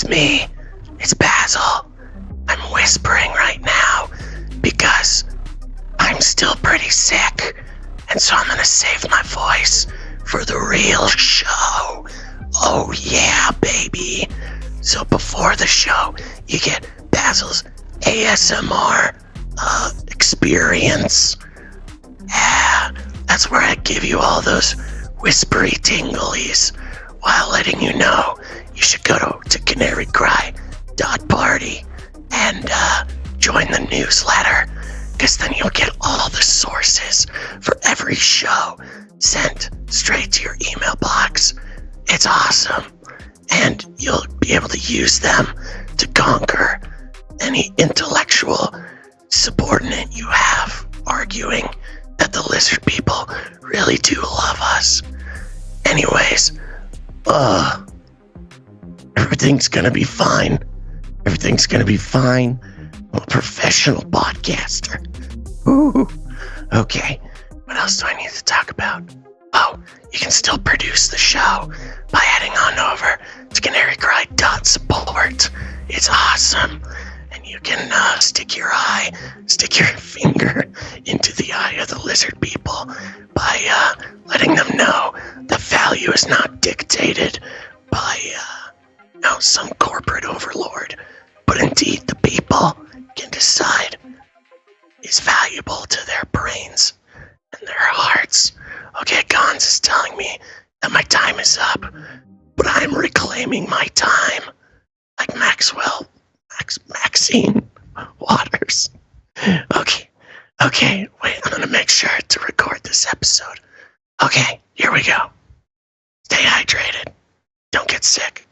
It's me. It's Basil. I'm whispering right now because I'm still pretty sick, and so I'm gonna save my voice for the real show. Oh yeah, baby. So before the show, you get Basil's ASMR experience. Yeah, that's where I give you all those whispery tinglies while letting you know you should go to CanaryCry.Party and join the newsletter, because then you'll get all the sources for every show sent straight to your email box. It's awesome, and you'll be able to use them to conquer any intellectual subordinate you have arguing that the lizard people really do love us. Anyways, everything's gonna be fine. Everything's gonna be fine. I'm a professional podcaster. Ooh. Okay, what else do I need to talk about? Oh, you can still produce the show by heading on over to CanaryCry.Support. It's awesome. And you can stick your finger into the eye of the lizard people by letting them know the value is not dictated by some corporate overlord, but indeed the people can decide is valuable to their brains and their hearts. Okay, Gonz is telling me that my time is up, but I'm reclaiming my time like Maxine Waters. Okay, wait, I'm gonna make sure to record this episode. Okay, here we go. Stay hydrated. Don't get sick.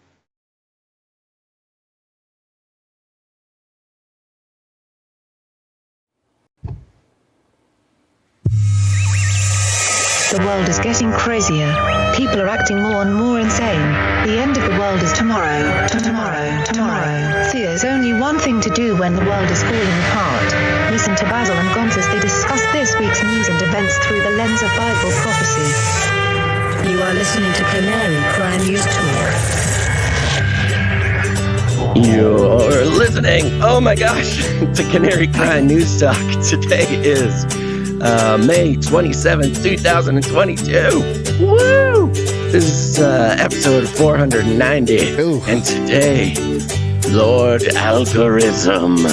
The world is getting crazier. People are acting more and more insane. The end of the world is tomorrow. Tomorrow. There's only one thing to do when the world is falling apart. Listen to Basil and Gonz as they discuss this week's news and events through the lens of Bible prophecy. You are listening to CanaryCry.News Talk. You're listening, oh my gosh, to Canary Cry News Talk. Today is May 27th, 2022. Woo! This is episode 490. Ooh. And today, Lord Algorism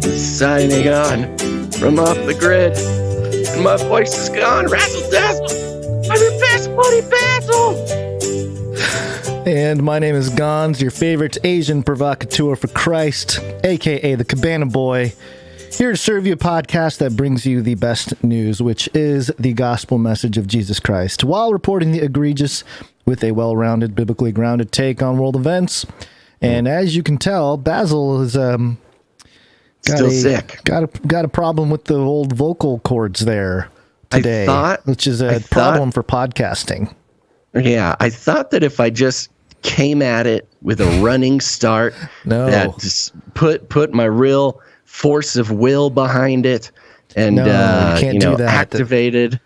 is signing on from off the grid. And my voice is gone. Razzle dazzle. I'm your best buddy, Basil. And my name is Gonz, your favorite Asian provocateur for Christ, aka the Cabana Boy. Here to serve you a podcast that brings you the best news, which is the gospel message of Jesus Christ, while reporting the egregious with a well-rounded, biblically grounded take on world events. And as you can tell, Basil is Still sick. Got a problem with the old vocal cords there today, which is a problem for podcasting. Yeah, I thought that if I just came at it with a running start, that just put my real force of will behind it, and activated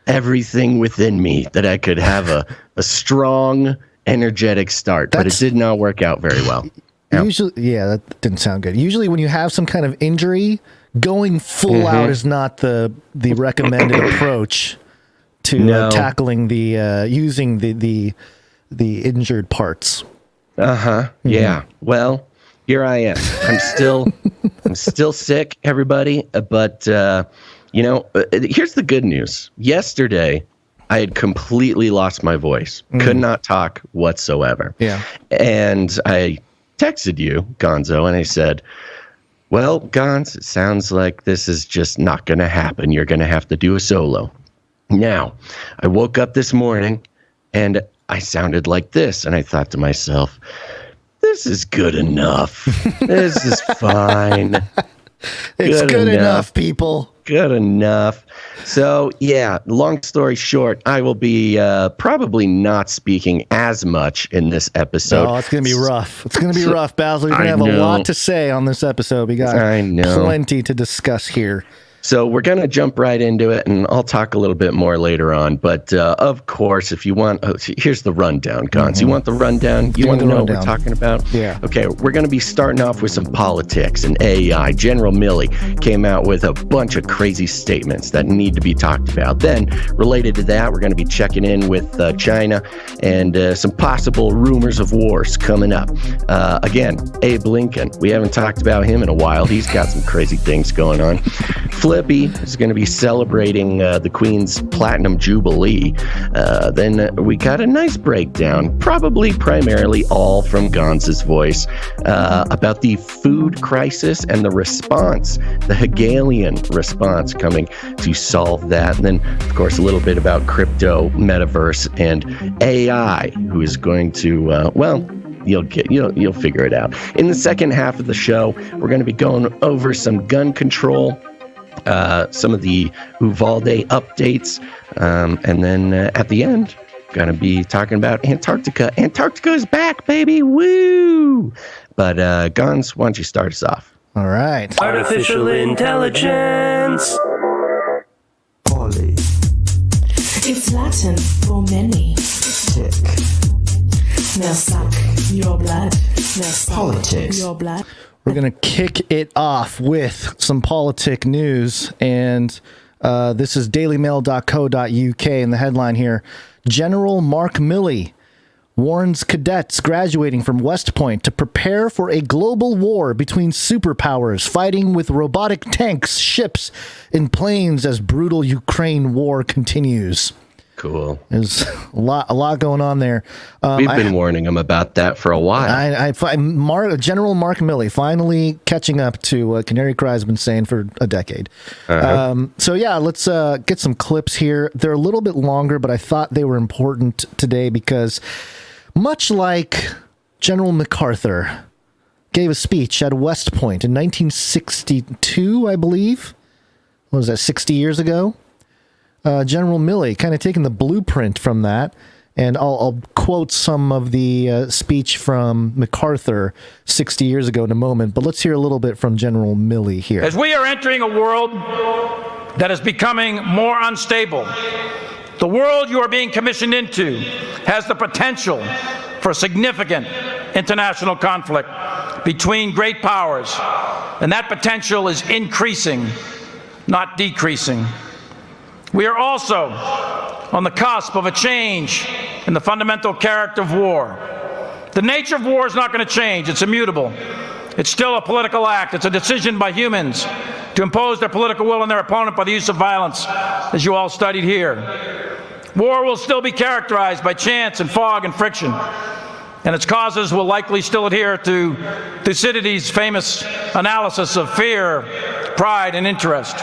everything within me, that I could have a strong, energetic start. But it did not work out very well. Usually, that didn't sound good. Usually when you have some kind of injury, going full out is not the recommended approach to tackling the using the injured parts. Yeah. Well, here I am. I'm still sick, everybody. But here's the good news. Yesterday, I had completely lost my voice. Could not talk whatsoever. Yeah. And I texted you, Gonzo, and I said, well, Gonz, it sounds like this is just not going to happen. You're going to have to do a solo. Now, I woke up this morning and I sounded like this, and I thought to myself, this is good enough. This is fine. It's good enough, people. Good enough. So, yeah, long story short, I will be probably not speaking as much in this episode. Oh, it's going to be rough. It's going to be rough, Basil. You're going to have a lot to say on this episode. We got plenty to discuss here. So we're going to jump right into it, and I'll talk a little bit more later on. But of course, if you want, here's the rundown, Gonz. You want the rundown? You want to know what we're talking about? Yeah. Okay, we're going to be starting off with some politics and AI. General Milley came out with a bunch of crazy statements that need to be talked about. Then, related to that, we're going to be checking in with China and some possible rumors of wars coming up. Again, Abe Lincoln. We haven't talked about him in a while. He's got some crazy things going on. Flippy is going to be celebrating the Queen's Platinum Jubilee. Then we got a nice breakdown, probably primarily all from Gonz's voice, about the food crisis and the response, the Hegelian response coming to solve that. And then, of course, a little bit about crypto, metaverse, and AI, who is going to, you'll figure it out. In the second half of the show, we're going to be going over some gun control, some of the Uvalde updates, and then at the end, going to be talking about Antarctica. Antarctica is back, baby! Woo! But Gonz, why don't you start us off? All right. Artificial intelligence. Poly. It's Latin for many. Tick. Now suck your blood. Now suck Politics. your blood. We're going to kick it off with some politic news, and this is dailymail.co.uk, and the headline here, General Mark Milley warns cadets graduating from West Point to prepare for a global war between superpowers fighting with robotic tanks, ships, and planes as brutal Ukraine war continues. Cool. There's a lot going on there. We've been warning him about that for a while. General Mark Milley finally catching up to what Canary Cry has been saying for a decade. So yeah, let's get some clips here. They're a little bit longer, but I thought they were important today because much like General MacArthur gave a speech at West Point in 1962, I believe. What was that, 60 years ago? General Milley kind of taking the blueprint from that, and I'll quote some of the speech from MacArthur 60 years ago in a moment, but let's hear a little bit from General Milley here. As we are entering a world that is becoming more unstable, the world you are being commissioned into has the potential for significant international conflict between great powers, and that potential is increasing, not decreasing. We are also on the cusp of a change in the fundamental character of war. The nature of war is not going to change. It's immutable. It's still a political act. It's a decision by humans to impose their political will on their opponent by the use of violence, as you all studied here. War will still be characterized by chance and fog and friction, and its causes will likely still adhere to Thucydides' famous analysis of fear, pride, and interest.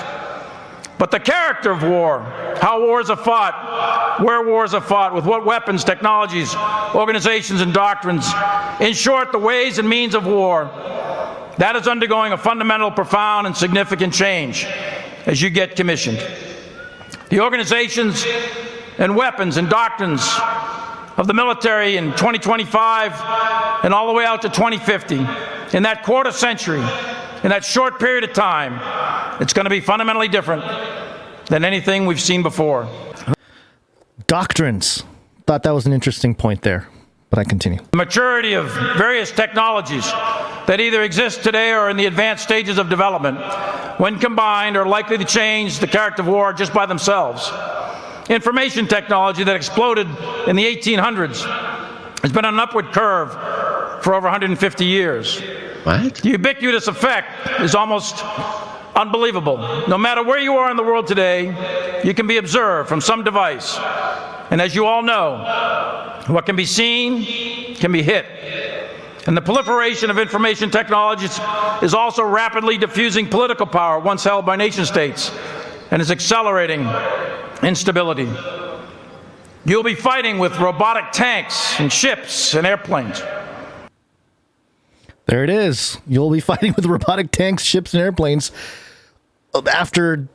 But the character of war, how wars are fought, where wars are fought, with what weapons, technologies, organizations, and doctrines, in short, the ways and means of war, that is undergoing a fundamental, profound, and significant change as you get commissioned. The organizations and weapons and doctrines of the military in 2025 and all the way out to 2050, in that quarter century, in that short period of time, it's going to be fundamentally different than anything we've seen before. Doctrines. Thought that was an interesting point there, but I continue. The maturity of various technologies that either exist today or in the advanced stages of development, when combined, are likely to change the character of war just by themselves. Information technology that exploded in the 1800s has been on an upward curve for over 150 years. What? The ubiquitous effect is almost unbelievable. No matter where you are in the world today, you can be observed from some device. And as you all know, what can be seen can be hit. And the proliferation of information technologies is also rapidly diffusing political power once held by nation states and is accelerating instability. You'll be fighting with robotic tanks and ships and airplanes. There it is. You'll be fighting with robotic tanks, ships, and airplanes after,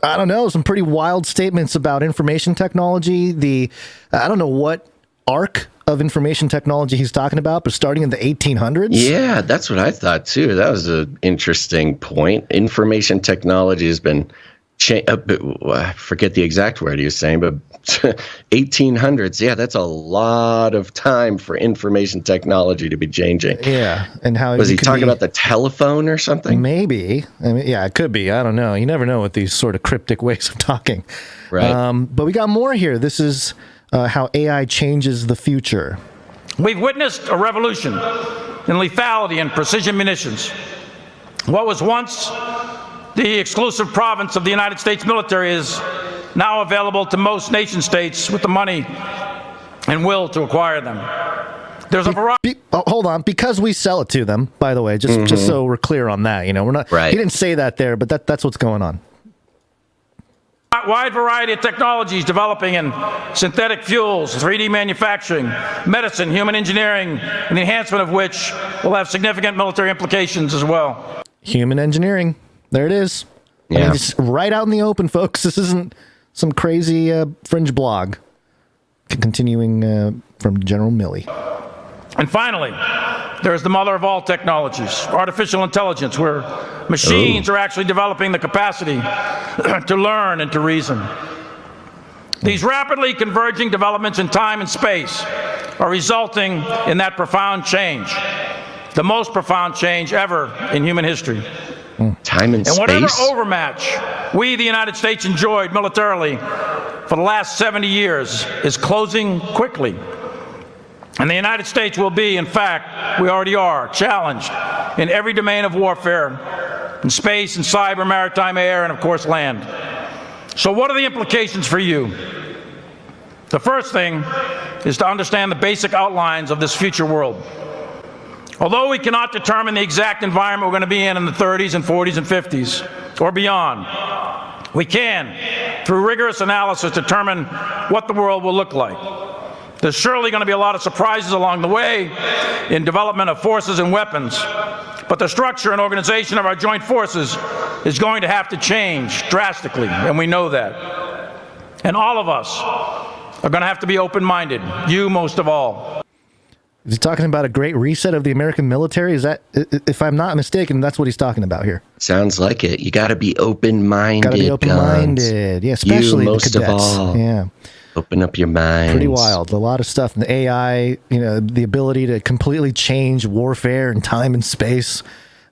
I don't know, some pretty wild statements about information technology. I don't know what arc of information technology he's talking about, but starting in the 1800s? Yeah, that's what I thought too. That was an interesting point. Information technology has been I forget the exact word he was saying, but 1800s. Yeah, that's a lot of time for information technology to be changing. Yeah, and how was he talking about the telephone or something? Maybe. I mean, yeah, it could be. I don't know. You never know with these sort of cryptic ways of talking. Right. But we got more here. This is how AI changes the future. We've witnessed a revolution in lethality and precision munitions. What was once the exclusive province of the United States military is now available to most nation states with the money and will to acquire them. There's a variety. Hold on, because we sell it to them. By the way, just so we're clear on that, we're not. Right. He didn't say that there, but that's what's going on. Wide variety of technologies developing in synthetic fuels, 3D manufacturing, medicine, human engineering, and the enhancement of which will have significant military implications as well. Human engineering. There it is. Yeah. I mean, it's right out in the open, folks. This isn't some crazy fringe blog. Continuing from General Milley. And finally, there's the mother of all technologies, artificial intelligence, where machines are actually developing the capacity to learn and to reason. These rapidly converging developments in time and space are resulting in that profound change, the most profound change ever in human history. Time and space. And whatever overmatch we, the United States, enjoyed militarily for the last 70 years is closing quickly. And the United States will be, in fact, we already are, challenged in every domain of warfare, in space, in cyber, maritime, air, and of course land. So what are the implications for you? The first thing is to understand the basic outlines of this future world. Although we cannot determine the exact environment we're going to be in the 30s and 40s and 50s or beyond, we can, through rigorous analysis, determine what the world will look like. There's surely going to be a lot of surprises along the way in development of forces and weapons, but the structure and organization of our joint forces is going to have to change drastically, and we know that. And all of us are going to have to be open-minded, you most of all. Is he talking about a great reset of the American military? Is that, if I'm not mistaken, that's what he's talking about here? Sounds like it. You got to be open-minded. Got to be open-minded. Yeah, especially you most the cadets. of all. Yeah. Open up your mind. Pretty wild. A lot of stuff. And the AI, the ability to completely change warfare and time and space.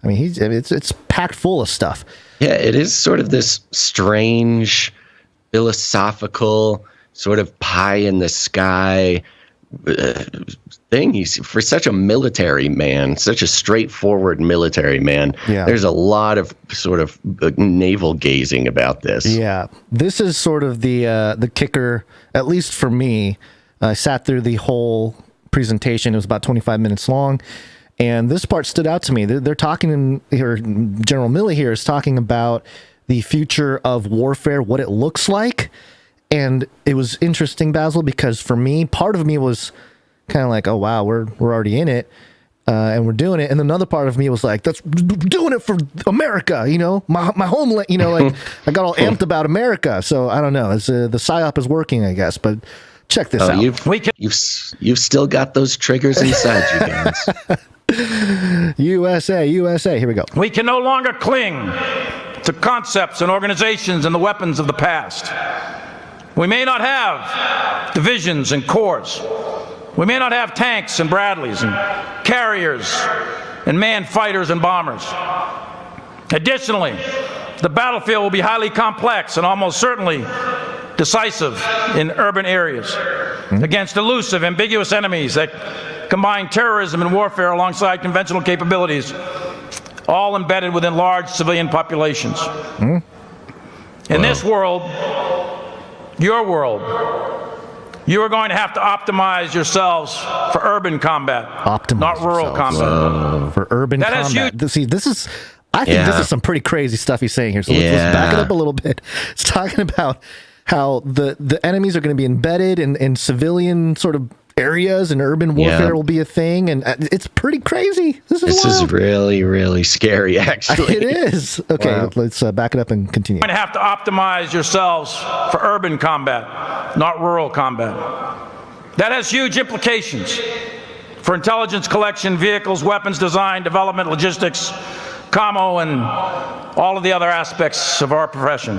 I mean, it's packed full of stuff. Yeah, it is sort of this strange, philosophical, sort of pie in the sky thing. He's, for such a military man, such a straightforward military man, there's a lot of sort of navel gazing about this. Yeah, this is sort of the kicker, at least for me. I sat through the whole presentation. It was about 25 minutes long, and this part stood out to me. They're talking here. General Milley here is talking about the future of warfare, what it looks like. And it was interesting, Basil, because for me, part of me was kind of like, oh, wow, we're already in it, and we're doing it. And another part of me was like, that's doing it for America, my homeland, like I got all amped about America. So I don't know. It's, the PSYOP is working, I guess. But check this out. You've still got those triggers inside you guys. USA. Here we go. We can no longer cling to concepts and organizations and the weapons of the past. We may not have divisions and corps. We may not have tanks and Bradleys and carriers and manned fighters and bombers. Additionally, the battlefield will be highly complex and almost certainly decisive in urban areas against elusive, ambiguous enemies that combine terrorism and warfare alongside conventional capabilities, all embedded within large civilian populations. In this world, your world, you are going to have to optimize yourselves for urban combat, not rural combat. For urban combat. See, this is, I think this is some pretty crazy stuff he's saying here. So let's back it up a little bit. It's talking about how the enemies are going to be embedded in civilian sort of areas, and urban warfare will be a thing, and it's pretty crazy. This is really, really scary, actually. It is. Okay, let's back it up and continue. You're going to have to optimize yourselves for urban combat, not rural combat. That has huge implications for intelligence collection, vehicles, weapons design, development, logistics, commo, and all of the other aspects of our profession.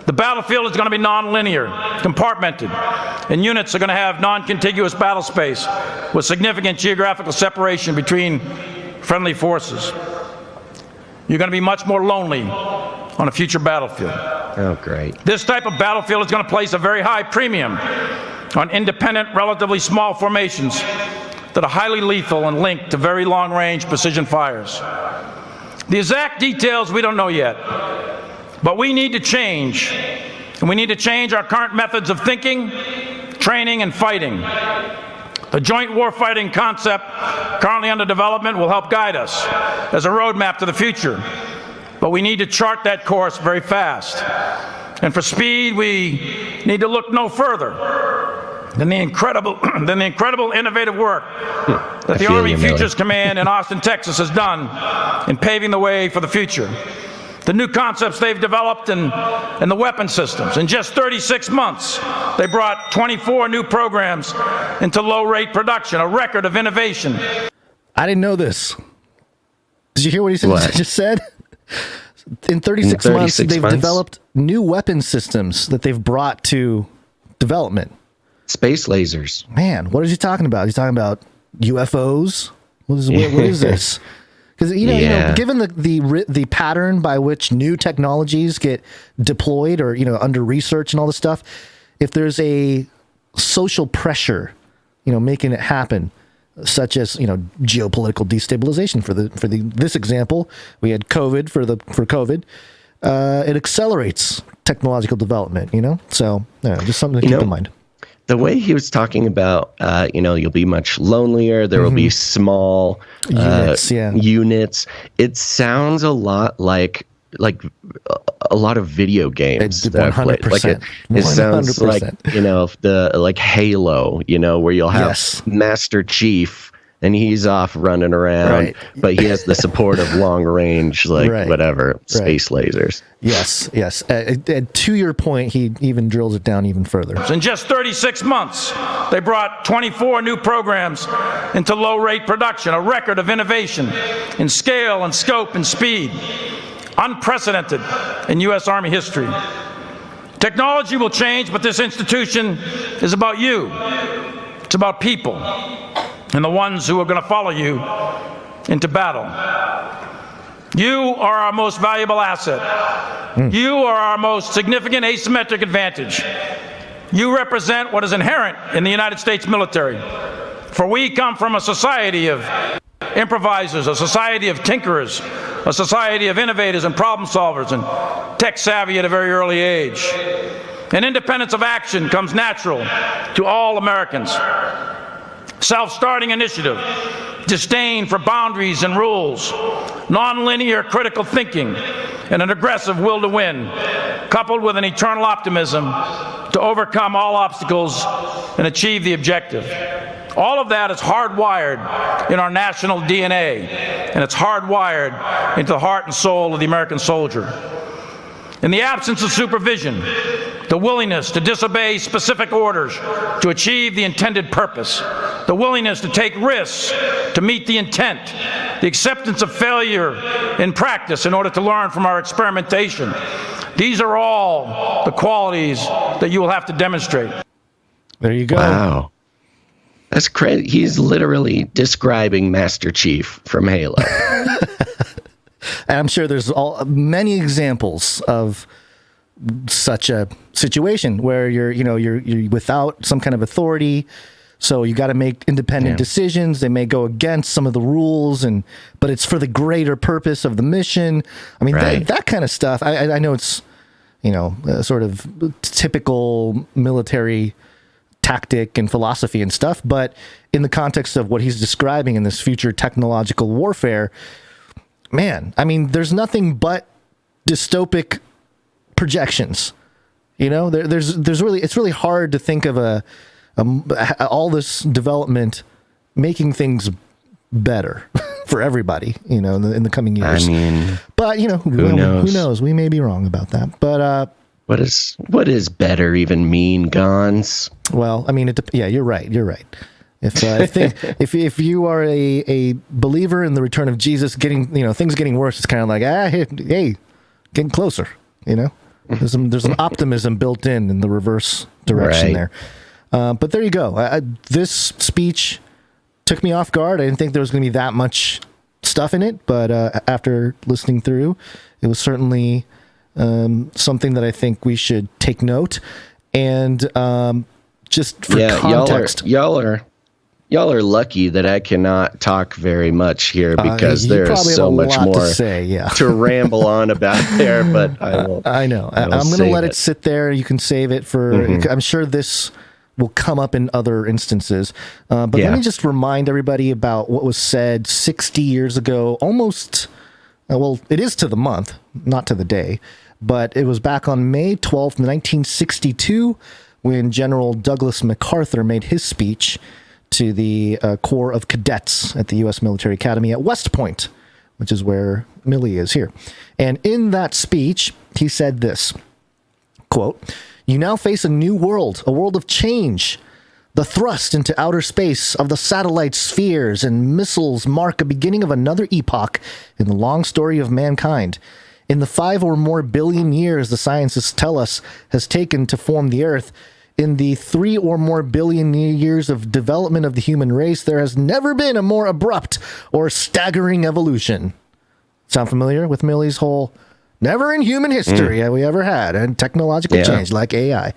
The battlefield is going to be non-linear, compartmented, and units are going to have non-contiguous battle space with significant geographical separation between friendly forces. You're going to be much more lonely on a future battlefield. Oh, great. This type of battlefield is going to place a very high premium on independent, relatively small formations that are highly lethal and linked to very long-range precision fires. The exact details we don't know yet, but we need to change, and we need to change our current methods of thinking, training, and fighting. The joint warfighting concept currently under development will help guide us as a roadmap to the future, but we need to chart that course very fast. And for speed, we need to look no further than the incredible innovative work that the Army Futures Command in Austin, Texas has done in paving the way for the future. The new concepts they've developed and the weapon systems. In just 36 months, they brought 24 new programs into low-rate production, a record of innovation. I didn't know this. Did you hear what he just said? In 36 months, they've developed new weapon systems that they've brought to development. Space lasers. Man, what is he talking about? He's talking about UFOs? What is this? Because you know, given the pattern by which new technologies get deployed or under research and all this stuff, if there's a social pressure, making it happen, such as geopolitical destabilization for this example, we had COVID for COVID. It accelerates technological development. So just something to keep in mind. The way he was talking about, you'll be much lonelier. There will be small units. It sounds a lot like a lot of video games that I've played. Like it sounds like like Halo, where you'll have Master Chief and he's off running around, but he has the support of long range, space lasers. Yes. To your point, he even drills it down even further. In just 36 months, they brought 24 new programs into low-rate production, a record of innovation in scale and scope and speed, unprecedented in U.S. Army history. Technology will change, but this institution is about you. It's about people and the ones who are going to follow you into battle. You are our most valuable asset. You are our most significant asymmetric advantage. You represent what is inherent in the United States military. For we come from a society of improvisers, a society of tinkerers, a society of innovators and problem solvers and tech savvy at a very early age. And independence of action comes natural to all Americans. Self-starting initiative, disdain for boundaries and rules, non-linear critical thinking, and an aggressive will to win, coupled with an eternal optimism to overcome all obstacles and achieve the objective. All of that is hardwired in our national DNA, and it's hardwired into the heart and soul of the American soldier. In the absence of supervision, the willingness to disobey specific orders to achieve the intended purpose, the willingness to take risks to meet the intent, the acceptance of failure in practice in order to learn from our experimentation. These are all the qualities that you will have to demonstrate. There you go. Wow. That's crazy. He's literally describing Master Chief from Halo. And I'm sure there's many examples of such a situation where you're without some kind of authority, so you got to make independent decisions. They may go against some of the rules, but it's for the greater purpose of the mission. I mean, that kind of stuff. I know it's sort of typical military tactic and philosophy and stuff, but in the context of what he's describing in this future technological warfare, man, I mean, there's nothing but dystopic projections. There's really, it's really hard to think of all this development making things better for everybody, in the coming years. I mean, but who knows? We may be wrong about that. But what does better even mean, Gonz? Well, I mean, you're right. If you are a believer in the return of Jesus, things getting worse, it's kind of like, hey, getting closer. There's an optimism built in the reverse direction there. But there you go. This speech took me off guard. I didn't think there was going to be that much stuff in it, but after listening through, it was certainly something that I think we should take note. And just for context, y'all are lucky that I cannot talk very much here because there is so much more to say, to ramble on about there. But I won't. I know. I'm going to let it sit there. You can save it for. I'm sure this will come up in other instances. But let me just remind everybody about what was said 60 years ago. Almost. Well, it is to the month, not to the day, but it was back on May 12th, 1962, when General Douglas MacArthur made his speech to the Corps of Cadets at the U.S. Military Academy at West Point, which is where Millie is here. And in that speech, he said this, quote, "You now face a new world, a world of change. The thrust into outer space of the satellite spheres and missiles mark a beginning of another epoch in the long story of mankind. In the 5 or more billion years the scientists tell us has taken to form the Earth, in the 3 or more billion years of development of the human race, there has never been a more abrupt or staggering evolution." Sound familiar with Millie's whole never in human history have we ever had a technological change like AI?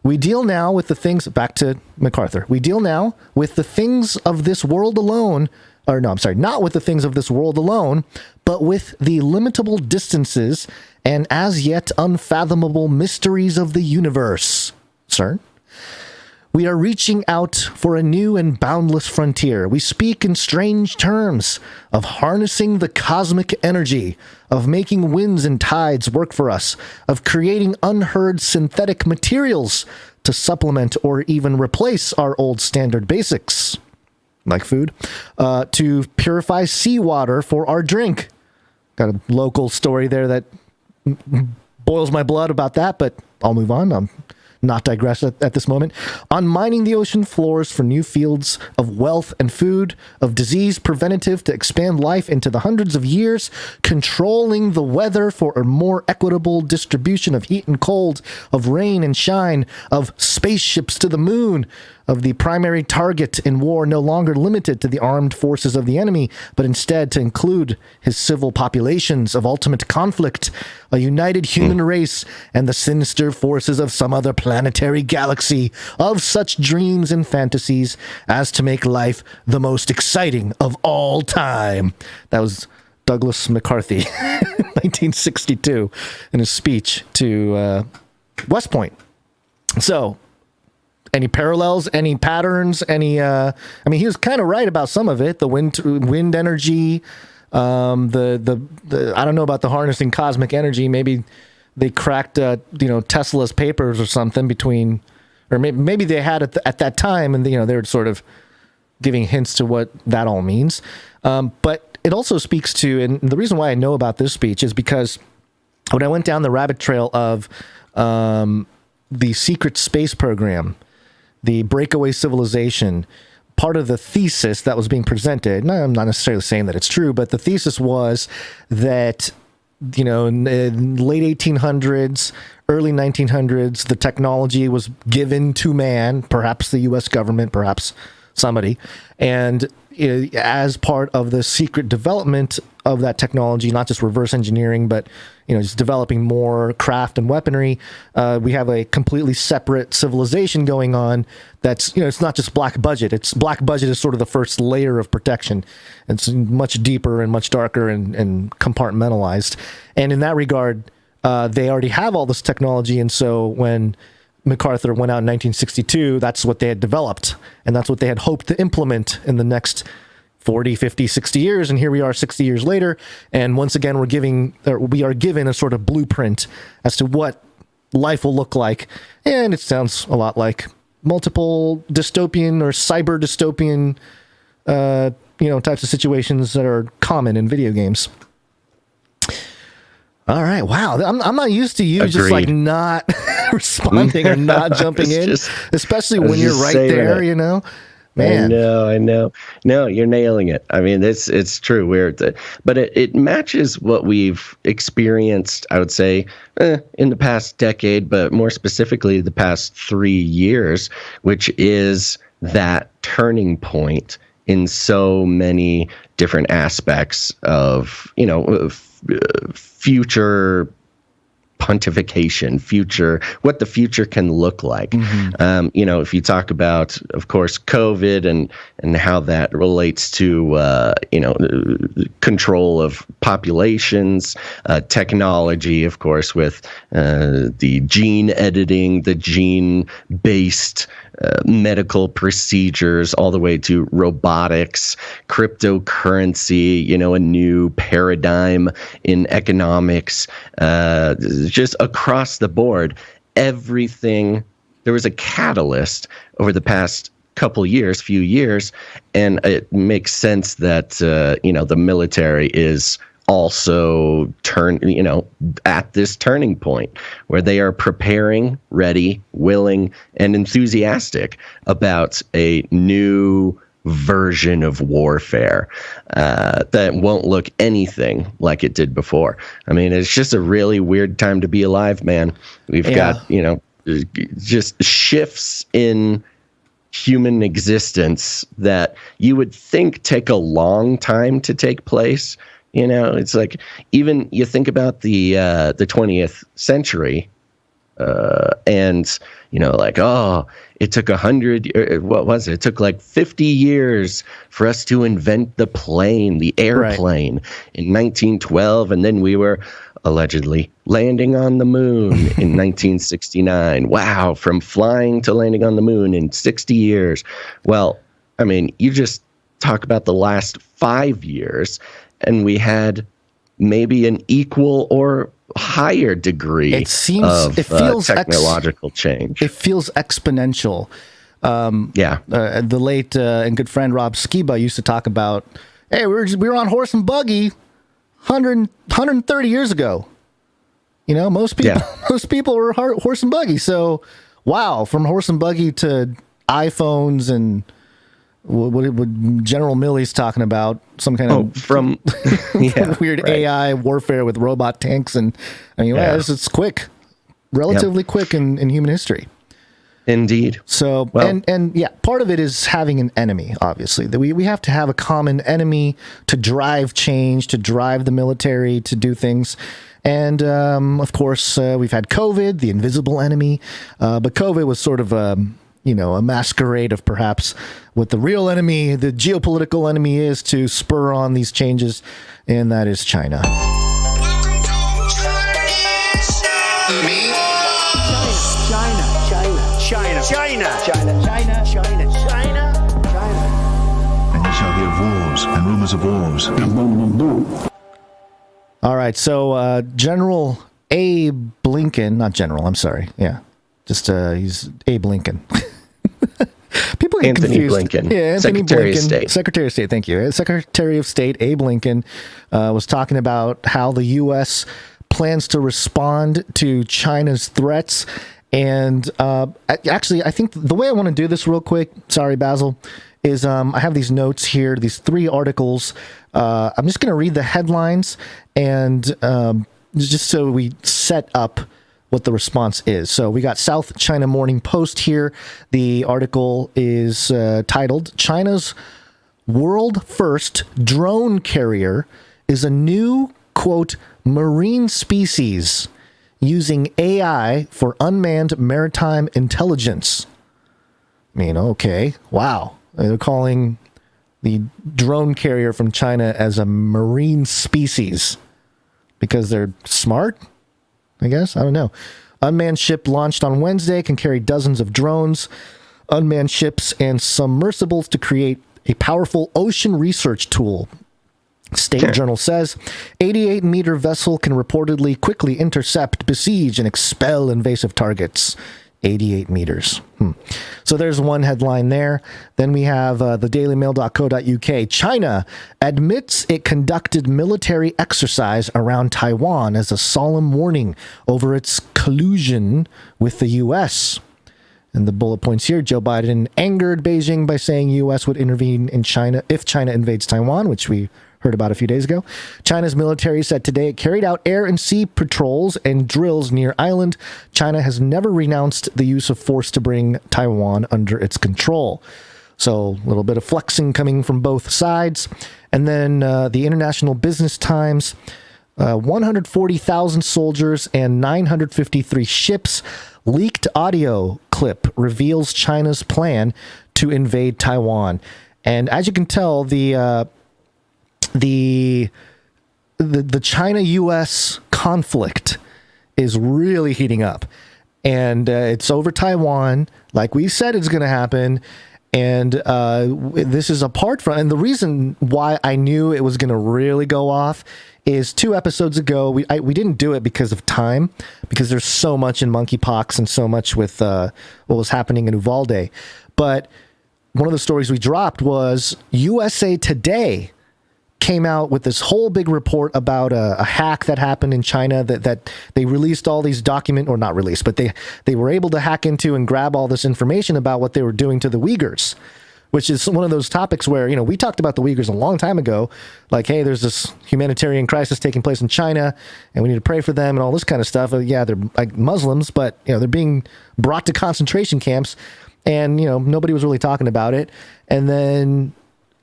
"We deal now with the things," back to MacArthur, "we deal now with the things of this world alone, or no, I'm sorry, not with the things of this world alone, but with the limitable distances and as yet unfathomable mysteries of the universe, sir. We are reaching out for a new and boundless frontier. We speak in strange terms of harnessing the cosmic energy, of making winds and tides work for us, of creating unheard synthetic materials to supplement or even replace our old standard basics, like food, to purify seawater for our drink." Got a local story there that boils my blood about that, but I'll move on. Not digress at this moment. "On mining the ocean floors for new fields of wealth and food, of disease preventative to expand life into the hundreds of years, controlling the weather for a more equitable distribution of heat and cold, of rain and shine, of spaceships to the moon, of the primary target in war no longer limited to the armed forces of the enemy, but instead to include his civil populations, of ultimate conflict, a united human race, and the sinister forces of some other planetary galaxy, of such dreams and fantasies as to make life the most exciting of all time." That was Douglas MacArthur, 1962, in his speech to West Point. So, any parallels, any patterns, he was kind of right about some of it. The wind energy, the I don't know about the harnessing cosmic energy. Maybe they cracked, Tesla's papers or something between, or maybe they had it at that time, and they were sort of giving hints to what that all means. But it also speaks to, and the reason why I know about this speech is because when I went down the rabbit trail of the secret space program, the breakaway civilization, part of the thesis that was being presented, and I'm not necessarily saying that it's true, but the thesis was that, in the late 1800s, early 1900s, the technology was given to man, perhaps the U.S. government, perhaps somebody, and as part of the secret development of that technology, not just reverse engineering, but just developing more craft and weaponry, we have a completely separate civilization going on. That's it's not just black budget. It's black budget is sort of the first layer of protection. It's much deeper and much darker and compartmentalized. And in that regard, they already have all this technology, and so when MacArthur went out in 1962, that's what they had developed, and that's what they had hoped to implement in the next 40, 50, 60 years, and here we are 60 years later, and once again we are given a sort of blueprint as to what life will look like, and it sounds a lot like multiple dystopian or cyber dystopian types of situations that are common in video games. All right, wow. I'm not used to you Agreed. Just like not responding or not jumping in, especially when you're right there, Man. I know. No, you're nailing it. I mean, it's true. But it matches what we've experienced, I would say, in the past decade, but more specifically the past 3 years, which is that turning point in so many different aspects of, future pontification, what the future can look like. If you talk about, of course, COVID and how that relates to, control of populations, technology, of course, with the gene editing, the gene-based medical procedures, all the way to robotics, cryptocurrency, a new paradigm in economics, just across the board, everything. There was a catalyst over the past few years, and it makes sense that, the military is also at this turning point where they are preparing, ready, willing, and enthusiastic about a new version of warfare that won't look anything like it did before. I mean, it's just a really weird time to be alive, man. We've got, just shifts in human existence that you would think take a long time to take place. It's like, even you think about the 20th century, and it took 100. What was it? It took like 50 years for us to invent the plane, the airplane, in 1912, and then we were allegedly landing on the moon in 1969. Wow, from flying to landing on the moon in 60 years. Well, I mean, you just talk about the last 5 years, and we had maybe an equal or higher degree of technological change. It feels exponential. The late and good friend Rob Skiba used to talk about, hey, we were on horse and buggy 130 years ago. Most people were horse and buggy. So, wow, from horse and buggy to iPhones and what General Milley's talking about, some kind of weird AI warfare with robot tanks, and it's quick, relatively quick in human history. Indeed. So, part of it is having an enemy. Obviously, that we have to have a common enemy to drive change, to drive the military to do things. And of course, we've had COVID, the invisible enemy, but COVID was sort of a masquerade of perhaps what the real enemy, the geopolitical enemy is to spur on these changes, and that is China. And you shall hear wars and rumors of wars. All right, so General Abe Lincoln, not General, I'm sorry. Yeah, just he's Abe Lincoln. People get Anthony confused. Blinken, Yeah, Anthony Secretary Blinken, of State. Secretary of State, thank you. Secretary of State Abe Lincoln was talking about how the U.S. plans to respond to China's threats. And actually, I think the way I want to do this real quick, sorry, Basil, is I have these notes here, these 3 articles. I'm just going to read the headlines and just so we set up what the response is. So we got South China Morning Post here. The article is titled, China's world first drone carrier is a new, quote, marine species using AI for unmanned maritime intelligence. I mean, okay, wow. They're calling the drone carrier from China as a marine species because they're smart, I guess. I don't know. Unmanned ship launched on Wednesday can carry dozens of drones, unmanned ships, and submersibles to create a powerful ocean research tool. State Journal says 88-meter vessel can reportedly quickly intercept, besiege, and expel invasive targets. 88 meters. So there's one headline there. Then we have the DailyMail.co.uk. China admits it conducted military exercise around Taiwan as a solemn warning over its collusion with the U.S. And the bullet points here, Joe Biden angered Beijing by saying U.S. would intervene in China if China invades Taiwan, which we heard about a few days ago. China's military said today it carried out air and sea patrols and drills near island. China has never renounced the use of force to bring Taiwan under its control. So a little bit of flexing coming from both sides. And then the International Business Times, 140,000 soldiers and 953 ships. Leaked audio clip reveals China's plan to invade Taiwan. And as you can tell, the China-U.S. conflict is really heating up. And it's over Taiwan, like we said it's going to happen. And this is apart from, and the reason why I knew it was going to really go off is 2 episodes ago, we didn't do it because of time, because there's so much in monkeypox and so much with what was happening in Uvalde. But one of the stories we dropped was USA Today came out with this whole big report about a hack that happened in China that they released all these documents, or not released, but they were able to hack into and grab all this information about what they were doing to the Uyghurs, which is one of those topics where, we talked about the Uyghurs a long time ago, like, hey, there's this humanitarian crisis taking place in China and we need to pray for them and all this kind of stuff. Yeah, they're like Muslims, but they're being brought to concentration camps and, nobody was really talking about it. And then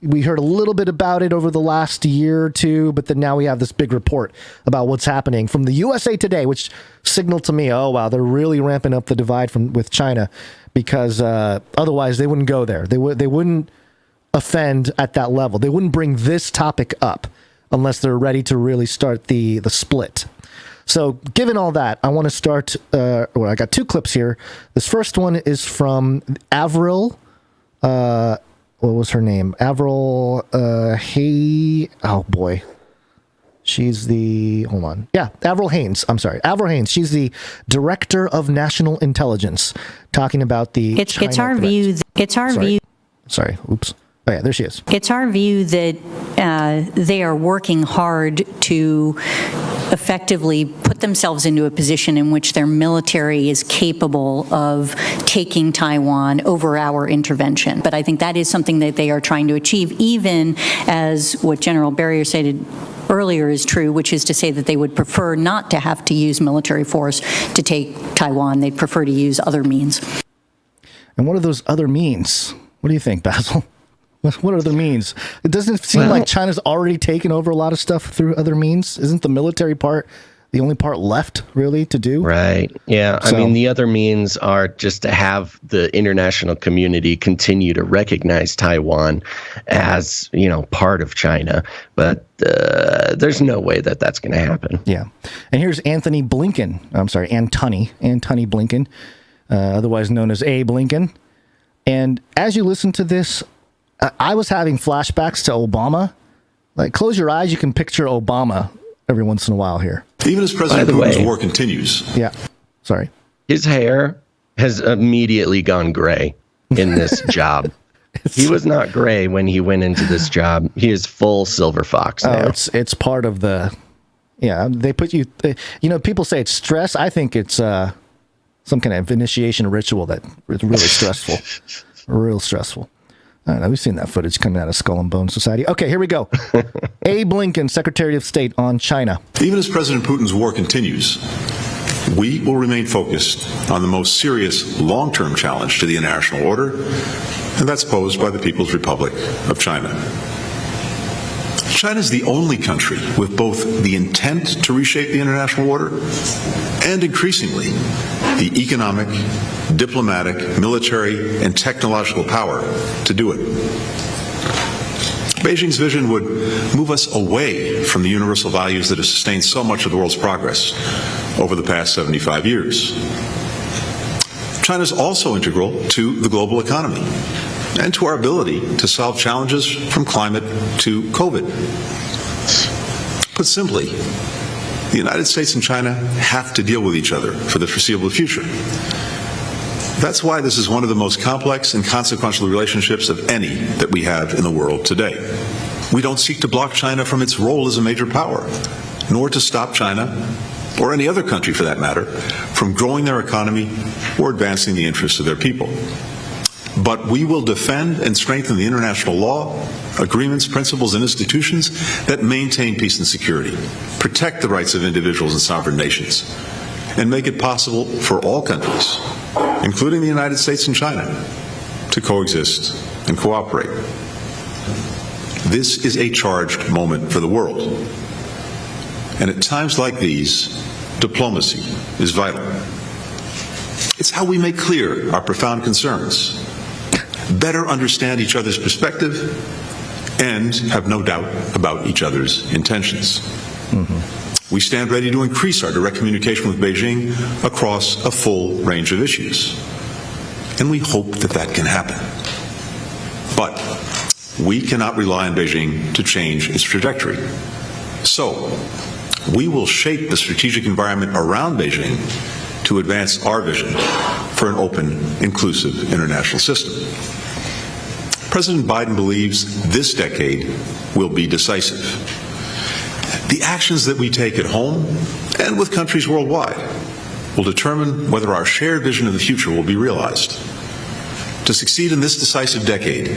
we heard a little bit about it over the last year or two, but then now we have this big report about what's happening from the USA Today, which signaled to me, oh, wow, they're really ramping up the divide with China, because otherwise they wouldn't go there. They wouldn't offend at that level. They wouldn't bring this topic up unless they're ready to really start the split. So given all that, I want to start, I got 2 clips here. This first one is from Avril, what was her name? Avril, oh boy. She's Avril Haines. I'm sorry. Avril Haines. She's the Director of National Intelligence, talking about the It's our view. Sorry. Oops. Oh yeah, there she is. It's our view that they are working hard to effectively put themselves into a position in which their military is capable of taking Taiwan over our intervention. But I think that is something that they are trying to achieve, even as what General Barrier stated earlier is true, which is to say that they would prefer not to have to use military force to take Taiwan. They'd prefer to use other means. And what are those other means? What do you think, Basil? What are the means? It doesn't seem like China's already taken over a lot of stuff through other means. Isn't the military part the only part left, really, to do? Right. Yeah. So, I mean, the other means are just to have the international community continue to recognize Taiwan as, part of China. But there's no way that that's going to happen. Yeah. And here's Antony Blinken, otherwise known as Abe Lincoln. And as you listen to this, I was having flashbacks to Obama. Like, close your eyes, you can picture Obama every once in a while here. Even as President Putin's war continues. Yeah, sorry. His hair has immediately gone gray in this job. He was not gray when he went into this job. He is full silver fox now. It's part of the, they put you, people say it's stress. I think it's some kind of initiation ritual that is really stressful, real stressful. I don't know. We've seen that footage coming out of Skull and Bones Society. Okay, here we go. Abe Lincoln, Secretary of State on China. Even as President Putin's war continues, we will remain focused on the most serious long-term challenge to the international order, and that's posed by the People's Republic of China. China is the only country with both the intent to reshape the international order and, increasingly, the economic, diplomatic, military, and technological power to do it. Beijing's vision would move us away from the universal values that have sustained so much of the world's progress over the past 75 years. China is also integral to the global economy and to our ability to solve challenges from climate to COVID. Put simply, the United States and China have to deal with each other for the foreseeable future. That's why this is one of the most complex and consequential relationships of any that we have in the world today. We don't seek to block China from its role as a major power, nor to stop China or any other country for that matter, from growing their economy or advancing the interests of their people. But we will defend and strengthen the international law, agreements, principles, and institutions that maintain peace and security, protect the rights of individuals and sovereign nations, and make it possible for all countries, including the United States and China, to coexist and cooperate. This is a charged moment for the world. And at times like these, diplomacy is vital. It's how we make clear our profound concerns, better understand each other's perspective, and have no doubt about each other's intentions. We stand ready to increase our direct communication with Beijing across a full range of issues. And we hope that that can happen. But we cannot rely on Beijing to change its trajectory. So, we will shape the strategic environment around Beijing to advance our vision for an open, inclusive international system. President Biden believes this decade will be decisive. The actions that we take at home and with countries worldwide will determine whether our shared vision of the future will be realized. To succeed in this decisive decade,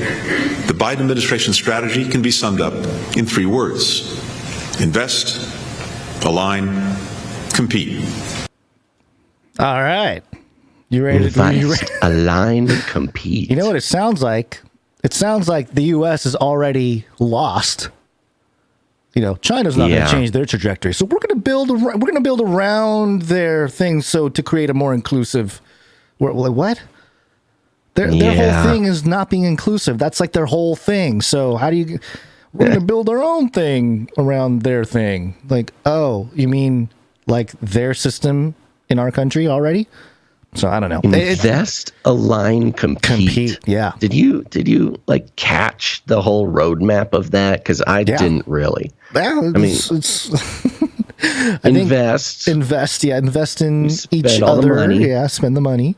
the Biden administration strategy can be summed up in 3 words: invest, align, compete. All right. You ready Invest, align, compete. You know what it sounds like? It sounds like the U.S. is already lost. You know, China's not going to change their trajectory, so we're going to build around their things so to create a more inclusive. What? Their whole thing is not being inclusive. That's like their whole thing. So how do you? We're going to build our own thing around their thing. Like, oh, you mean like their system in our country already? So I don't know. Invest, align, compete. Yeah. Did you like catch the whole roadmap of that? Because I didn't really. Yeah, invest. Yeah, invest in each other. Yeah, spend the money.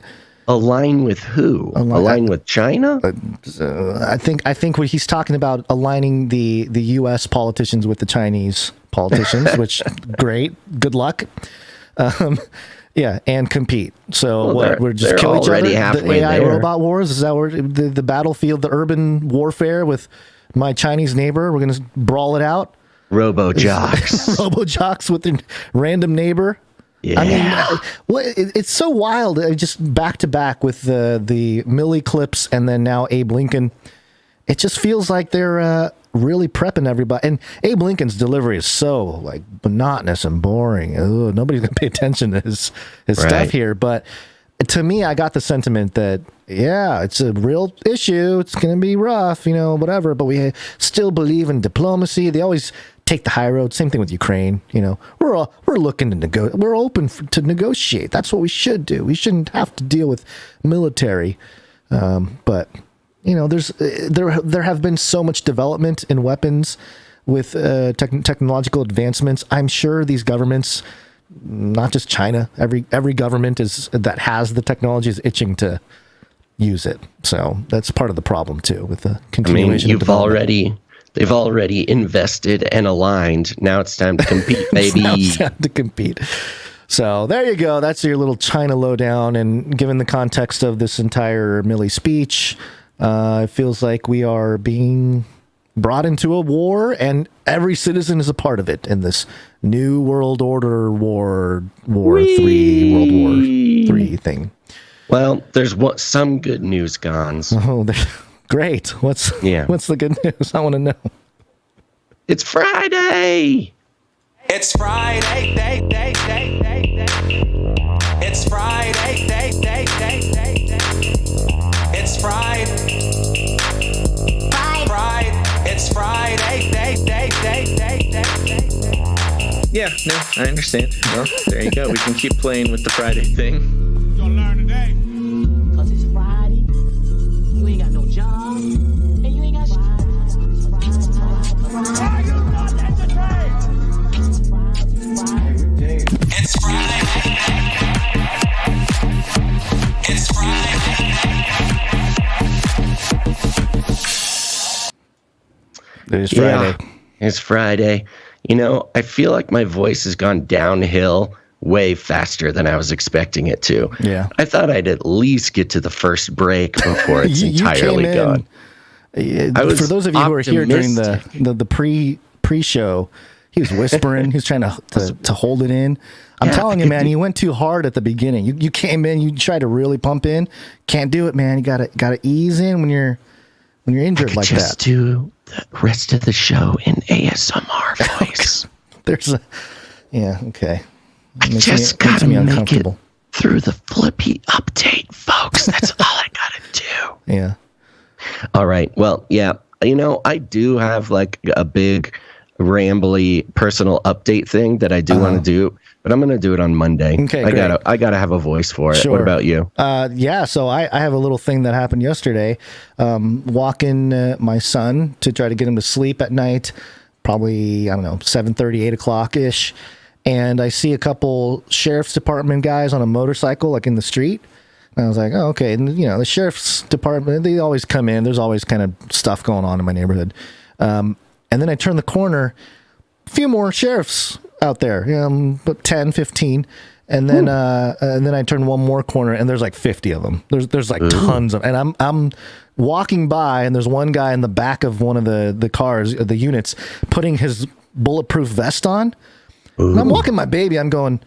Align with who? Align with China? I think what he's talking about, aligning the U.S. politicians with the Chinese politicians, which great, good luck. Yeah, and compete. So we're just kill each other. The AI robot wars, is that where the battlefield, the urban warfare with my Chinese neighbor? We're gonna brawl it out. Robo-jocks. Robo-jocks with their random neighbor. Yeah. I mean, it's so wild. Just back to back with the Millie clips and then now Abe Lincoln. It just feels like they're really prepping everybody. And Abe Lincoln's delivery is so like monotonous and boring. Ugh, nobody's gonna pay attention to his stuff here. But to me, I got the sentiment that it's a real issue. It's gonna be rough, whatever. But we still believe in diplomacy. They always take the high road. Same thing with Ukraine. We're looking to negotiate. We're open to negotiate. That's what we should do. We shouldn't have to deal with military. But there have been so much development in weapons with technological advancements. I'm sure these governments, not just China, every government that has the technology is itching to use it. So that's part of the problem too with the continuation. They've already invested and aligned. Now it's time to compete, baby. Now it's time to compete. So there you go. That's your little China lowdown. And given the context of this entire Millie speech, it feels like we are being brought into a war, and every citizen is a part of it in this new world order World War III thing. Well, there's some good news, Gonz. Oh, great. What's the good news? I want to know. It's Friday. It's Friday, day, day, day, day, day. It's Friday, day, day, day, day, day. It's Friday. It's Friday, day, day, day, day, day. Yeah, no, I understand. Well, there you go. We can keep playing with the Friday thing. You'll learn today. 'Cause it's Friday. You ain't got no job. And you ain't got shit. It's Friday. It's Friday. It is Friday. Yeah, it's Friday. I feel like my voice has gone downhill way faster than I was expecting it to. Yeah. I thought I'd at least get to the first break before it's entirely gone. For those of you who are here during the pre-show, he was whispering. He was trying to hold it in. I'm telling you, man, you went too hard at the beginning. You came in, you tried to really pump in. Can't do it, man. You gotta ease in when you're injured like that. Just do the rest of the show in ASMR voice. Okay. I just gotta make it through the Flippy update, folks. That's all I gotta do. Yeah. All right. Well, yeah. I do have like a big rambly personal update thing that I do want to do, but I'm going to do it on Monday. Okay, I gotta have a voice for it. Sure. What about you? So I have a little thing that happened yesterday. Walking my son to try to get him to sleep at night, probably, 7:30, 8 o'clock ish. And I see a couple sheriff's department guys on a motorcycle, like in the street. And I was like, oh, okay. And, the sheriff's department, they always come in. There's always kind of stuff going on in my neighborhood. And then I turn the corner, a few more sheriffs out there, about 10, 15. And then I turn one more corner and there's like 50 of them. There's like tons of, and I'm walking by and there's one guy in the back of one of the cars, the units, putting his bulletproof vest on. And I'm walking my baby. I'm going,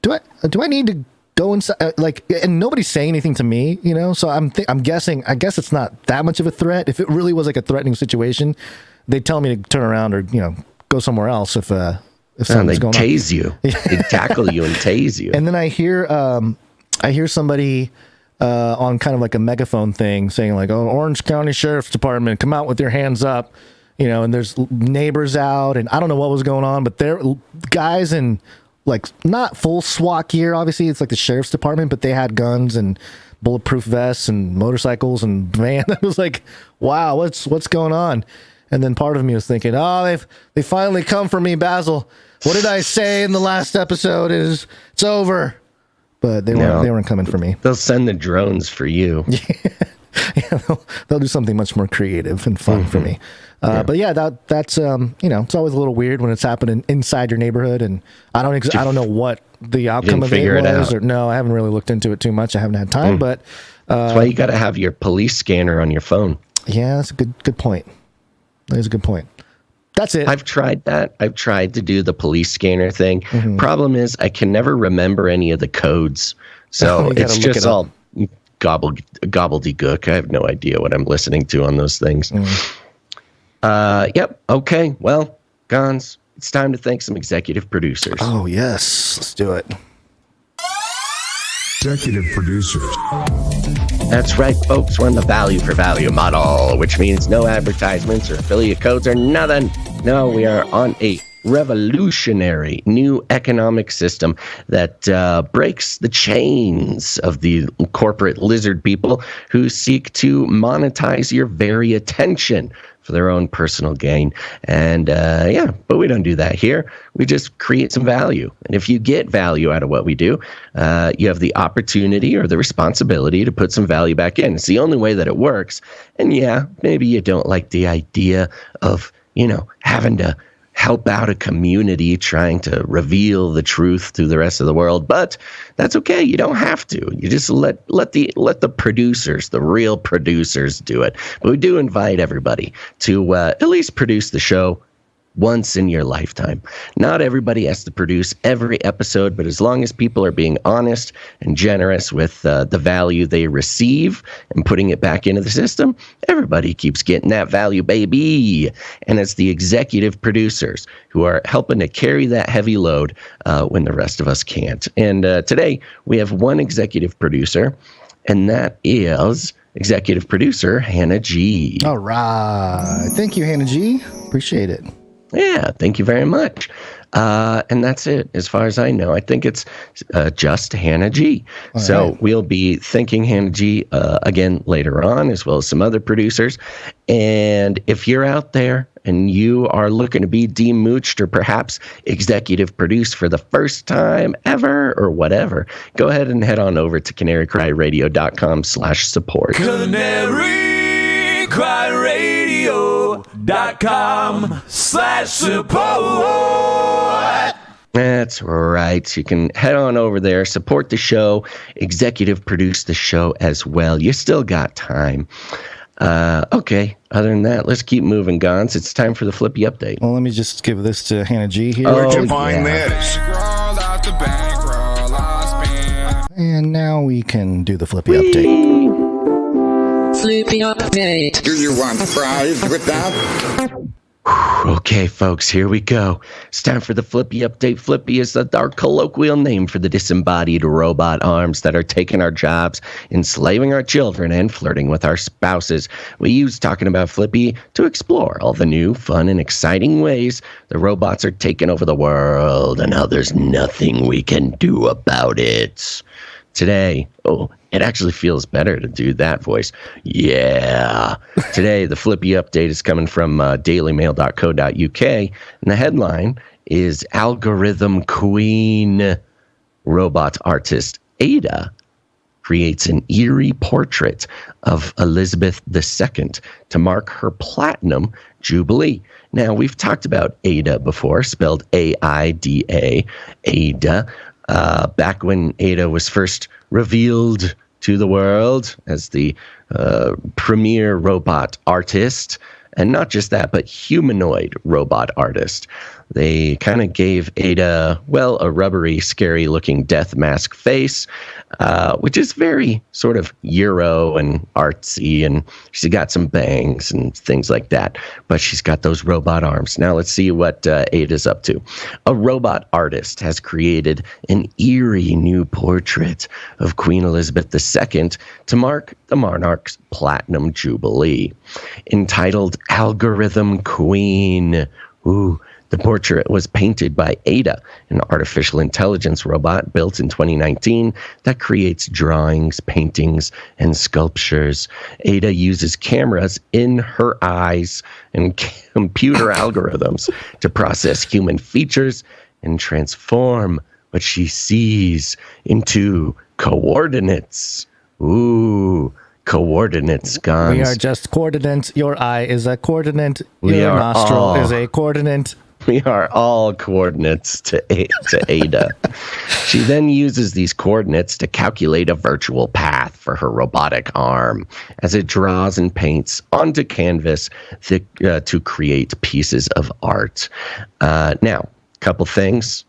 do I need to go inside? And nobody's saying anything to me, So I'm guessing. I guess it's not that much of a threat. If it really was like a threatening situation, they'd tell me to turn around or go somewhere else. If something's going on, they tase you. They tackle you and tase you. And then I hear somebody on kind of like a megaphone thing saying like, "Oh, Orange County Sheriff's Department, come out with your hands up." And there's neighbors out, and I don't know what was going on, but there guys in like not full SWAT gear. Obviously, it's like the sheriff's department, but they had guns and bulletproof vests and motorcycles and van. I was like, wow, what's going on? And then part of me was thinking, oh, they finally come for me, Basil. What did I say in the last episode? It's over. But they weren't coming for me. They'll send the drones for you. Yeah, they'll do something much more creative and fun for me. But yeah, that's it's always a little weird when it's happening inside your neighborhood, and I don't know what the outcome of it was. No, I haven't really looked into it too much. I haven't had time, but that's why you got to have your police scanner on your phone. Yeah, that's a good point. That is a good point. That's it. I've tried that. I've tried to do the police scanner thing. Problem is, I can never remember any of the codes, so it's just all gobbledygook. I have no idea what I'm listening to on those things. Yep. Okay. Well, Gonz, it's time to thank some executive producers. Oh, yes. Let's do it. Executive producers. That's right, folks. We're on the value for value model, which means no advertisements or affiliate codes or nothing. No, we are on a revolutionary new economic system that breaks the chains of the corporate lizard people who seek to monetize your very attention for their own personal gain. And but we don't do that here. We just create some value. And if you get value out of what we do, you have the opportunity or the responsibility to put some value back in. It's the only way that it works. And maybe you don't like the idea of, having to help out a community trying to reveal the truth to the rest of the world, but that's okay. You don't have to. You just let the producers, the real producers, do it. But we do invite everybody to at least produce the show once in your lifetime. Not everybody has to produce every episode, but as long as people are being honest and generous with the value they receive and putting it back into the system, everybody keeps getting that value, baby. And it's the executive producers who are helping to carry that heavy load when the rest of us can't. And today we have one executive producer, and that is executive producer Hannah G. All right. Thank you, Hannah G. Appreciate it. Yeah, thank you very much. And that's it, as far as I know. I think it's just Hannah G. All right. We'll be thanking Hannah G again later on, as well as some other producers. And if you're out there and you are looking to be demooched or perhaps executive produced for the first time ever or whatever, go ahead and head on over to CanaryCry.com/support. CanaryCry.com/support. That's right. You can head on over there, support the show, executive produce the show as well. You still got time. Okay, other than that, let's keep moving, Gonz. It's time for the Flippy update. Well, let me just give this to Hannah G here. Where'd you find this? And now we can do the Flippy update. Flippy update. Do you want fries with that? Okay, folks, here we go. It's time for the Flippy update. Flippy is our colloquial name for the disembodied robot arms that are taking our jobs, enslaving our children, and flirting with our spouses. We use talking about Flippy to explore all the new, fun, and exciting ways the robots are taking over the world and how there's nothing we can do about it. Today, it actually feels better to do that voice. Yeah. Today, the Flippy update is coming from dailymail.co.uk, and the headline is Algorithm Queen. Robot artist Ada creates an eerie portrait of Elizabeth II to mark her platinum jubilee. Now, we've talked about Ada before, spelled A-I-D-A, Ada. Back when Ada was first revealed to the world as the premier robot artist, and not just that, but humanoid robot artist. They kind of gave Ada, well, a rubbery, scary-looking death mask face, which is very sort of Euro and artsy, and she's got some bangs and things like that. But she's got those robot arms. Now let's see what Ada's up to. A robot artist has created an eerie new portrait of Queen Elizabeth II to mark the monarch's platinum jubilee. Entitled Algorithm Queen. The portrait was painted by Ada, an artificial intelligence robot built in 2019 that creates drawings, paintings, and sculptures. Ada uses cameras in her eyes and computer algorithms to process human features and transform what she sees into coordinates. Coordinates, Gonz. We are just coordinates. Your eye is a coordinate. Your nostril is a coordinate. We are all coordinates to Ada. She then uses these coordinates to calculate a virtual path for her robotic arm as it draws and paints onto canvas to create pieces of art. Now, a couple things.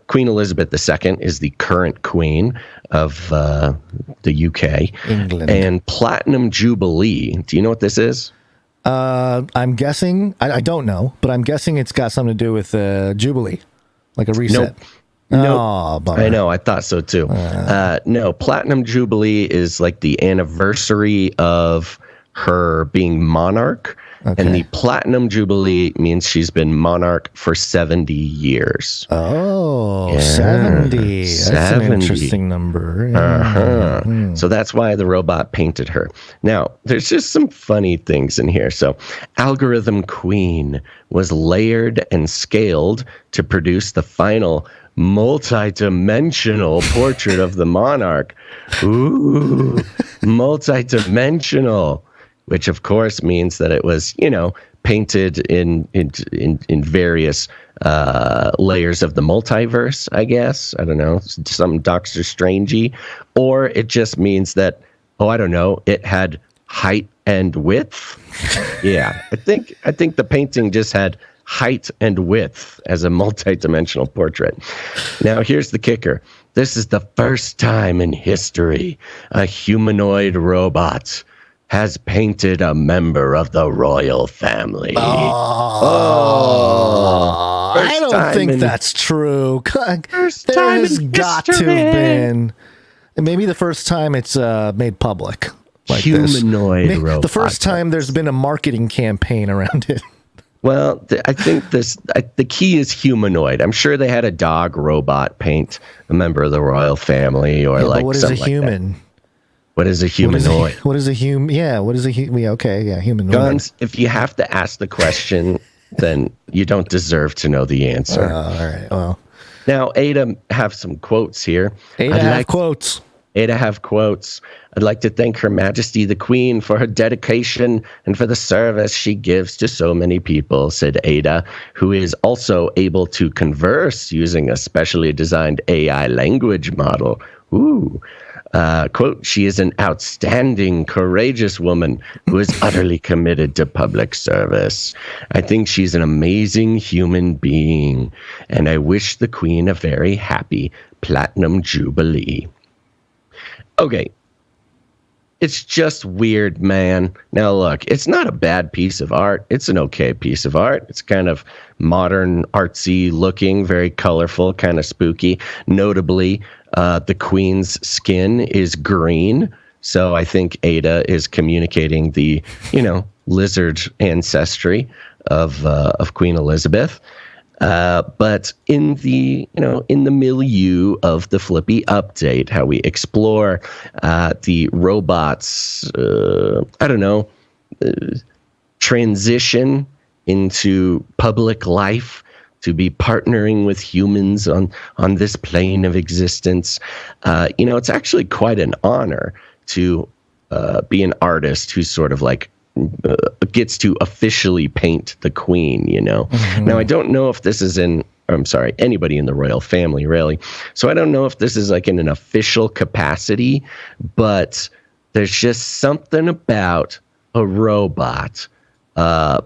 Queen Elizabeth II is the current queen of the UK. England. And Platinum Jubilee. Do you know what this is? I'm guessing, I don't know, but I'm guessing it's got something to do with Jubilee, like a reset. Nope. Oh, bummer. I know, I thought so too. No, Platinum Jubilee is like the anniversary of her being monarch. Okay. And the Platinum Jubilee means she's been monarch for 70 years. Oh, yeah, 70. That's 70. An interesting number. Yeah. So that's why the robot painted her. Now, there's just some funny things in here. So, Algorithm Queen was layered and scaled to produce the final multi-dimensional portrait of the monarch. Ooh, multi-dimensional. Which, of course, means that it was, painted in various layers of the multiverse, I guess. I don't know, some Doctor Strangey. Or it just means that, it had height and width. Yeah, I think the painting just had height and width as a multi-dimensional portrait. Now, here's the kicker. This is the first time in history a humanoid robot has painted a member of the royal family. I don't think that's true. There has got to have been. Maybe the first time it's made public. Like humanoid robot. The first time there's been a marketing campaign around it. Well, I think the key is humanoid. I'm sure they had a dog robot paint a member of the royal family or like what something is a human? Like what is a humanoid? What is a human? Yeah, what is a human? Okay, yeah, humanoid. Gonz, if you have to ask the question, then you don't deserve to know the answer. All right, well. Now, Ada have some quotes here. Ada have quotes. Ada have quotes. I'd like to thank Her Majesty the Queen for her dedication and for the service she gives to so many people, said Ada, who is also able to converse using a specially designed AI language model. Ooh. Quote, she is an outstanding, courageous woman who is utterly committed to public service. I think she's an amazing human being, and I wish the Queen a very happy Platinum Jubilee. Okay. It's just weird, man. Now, look, it's not a bad piece of art. It's an okay piece of art. It's kind of modern, artsy looking, very colorful, kind of spooky. Notably, the Queen's skin is green. So I think Ada is communicating the, lizard ancestry of Queen Elizabeth. But in the milieu of the Flippy update, how we explore the robots, transition into public life, to be partnering with humans on this plane of existence. It's actually quite an honor to be an artist who's sort of like gets to officially paint the Queen, Mm-hmm. Now, I don't know if this is anybody in the royal family, really. So I don't know if this is like in an official capacity, but there's just something about a robot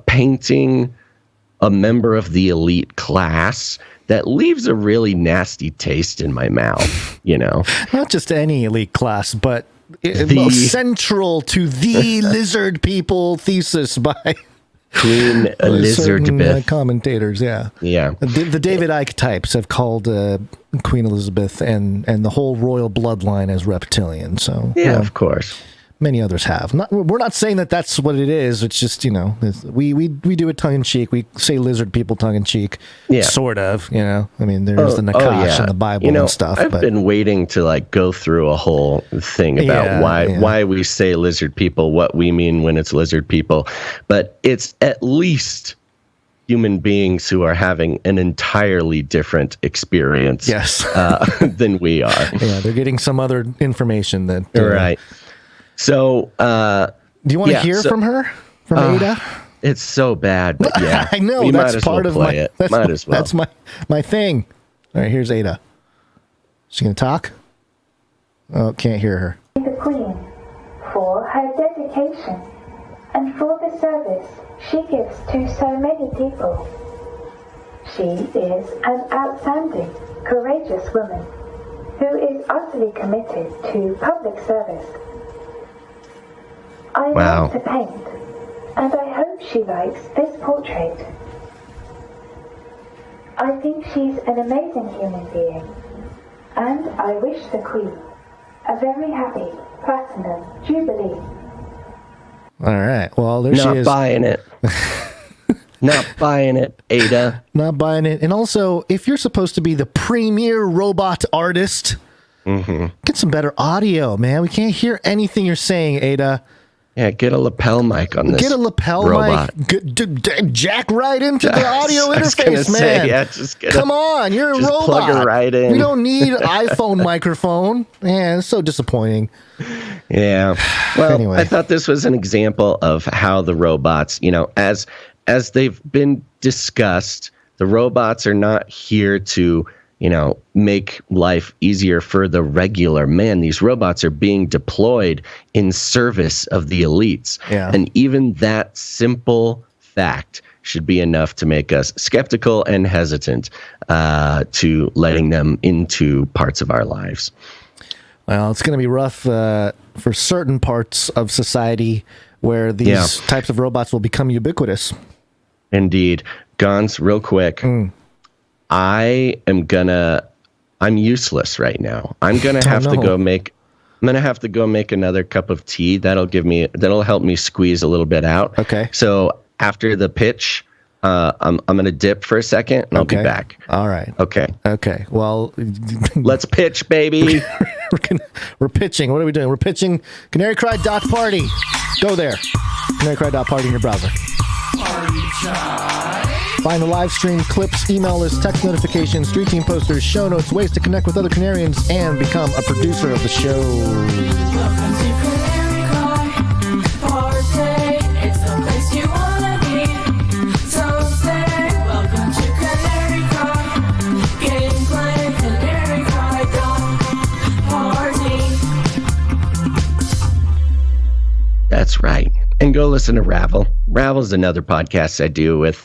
painting a member of the elite class that leaves a really nasty taste in my mouth, Not just any elite class, but central to the lizard people thesis by Queen Elizabeth. Commentators, yeah. The David Icke types have called Queen Elizabeth and the whole royal bloodline as reptilian. So of course. Many others have. We're not saying that that's what it is. It's just, we do it tongue in cheek. We say lizard people tongue in cheek, sort of. I mean, there's the Nakash and the Bible and stuff. I've been waiting to go through a whole thing about why we say lizard people, what we mean when it's lizard people, but it's at least human beings who are having an entirely different experience than we are. Yeah, they're getting some other information that right. So, do you want to hear from her, from Ada? It's so bad, but yeah, I know that's part of my. That's my thing. All right, here's Ada. She gonna talk? Oh, can't hear her. The Queen for her dedication and for the service she gives to so many people. She is an outstanding, courageous woman who is utterly committed to public service. I love to paint, and I hope she likes this portrait. I think she's an amazing human being, and I wish the Queen a very happy Platinum Jubilee. All right, well, there she is. Not buying it. Not buying it, Ada. Not buying it. And also, if you're supposed to be the premier robot artist, get some better audio, man. We can't hear anything you're saying, Ada. Yeah, get a lapel mic on this. Get a lapel robot. mic. Jack right into the audio interface, man. Come on, you're a robot. Plug her right in. We don't need an iPhone microphone. Man, it's so disappointing. Yeah. Well, anyway. I thought this was an example of how the robots, as they've been discussed, the robots are not here to make life easier for the regular man. These robots are being deployed in service of the elites. Yeah. And even that simple fact should be enough to make us skeptical and hesitant to letting them into parts of our lives. Well, it's going to be rough for certain parts of society where these types of robots will become ubiquitous. Indeed. Gonz, real quick. I'm useless right now. I'm going to have to go make another cup of tea. That'll help me squeeze a little bit out. Okay. So after the pitch, I'm going to dip for a second and I'll be back. All right. Okay. Well, let's pitch, baby. We're pitching. What are we doing? We're pitching CanaryCry.Party. Go there. CanaryCry.Party in your browser. Party time. Find the live stream, clips, email list, text notifications, street team posters, show notes, ways to connect with other Canarians, and become a producer of the show. Welcome to CanaryCry.Party. It's the place you wanna be. So say, welcome to CanaryCry. Gameplay, CanaryCry.Party. That's right. And go listen to Ravel. Ravel's another podcast I do with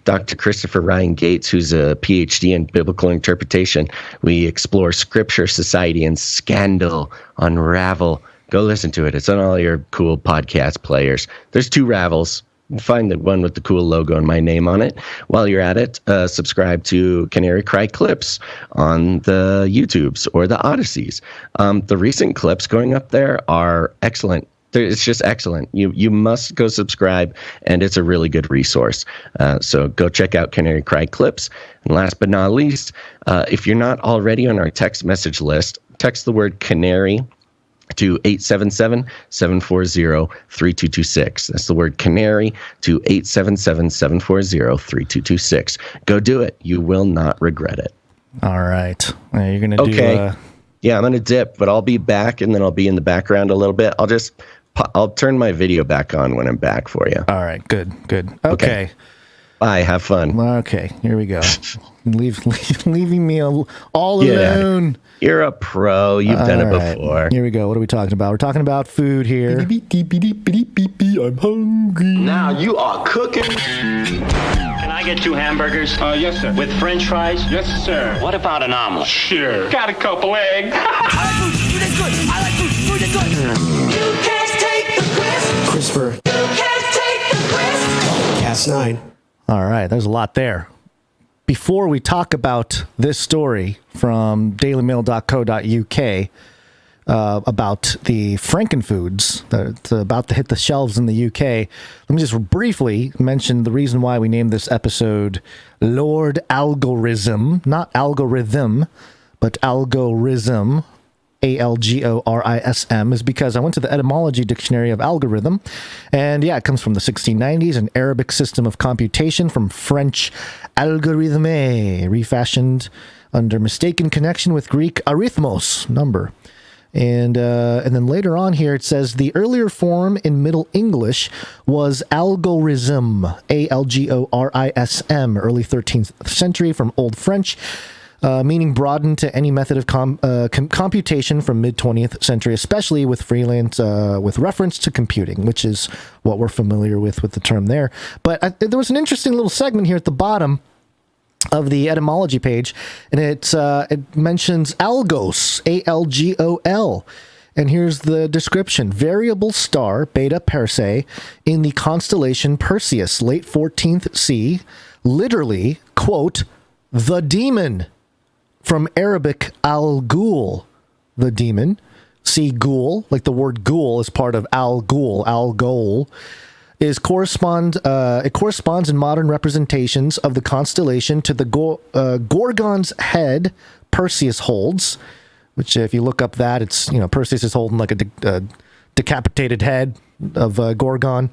Dr. Christopher Ryan Gates, who's a PhD in biblical interpretation. We explore scripture, society, and scandal on Ravel. Go listen to it. It's on all your cool podcast players. There's 2 Ravels. Find the one with the cool logo and my name on it. While you're at it, subscribe to Canary Cry clips on the YouTubes or the Odysseys. The recent clips going up there are excellent. It's just excellent. You must go subscribe, and it's a really good resource. So go check out Canary Cry clips. And last but not least, if you're not already on our text message list, text the word canary to 877-740-3226. That's the word canary to 877-740-3226. Go do it. You will not regret it. All right. You're going to do... Okay. Yeah, I'm going to dip, but I'll be back, and then I'll be in the background a little bit. I'll turn my video back on when I'm back for you. All right. Good. Okay. Bye. Have fun. Okay. Here we go. Leaving me all alone. You're a pro. You've done it before. Here we go. What are we talking about? We're talking about food here. I'm hungry. Now you are cooking. Can I get 2 hamburgers? Yes, sir. With French fries? Yes, sir. What about an omelet? Sure. Got a couple eggs. I like food. Food is good. I like food. Food is good. You can't take the CRISPR. You can't take the Cas9. All right. There's a lot there. Before we talk about this story from DailyMail.co.uk about the Frankenfoods that's about to hit the shelves in the UK, let me just briefly mention the reason why we named this episode Lord Algorism, not algorithm, but Algorism. Algorism is because I went to the etymology dictionary of algorithm, and yeah, it comes from the 1690s, an Arabic system of computation from French algorithme, refashioned under mistaken connection with Greek arithmos, number. And then later on here it says the earlier form in Middle English was algorism, Algorism, early 13th century from Old French. Meaning broadened to any method of computation from mid-20th century, especially with with reference to computing, which is what we're familiar with the term there. But there was an interesting little segment here at the bottom of the etymology page, and it mentions algos, ALGOL. And here's the description. Variable star Beta Persei in the constellation Perseus, late 14th C, literally, quote, the demon. From Arabic, al-ghul, the demon. See, ghul, like the word ghoul is part of al-ghul, al-ghul, it corresponds in modern representations of the constellation to the Gorgon's head Perseus holds, which if you look up that, it's, Perseus is holding like a decapitated head of Gorgon.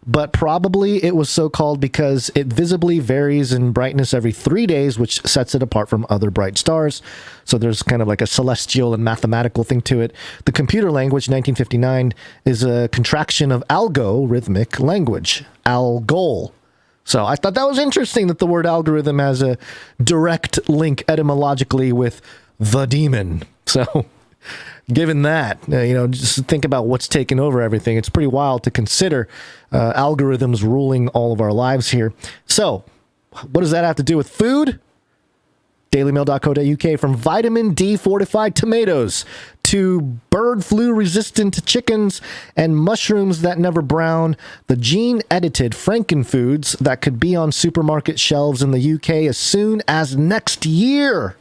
But probably it was so called because it visibly varies in brightness every 3 days, which sets it apart from other bright stars. So there's kind of like a celestial and mathematical thing to it. The computer language, 1959, is a contraction of algorithmic language, algol. So I thought that was interesting that the word algorithm has a direct link etymologically with the demon. So given that, just think about what's taken over everything. It's pretty wild to consider algorithms ruling all of our lives here. So what does that have to do with food? DailyMail.co.uk, from vitamin D fortified tomatoes to bird flu resistant chickens and mushrooms that never brown, the gene edited Frankenfoods that could be on supermarket shelves in the UK as soon as next year.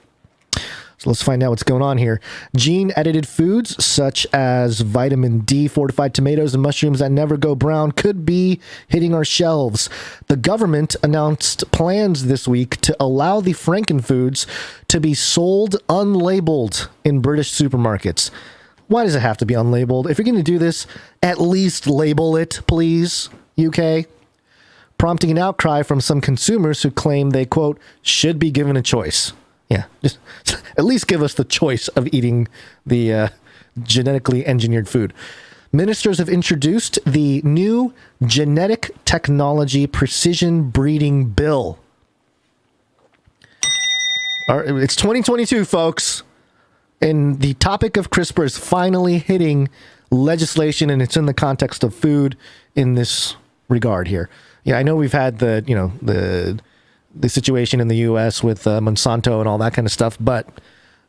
So let's find out what's going on here. Gene-edited foods such as vitamin D fortified tomatoes and mushrooms that never go brown could be hitting our shelves. The government announced plans this week to allow the Frankenfoods to be sold unlabeled in British supermarkets. Why does it have to be unlabeled? If you're going to do this, at least label it, please, UK. prompting an outcry from some consumers who claim they, quote, should be given a choice. Yeah, just at least give us the choice of eating the genetically engineered food. Ministers have introduced the new Genetic Technology Precision Breeding Bill. It's 2022, folks, and the topic of CRISPR is finally hitting legislation, and it's in the context of food in this regard here. Yeah, I know we've had the situation in the U.S. with Monsanto and all that kind of stuff, but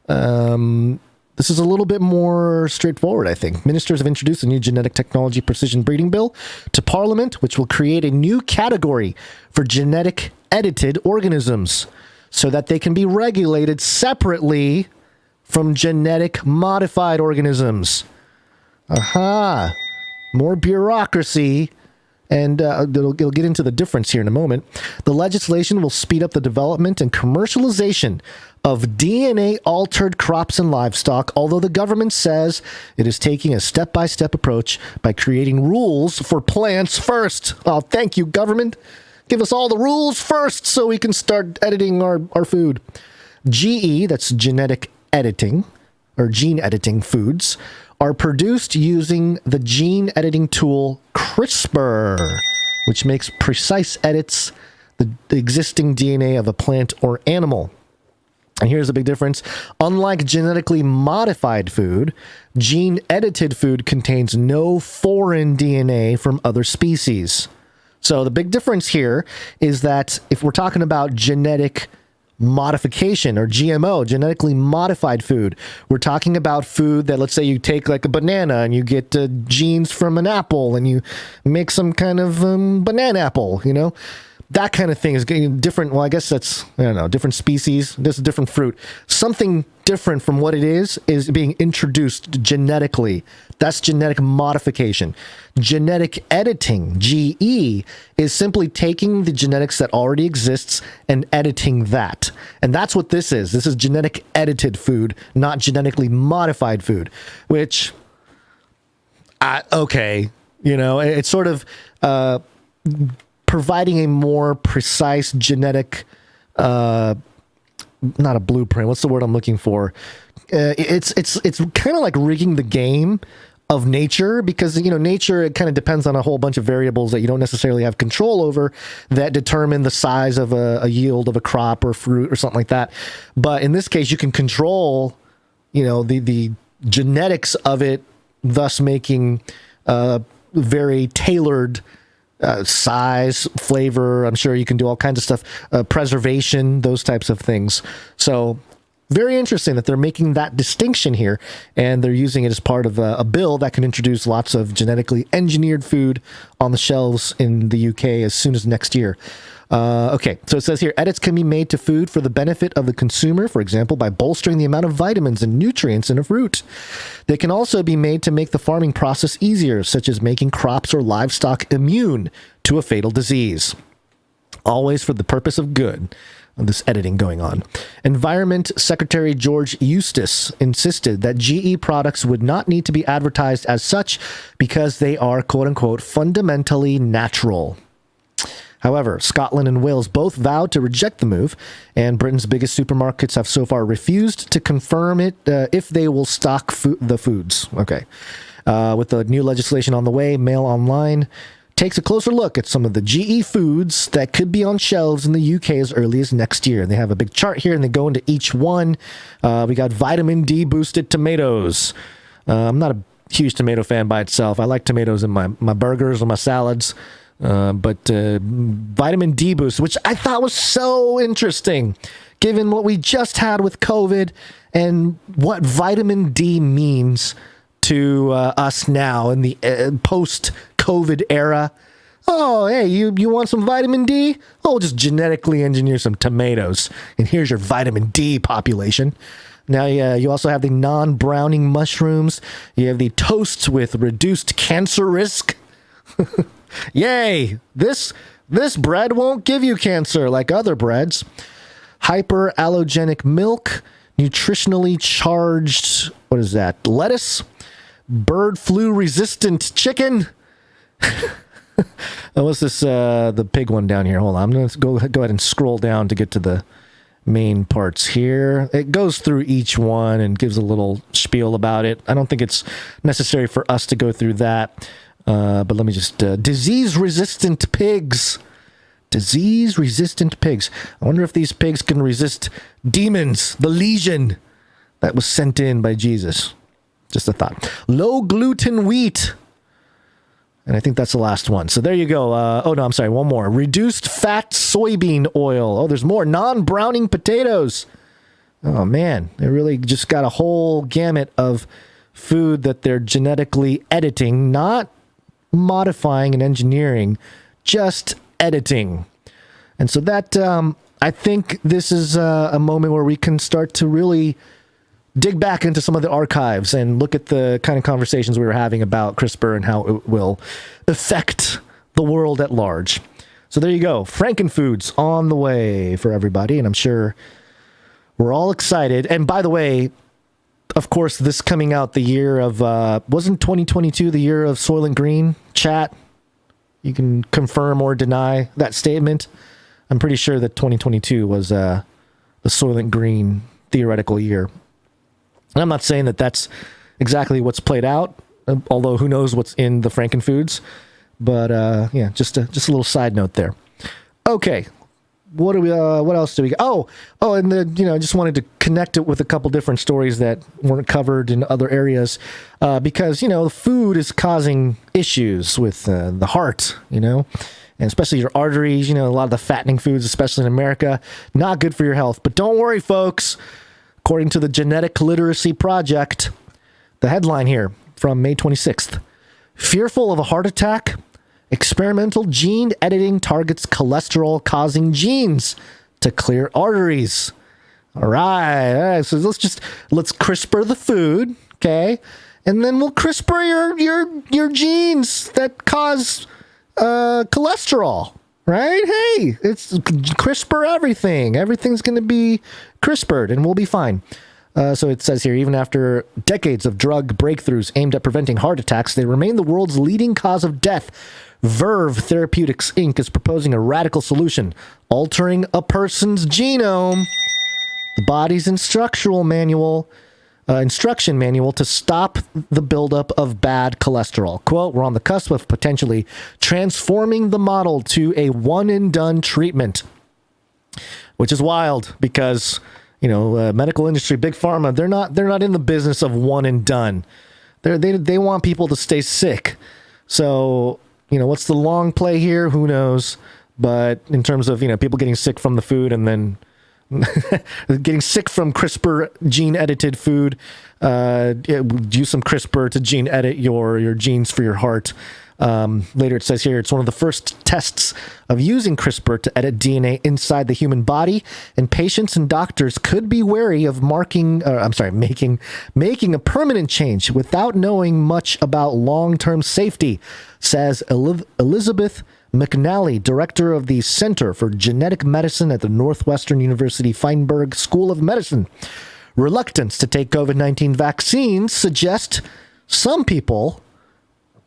this is a little bit more straightforward, I think. Ministers have introduced a new Genetic Technology Precision Breeding Bill to Parliament, which will create a new category for genetic edited organisms so that they can be regulated separately from genetic modified organisms. More bureaucracy. And it'll get into the difference here in a moment. The legislation will speed up the development and commercialization of DNA-altered crops and livestock, although the government says it is taking a step-by-step approach by creating rules for plants first. Oh, thank you, government. Give us all the rules first so we can start editing our food. GE, that's genetic editing, or gene editing foods, are produced using the gene editing tool CRISPR, which makes precise edits the existing DNA of a plant or animal. And here's the big difference. Unlike genetically modified food, gene-edited food contains no foreign DNA from other species. So the big difference here is that if we're talking about genetic modification or GMO, genetically modified food, we're talking about food that, let's say you take like a banana and you get genes from an apple and you make some kind of banana apple, that kind of thing is getting different. Well, I guess that's, different species. This is a different fruit. Something different from what it is being introduced genetically. That's genetic modification. Genetic editing, GE, is simply taking the genetics that already exists and editing that. And that's what this is. This is genetic edited food, not genetically modified food, which, okay, it's sort of providing a more precise genetic, not a blueprint. What's the word I'm looking for? It's kind of like rigging the game of nature, because nature, it kind of depends on a whole bunch of variables that you don't necessarily have control over that determine the size of a yield of a crop or fruit or something like that. But in this case, you can control, the genetics of it, thus making very tailored size, flavor. I'm sure you can do all kinds of stuff, preservation, those types of things. So very interesting that they're making that distinction here, and they're using it as part of a bill that can introduce lots of genetically engineered food on the shelves in the UK as soon as next year. Okay, so it says here, edits can be made to food for the benefit of the consumer, for example, by bolstering the amount of vitamins and nutrients in a fruit. They can also be made to make the farming process easier, such as making crops or livestock immune to a fatal disease. Always for the purpose of good. This editing going on. Environment Secretary George Eustace insisted that GE products would not need to be advertised as such because they are, quote unquote, fundamentally natural. However, Scotland and Wales both vowed to reject the move, and Britain's biggest supermarkets have so far refused to confirm it if they will stock the foods. Okay. With the new legislation on the way, Mail Online takes a closer look at some of the GE foods that could be on shelves in the UK as early as next year. They have a big chart here, and they go into each one. We got vitamin D boosted tomatoes. I'm not a huge tomato fan by itself. I like tomatoes in my burgers or my salads. But vitamin D boost, which I thought was so interesting, given what we just had with COVID and what vitamin D means to us now in the post-COVID era. Oh, hey, you want some vitamin D? Oh, we'll just genetically engineer some tomatoes, and here's your vitamin D population. Now, you also have the non-browning mushrooms. You have the toasts with reduced cancer risk. Yay! This bread won't give you cancer like other breads. Hyperallergenic milk, nutritionally charged, what is that? Lettuce, bird flu resistant chicken. What's this? The pig one down here. Hold on. I'm going to go ahead and scroll down to get to the main parts here. It goes through each one and gives a little spiel about it. I don't think it's necessary for us to go through that. But let me just... disease-resistant pigs. Disease-resistant pigs. I wonder if these pigs can resist demons, the legion that was sent in by Jesus. Just a thought. Low-gluten wheat. And I think that's the last one. So there you go. One more. Reduced fat soybean oil. Oh, there's more. Non-browning potatoes. Oh, man. They really just got a whole gamut of food that they're genetically editing, not modifying and engineering, just editing. And so that, I think this is a moment where we can start to really dig back into some of the archives and look at the kind of conversations we were having about CRISPR and how it will affect the world at large. So there you go. Frankenfoods on the way for everybody. And I'm sure we're all excited. And by the way, of course, this coming out the year of, wasn't 2022 the year of Soylent Green? Chat, you can confirm or deny that statement. I'm pretty sure that 2022 was the Soylent Green theoretical year. And I'm not saying that that's exactly what's played out, although who knows what's in the Frankenfoods. But yeah, just a little side note there. Okay, what else do we got? Oh, and then I just wanted to connect it with a couple different stories that weren't covered in other areas, because food is causing issues with the heart, and especially your arteries. A lot of the fattening foods, especially in America, not good for your health. But don't worry, folks. According to the Genetic Literacy Project, the headline here from May 26th, fearful of a heart attack, experimental gene editing targets cholesterol-causing genes to clear arteries. All right, so let's CRISPR the food, okay? And then we'll CRISPR your genes that cause cholesterol. Right? Hey, it's CRISPR everything. Everything's going to be CRISPR'd and we'll be fine. So it says here, even after decades of drug breakthroughs aimed at preventing heart attacks, they remain the world's leading cause of death. Verve Therapeutics, Inc. is proposing a radical solution, altering a person's genome, the body's instruction manual to stop the buildup of bad cholesterol. Quote, we're on the cusp of potentially transforming the model to a one-and-done treatment, which is wild because, medical industry, big pharma, they're not in the business of one and done. They want people to stay sick. So, what's the long play here? Who knows? But in terms of, people getting sick from the food and then getting sick from CRISPR gene edited food, use some CRISPR to gene edit your genes for your heart. Later it says here, it's one of the first tests of using CRISPR to edit DNA inside the human body, and patients and doctors could be wary of making a permanent change without knowing much about long-term safety, says Elizabeth McNally, director of the Center for Genetic Medicine at the Northwestern University Feinberg School of Medicine. Reluctance to take COVID-19 vaccines suggest some people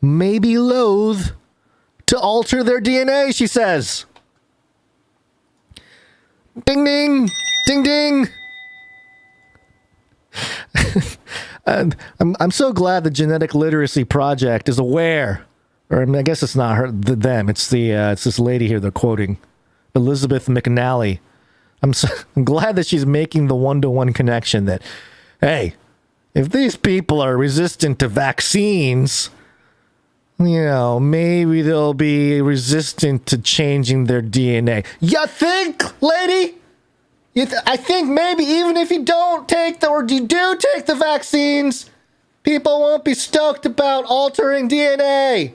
may be loath to alter their DNA, she says. Ding, ding, ding, ding. And I'm so glad the Genetic Literacy Project is aware. Or I guess it's not her, them. It's it's this lady here they're quoting, Elizabeth McNally. I'm glad that she's making the one-to-one connection that, hey, if these people are resistant to vaccines, maybe they'll be resistant to changing their DNA. You think, lady? I think maybe even if you don't take or you do take the vaccines, people won't be stoked about altering DNA.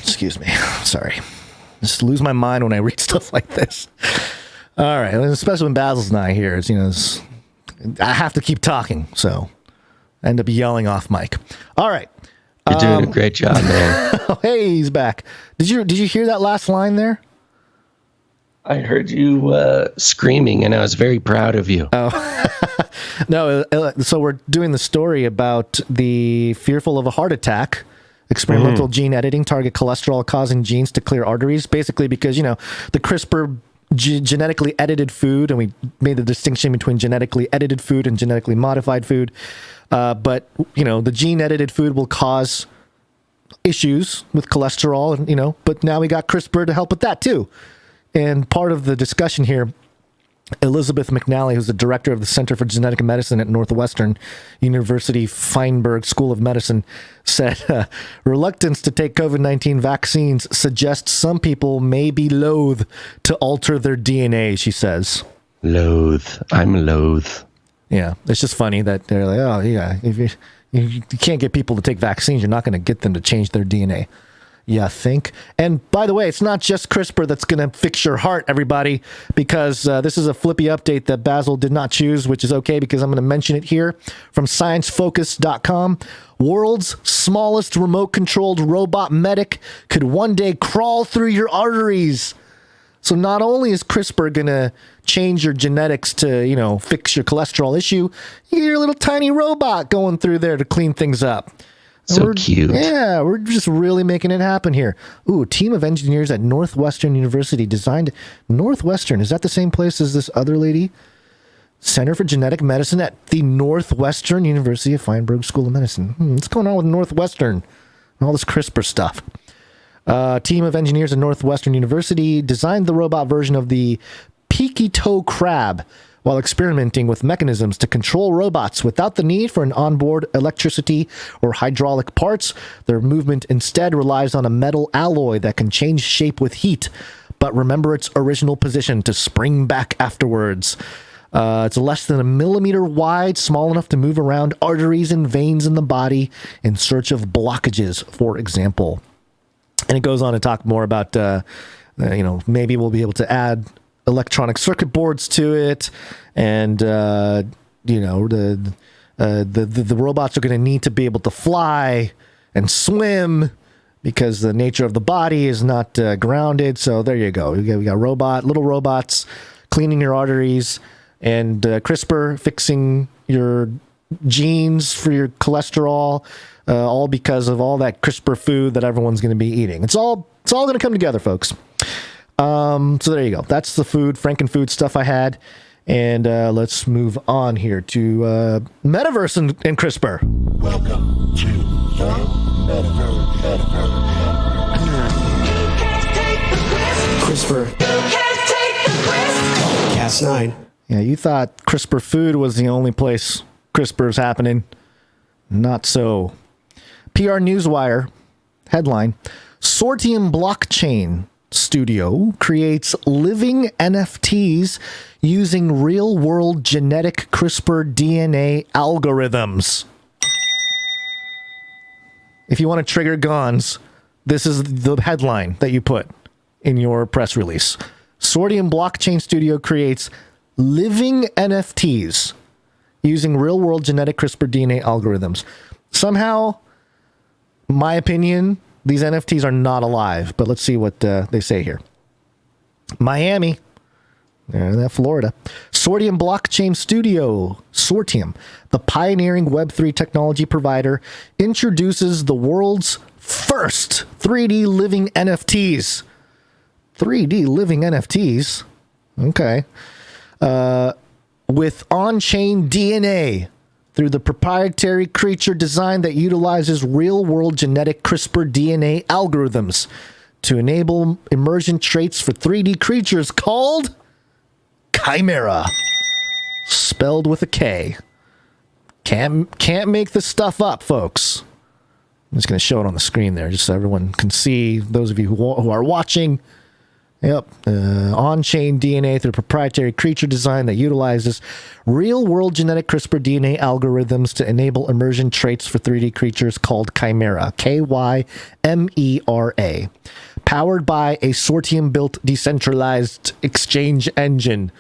Excuse me. Sorry. Just lose my mind when I read stuff like this. All right. Especially when Basil's not here. I have to keep talking, so I end up yelling off mic. All right. You're doing a great job, man. Hey, he's back. Did you hear that last line there? I heard you screaming, and I was very proud of you. Oh, no. So we're doing the story about the fearful of a heart attack. Experimental gene editing target cholesterol-causing genes to clear arteries, basically because, the CRISPR genetically edited food, and we made the distinction between genetically edited food and genetically modified food. But, the gene-edited food will cause issues with cholesterol, and, but now we got CRISPR to help with that, too. And part of the discussion here, Elizabeth McNally, who's the director of the Center for Genetic Medicine at Northwestern University Feinberg School of Medicine, said reluctance to take COVID-19 vaccines suggests some people may be loath to alter their DNA, she says. Loath. I'm loath. Yeah, it's just funny that they're like, oh, yeah, if you can't get people to take vaccines, you're not going to get them to change their DNA. You think? And by the way, it's not just CRISPR that's going to fix your heart, everybody, because this is a Flippy update that Basil did not choose, which is okay because I'm going to mention it here from sciencefocus.com. World's smallest remote-controlled robot medic could one day crawl through your arteries. So not only is CRISPR going to change your genetics to, fix your cholesterol issue, you get your little tiny robot going through there to clean things up. So cute. Yeah, we're just really making it happen here. Ooh, a team of engineers at Northwestern University designed... Northwestern, is that the same place as this other lady? Center for Genetic Medicine at the Northwestern University of Feinberg School of Medicine. What's going on with Northwestern and all this CRISPR stuff? A team of engineers at Northwestern University designed the robot version of the peaky toe crab while experimenting with mechanisms to control robots without the need for an onboard electricity or hydraulic parts. Their movement instead relies on a metal alloy that can change shape with heat, but remember its original position to spring back afterwards. It's less than a millimeter wide, small enough to move around arteries and veins in the body in search of blockages, for example. And it goes on to talk more about, maybe we'll be able to add electronic circuit boards to it, and the robots are going to need to be able to fly and swim because the nature of the body is not grounded. So there you go. We got little robots cleaning your arteries, and CRISPR fixing your genes for your cholesterol, all because of all that CRISPR food that everyone's going to be eating. It's all going to come together, folks. So there you go. That's the Frankenfood stuff I had. And let's move on here to Metaverse and CRISPR. Welcome to the Metaverse. CRISPR. Cas9. Yeah, you thought CRISPR food was the only place CRISPR's happening. Not so. PRNewswire headline: Sortium blockchain studio creates living NFTs using real-world genetic CRISPR DNA algorithms. If you want to trigger Gonz, this is the headline that you put in your press release. Sortium blockchain studio creates living NFTs using real-world genetic CRISPR DNA algorithms. Somehow, my opinion, these NFTs are not alive, but let's see what they say here. Miami, Florida. Sortium blockchain studio, Sortium, the pioneering Web3 technology provider, introduces the world's first 3D living NFTs. 3D living NFTs? Okay. With on-chain DNA through the proprietary creature design that utilizes real-world genetic CRISPR DNA algorithms to enable emergent traits for 3D creatures called Kymera, spelled with a K. Can't make this stuff up, folks. I'm just going to show it on the screen there, just so everyone can see. Those of you who are watching. Yep. On-chain DNA through proprietary creature design that utilizes real-world genetic CRISPR DNA algorithms to enable emergent traits for 3D creatures called Kymera, Kymera, powered by a Sortium-built decentralized exchange engine.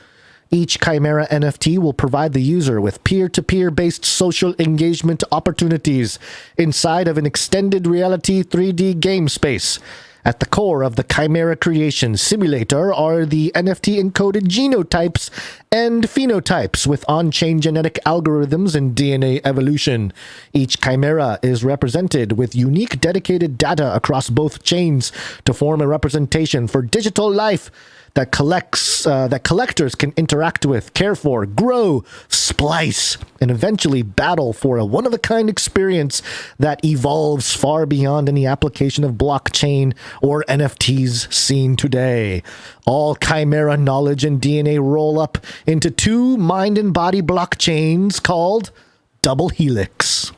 Each Kymera NFT will provide the user with peer-to-peer based social engagement opportunities inside of an extended reality 3D game space. At the core of the Kymera creation simulator are the NFT-encoded genotypes and phenotypes with on-chain genetic algorithms and DNA evolution. Each Kymera is represented with unique dedicated data across both chains to form a representation for digital life that collectors can interact with, care for, grow, splice, and eventually battle for a one-of-a-kind experience that evolves far beyond any application of blockchain or NFTs seen today. All Kymera knowledge and DNA roll up into two mind and body blockchains called Double Helix.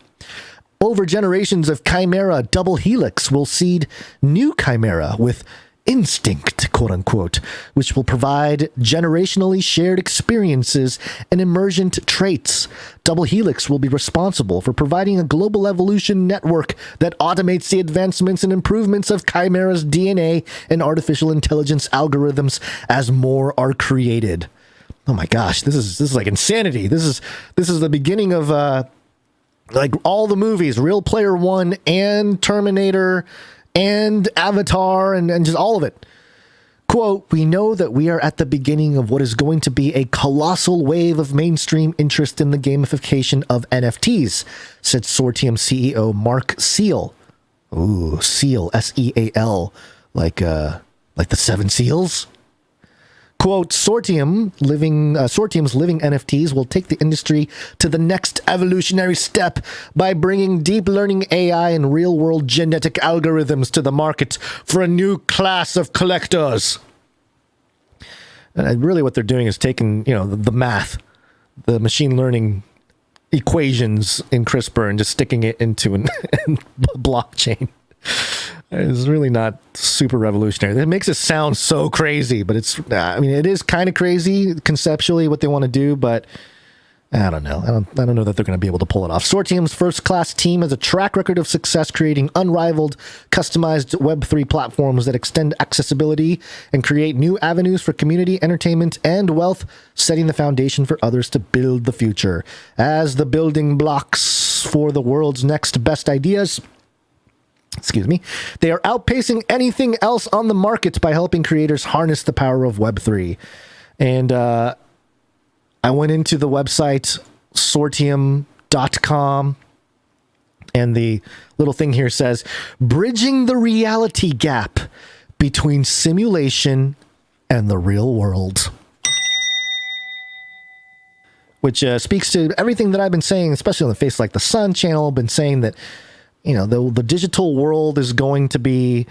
Over generations of Kymera, Double Helix will seed new Kymera with instinct, quote-unquote, which will provide generationally shared experiences and emergent traits. Double Helix will be responsible for providing a global evolution network that automates the advancements and improvements of Kymera's DNA and artificial intelligence algorithms as more are created. Oh my gosh, this is like insanity. This is the beginning of like all the movies, Real Player One and Terminator and Avatar and just all of it. Quote, "We know that we are at the beginning of what is going to be a colossal wave of mainstream interest in the gamification of NFTs," said Sortium CEO Mark Seal. Ooh, Seal, S-E-A-L, like the Seven Seals. Quote, Sortium's living NFTs will take the industry to the next evolutionary step by bringing deep learning AI and real-world genetic algorithms to the market for a new class of collectors. And really what they're doing is taking, the math, the machine learning equations in CRISPR and just sticking it into a blockchain. It's really not super revolutionary. It makes it sound so crazy, but it is kind of crazy conceptually what they want to do, but I don't know. I don't know that they're going to be able to pull it off. Sortium's first-class team has a track record of success creating unrivaled, customized Web3 platforms that extend accessibility and create new avenues for community, entertainment, and wealth, setting the foundation for others to build the future. As the building blocks for the world's next best ideas, they are outpacing anything else on the market by helping creators harness the power of Web3. And I went into the website sortium.com, and the little thing here says, bridging the reality gap between simulation and the real world. Which speaks to everything that I've been saying, especially on the Facelikethesun channel. I've been saying that the digital world is going to be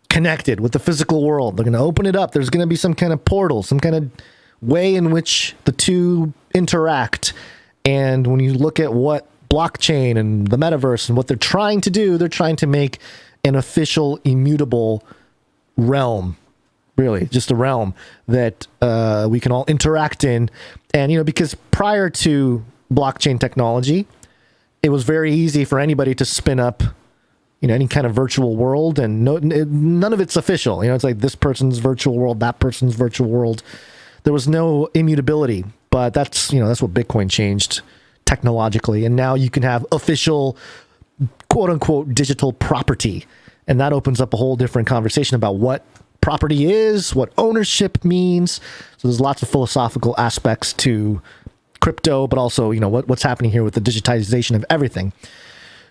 connected with the physical world. They're going to open it up. There's going to be some kind of portal, some kind of way in which the two interact. And when you look at what blockchain and the metaverse and what they're trying to do, they're trying to make an official, immutable realm. Really, just a realm that we can all interact in. And, because prior to blockchain technology, it was very easy for anybody to spin up, any kind of virtual world, and none of it's official. It's like this person's virtual world, that person's virtual world. There was no immutability, but that's what Bitcoin changed technologically. And now you can have official, quote unquote, digital property. And that opens up a whole different conversation about what property is, what ownership means. So there's lots of philosophical aspects to crypto, but also, what's happening here with the digitization of everything.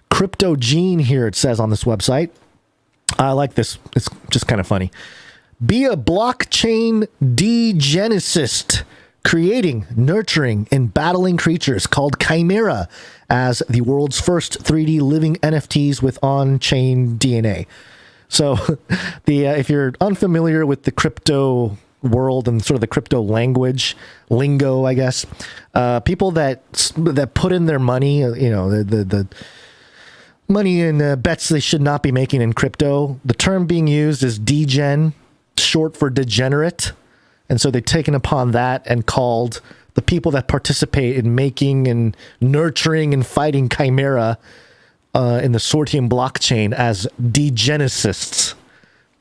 Crypto Gene here, it says on this website. I like this. It's just kind of funny. Be a blockchain degenicist, creating, nurturing, and battling creatures called Kymera as the world's first 3D living NFTs with on-chain DNA. So if you're unfamiliar with the crypto world and sort of the crypto lingo, I guess, people that put in their money, the money and bets they should not be making in crypto, the term being used is degen, short for degenerate. And so they've taken upon that and called the people that participate in making and nurturing and fighting Kymera in the Sortium blockchain as degenicists,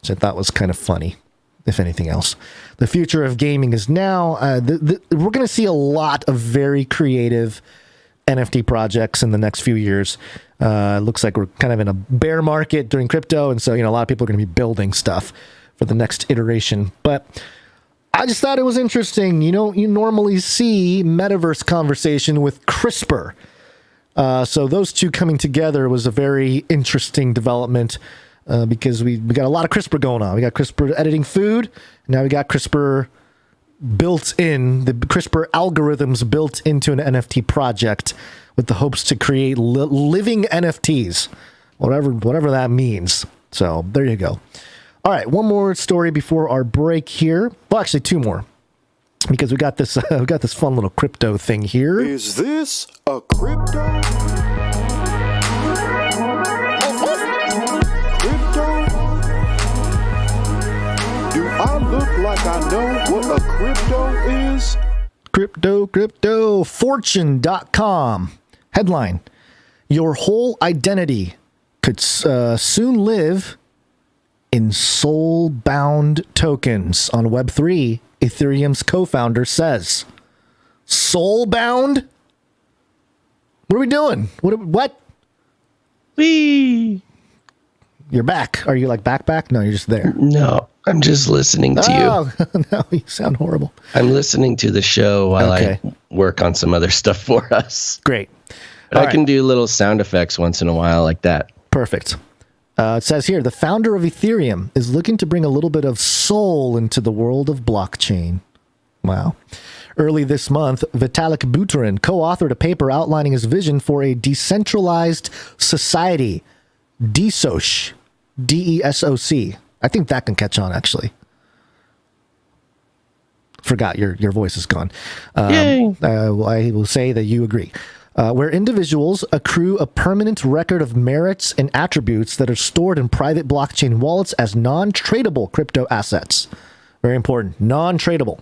which I thought was kind of funny, if anything else. The future of gaming is now. We're going to see a lot of very creative NFT projects in the next few years. It looks like we're kind of in a bear market during crypto, and so a lot of people are going to be building stuff for the next iteration. But I just thought it was interesting. You normally see metaverse conversation with CRISPR. So those two coming together was a very interesting development because we got a lot of CRISPR going on. We got CRISPR editing food. Now we got CRISPR built in, the CRISPR algorithms built into an NFT project with the hopes to create living NFTs, whatever that means. So there you go. All right, one more story before our break here. Well, actually, two more, because we got this fun little crypto thing here. Is this a crypto? Do I look like I know what a crypto is? Crypto. Fortune.com. Headline: Your whole identity could soon live in soulbound tokens on Web3, Ethereum's co-founder says. Soulbound? What are we doing? What? Wee. You're back. Are you like back? No, you're just there. No, I'm just listening to you. Oh, no, you sound horrible. I'm listening to the show while I work on some other stuff for us. Great. But I can do little sound effects once in a while like that. Perfect. It says here, the founder of Ethereum is looking to bring a little bit of soul into the world of blockchain. Wow. Early this month, Vitalik Buterin co-authored a paper outlining his vision for a decentralized society. DeSoc. DESOC. I think that can catch on, actually. Forgot your voice is gone. Yay. I will say that you agree. Where individuals accrue a permanent record of merits and attributes that are stored in private blockchain wallets as non-tradable crypto assets. Very important. Non-tradable.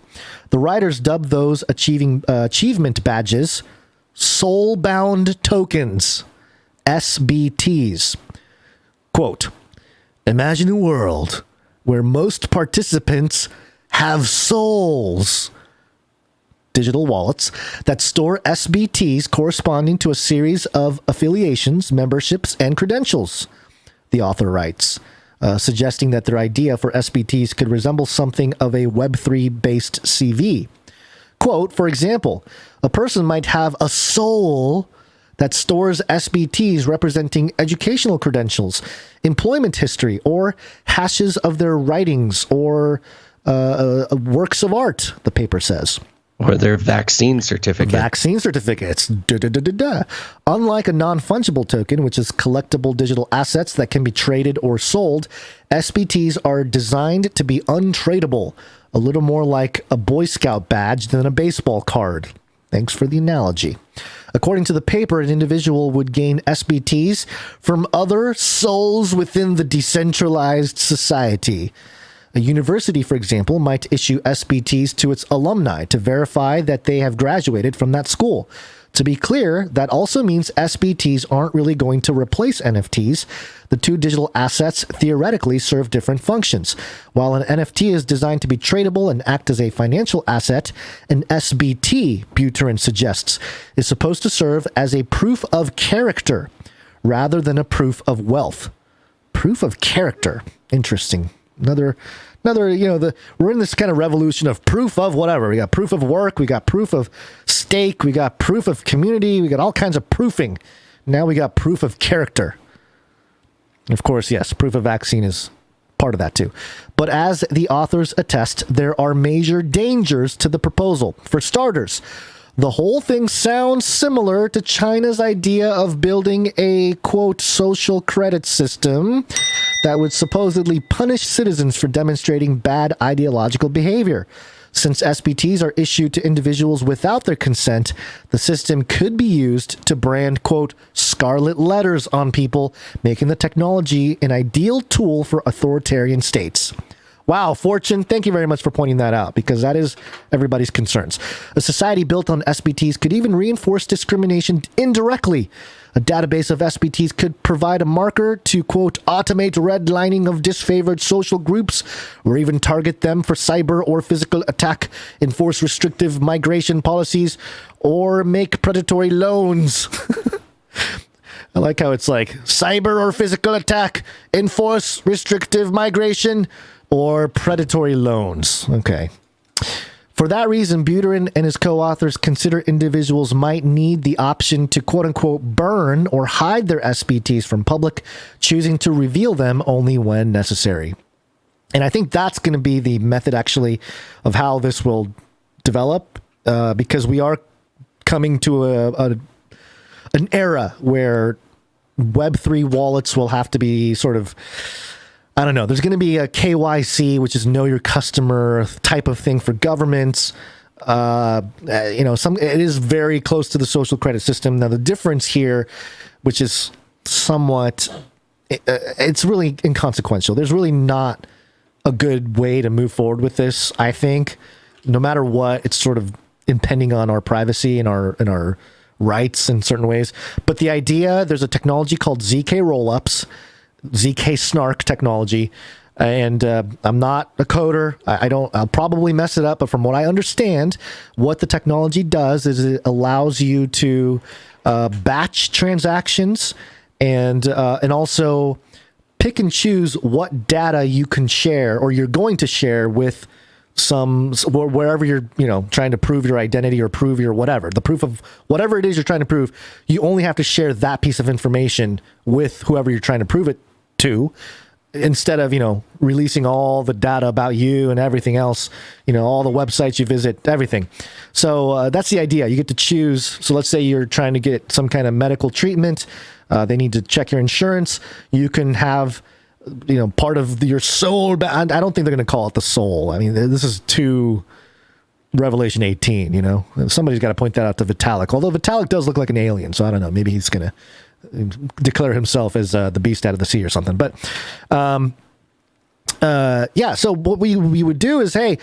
The writers dubbed those achievement badges soulbound tokens, SBTs. Quote, imagine a world where most participants have souls, digital wallets, that store SBTs corresponding to a series of affiliations, memberships, and credentials, the author writes, suggesting that their idea for SBTs could resemble something of a Web3-based CV. Quote, for example, a person might have a soul that stores SBTs representing educational credentials, employment history, or hashes of their writings or works of art, the paper says. Or their vaccine certificate. Vaccine certificates. Unlike a non-fungible token, which is collectible digital assets that can be traded or sold, SBTs are designed to be untradeable, a little more like a Boy Scout badge than a baseball card. Thanks for the analogy. According to the paper, an individual would gain SBTs from other souls within the decentralized society. A university, for example, might issue SBTs to its alumni to verify that they have graduated from that school. To be clear, that also means SBTs aren't really going to replace NFTs. The two digital assets theoretically serve different functions. While an NFT is designed to be tradable and act as a financial asset, an SBT, Buterin suggests, is supposed to serve as a proof of character rather than a proof of wealth. Proof of character. Interesting. Another, we're in this kind of revolution of proof of whatever. We got proof of work, we got proof of stake, we got proof of community, we got all kinds of proofing. Now we got proof of character. And of course, yes, proof of vaccine is part of that too. But as the authors attest, there are major dangers to the proposal. For starters, the whole thing sounds similar to China's idea of building a, quote, social credit system that would supposedly punish citizens for demonstrating bad ideological behavior. Since SBTs are issued to individuals without their consent, the system could be used to brand, quote, scarlet letters on people, making the technology an ideal tool for authoritarian states. Wow, Fortune, thank you very much for pointing that out, because that is everybody's concerns. A society built on SBTs could even reinforce discrimination indirectly. A database of SBTs could provide a marker to, quote, automate redlining of disfavored social groups, or even target them for cyber or physical attack, enforce restrictive migration policies, or make predatory loans. I like how it's like cyber or physical attack, enforce restrictive migration, or predatory loans. Okay. For that reason, Buterin and his co-authors consider individuals might need the option to quote-unquote burn or hide their SBTs from public, choosing to reveal them only when necessary. And I think that's going to be the method, actually, of how this will develop, because we are coming to an era where Web3 wallets will have to be sort of, I don't know, there's going to be a KYC, which is know your customer type of thing for governments. It is very close to the social credit system. Now, the difference here, which is somewhat, it's really inconsequential. There's really not a good way to move forward with this. I think no matter what, it's sort of impending on our privacy and our rights in certain ways. But the idea, there's a technology called ZK rollups, ZK snark technology, and I'm not a coder. I'll probably mess it up, but from what I understand, what the technology does is it allows you to batch transactions and also pick and choose what data you can share or you're going to share with wherever you're trying to prove your identity or prove your whatever, the proof of whatever it is you're trying to prove. You only have to share that piece of information with whoever you're trying to prove it to, instead of releasing all the data about you and everything else, all the websites you visit, everything. So that's the idea. You get to choose. So let's say you're trying to get some kind of medical treatment. They need to check your insurance. You can have part of your soul. I don't think they're going to call it the soul. I mean, this is too Revelation 18, Somebody's got to point that out to Vitalik. Although Vitalik does look like an alien, so I don't know. Maybe he's going to declare himself as the beast out of the sea or something. But so what we would do is, hey,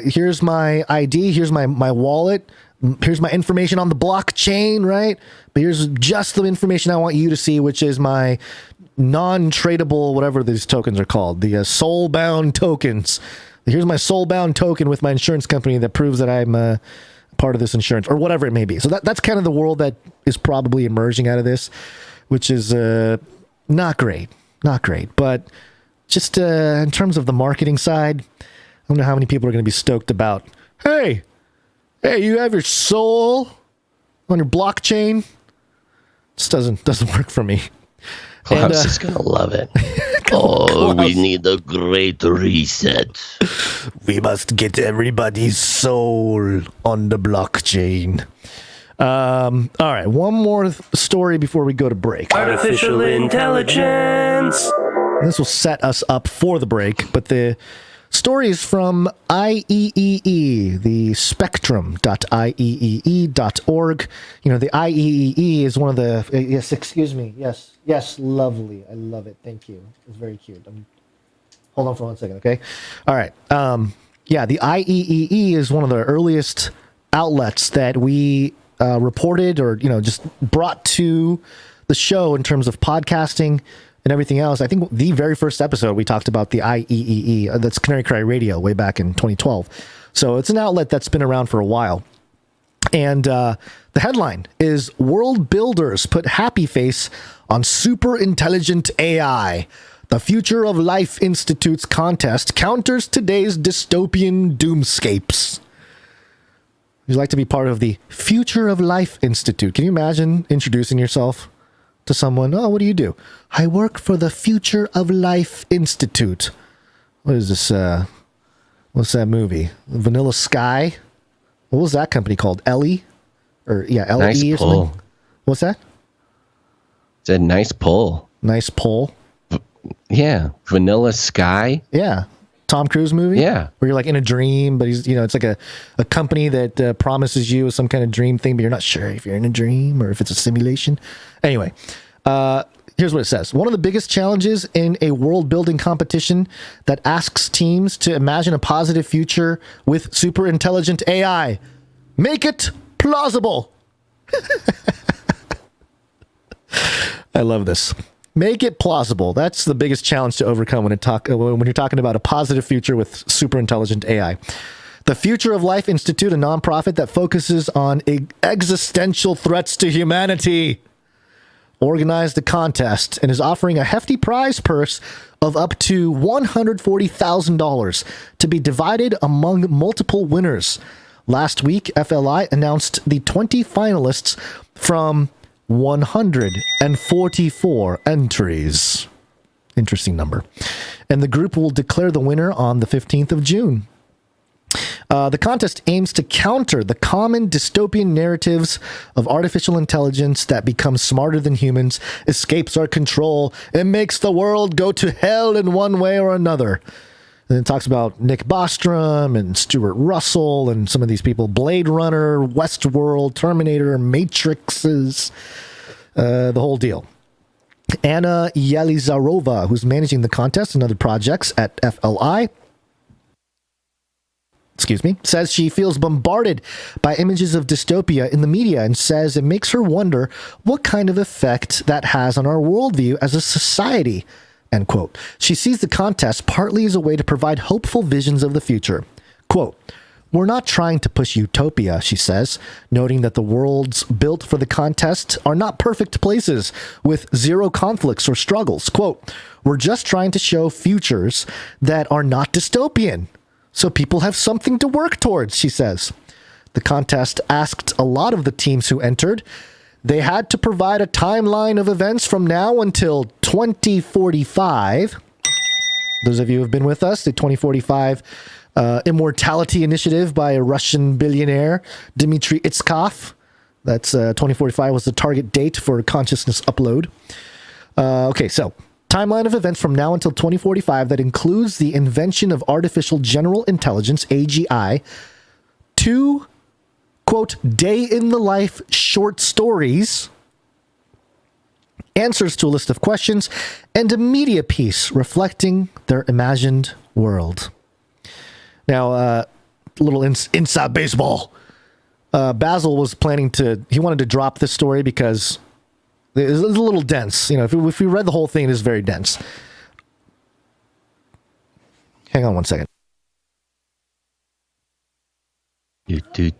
here's my ID, here's my wallet, here's my information on the blockchain, right? But here's just the information I want you to see, which is my non-tradable, whatever these tokens are called, the Soulbound tokens. Here's my Soulbound token with my insurance company that proves that I'm part of this insurance, or whatever it may be. So that's kind of the world that is probably emerging out of this, which is not great. But just in terms of the marketing side, I don't know how many people are going to be stoked about, hey, you have your soul on your blockchain. Just doesn't work for me. Klaus is going to love it. We need a great reset. We must get everybody's soul on the blockchain. All right, one more story before we go to break. Artificial intelligence. This will set us up for the break, but the story is from IEEE, the spectrum.ieee.org. The IEEE is one of the... Yes, excuse me. Yes, lovely. I love it. Thank you. It's very cute. Hold on for 1 second, okay? All right. The IEEE is one of the earliest outlets that we reported or, just brought to the show in terms of podcasting and everything else. I think the very first episode we talked about the IEEE, that's Canary Cry Radio, way back in 2012. So it's an outlet that's been around for a while. And the headline is, World Builders Put Happy Face on Super Intelligent AI. The Future of Life Institute's contest counters today's dystopian doomscapes. Would you like to be part of the Future of Life Institute? Can you imagine introducing yourself to someone? Oh, what do you do? I work for the Future of Life Institute. What is this? What's that movie? Vanilla Sky? What was that company called? Ellie? LE nice or pull. something? What's that? It's a nice pull. Nice pull? Yeah. Vanilla Sky? Yeah. Tom Cruise movie? Yeah. Where you're like in a dream, but he's, it's like a company that promises you some kind of dream thing, but you're not sure if you're in a dream or if it's a simulation. Anyway, Here's what it says. One of the biggest challenges in a world-building competition that asks teams to imagine a positive future with super intelligent AI. Make it plausible. I love this. Make it plausible. That's the biggest challenge to overcome when you're talking about a positive future with super intelligent AI. The Future of Life Institute, a nonprofit that focuses on existential threats to humanity, organized a contest and is offering a hefty prize purse of up to $140,000 to be divided among multiple winners. Last week, FLI announced the 20 finalists from 144 entries. Interesting number. And the group will declare the winner on the 15th of June. The contest aims to counter the common dystopian narratives of artificial intelligence that becomes smarter than humans, escapes our control, and makes the world go to hell in one way or another. And it talks about Nick Bostrom and Stuart Russell and some of these people. Blade Runner, Westworld, Terminator, Matrixes, the whole deal. Anna Yelizarova, who's managing the contest and other projects at FLI, says she feels bombarded by images of dystopia in the media and says it makes her wonder what kind of effect that has on our worldview as a society, end quote. She sees the contest partly as a way to provide hopeful visions of the future. Quote, "We're not trying to push utopia," she says, noting that the worlds built for the contest are not perfect places with zero conflicts or struggles. Quote, "We're just trying to show futures that are not dystopian, so people have something to work towards," she says. The contest asked a lot of the teams who entered. They had to provide a timeline of events from now until 2045. Those of you who have been with us, the 2045 Immortality Initiative by a Russian billionaire, Dmitry Itskov. That's 2045 was the target date for consciousness upload. Okay, so timeline of events from now until 2045 that includes the invention of artificial general intelligence, AGI, 2, quote, day in the life short stories, answers to a list of questions, and a media piece reflecting their imagined world. Now, a little inside baseball. Basil was he wanted to drop this story because it's a little dense. You know, if we read the whole thing, it is very dense. Hang on one second.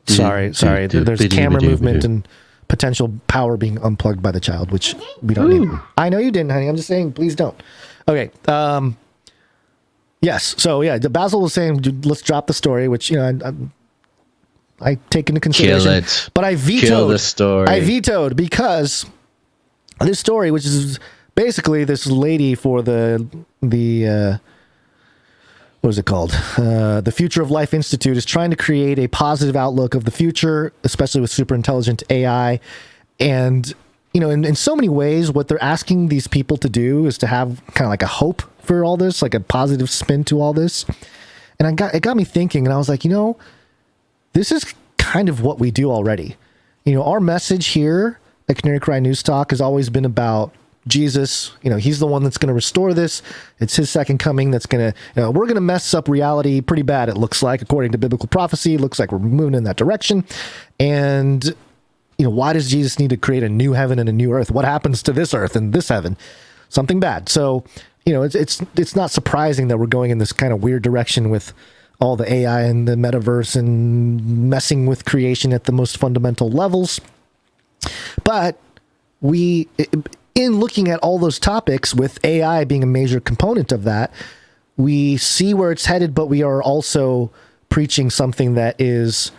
Sorry. There's camera movement and potential power being unplugged by the child, which we don't need. I know you didn't, honey. I'm just saying, please don't. Okay. Yes. So yeah, Basil was saying, let's drop the story, which, you know, I take into consideration. Kill it. But I vetoed. Kill the story. I vetoed because this story, which is basically this lady for the what is it called? The Future of Life Institute is trying to create a positive outlook of the future, especially with super intelligent AI. And, you know, in so many ways, what they're asking these people to do is to have kind of like a hope for all this, like a positive spin to all this. And it got me thinking, and I was like, you know, this is kind of what we do already. You know, our message here at Canary Cry News Talk has always been about Jesus. You know, he's the one that's going to restore this. It's his second coming that's going to, you know, we're going to mess up reality pretty bad, it looks like, according to biblical prophecy. It looks like we're moving in that direction. And, you know, why does Jesus need to create a new heaven and a new earth? What happens to this earth and this heaven? Something bad. So, you know, it's not surprising that we're going in this kind of weird direction with all the AI and the metaverse and messing with creation at the most fundamental levels. But in looking at all those topics, with AI being a major component of that, we see where it's headed, but we are also preaching something that is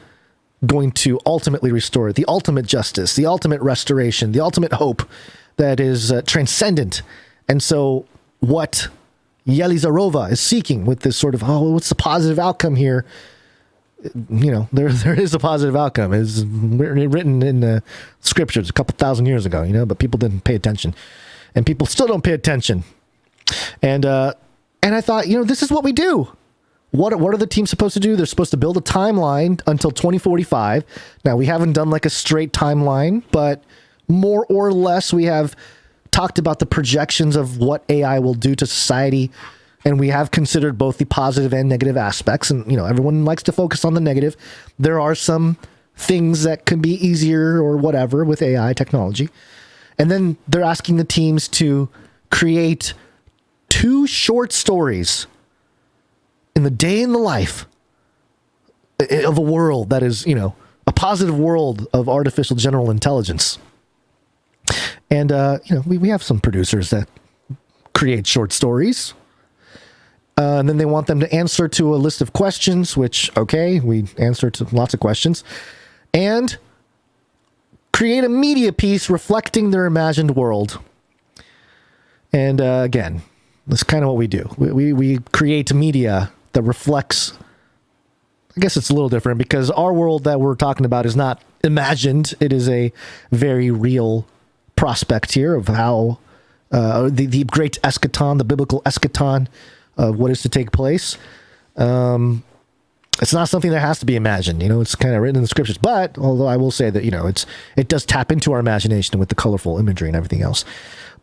going to ultimately restore the ultimate justice, the ultimate restoration, the ultimate hope that is transcendent. And so what Yelizarova is seeking with this sort of, what's the positive outcome here? You know, there is a positive outcome. It's written in the scriptures a couple thousand years ago, you know, but people didn't pay attention, and people still don't pay attention. And I thought, you know, this is what we do. What are the teams supposed to do? They're supposed to build a timeline until 2045. Now, we haven't done like a straight timeline, but more or less we have talked about the projections of what AI will do to society, and we have considered both the positive and negative aspects. And, everyone likes to focus on the negative. There are some things that could be easier or whatever with AI technology. And then they're asking the teams to create 2 short stories in the day in the life of a world that is, a positive world of artificial general intelligence. And, we have some producers that create short stories. And then they want them to answer to a list of questions, which, okay, we answer to lots of questions. And create a media piece reflecting their imagined world. And, again, that's kind of what we do. We create media that reflects... I guess it's a little different because our world that we're talking about is not imagined. It is a very real prospect here of how the great eschaton, the biblical eschaton of what is to take place. It's not something that has to be imagined. It's kind of written in the scriptures. But although I will say that, it does tap into our imagination with the colorful imagery and everything else.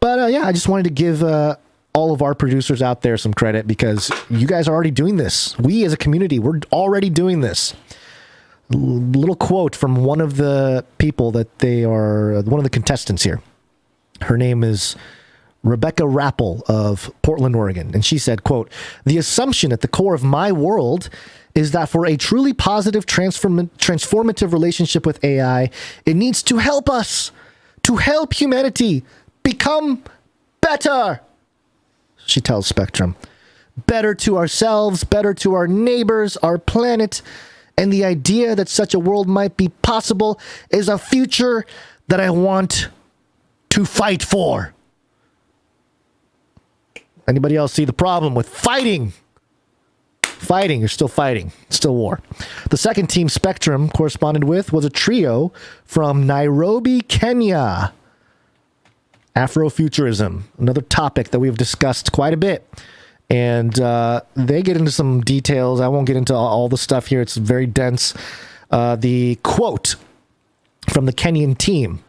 But I just wanted to give all of our producers out there some credit because you guys are already doing this. We as a community, we're already doing this. Little quote from one of the people that they are, one of the contestants here. Her name is Rebecca Rappel of Portland, Oregon. And she said, quote, "The assumption at the core of my world is that for a truly positive transformative relationship with AI, it needs to help us, to help humanity become better." She tells Spectrum, "Better to ourselves, better to our neighbors, our planet, and the idea that such a world might be possible is a future that I want to fight for." Anybody else see the problem with fighting? You're still fighting. It's still war. The second team Spectrum corresponded with was a trio from Nairobi, Kenya. Afrofuturism, another topic that we've discussed quite a bit. And they get into some details. I won't get into all the stuff here. It's very dense. The quote from the Kenyan team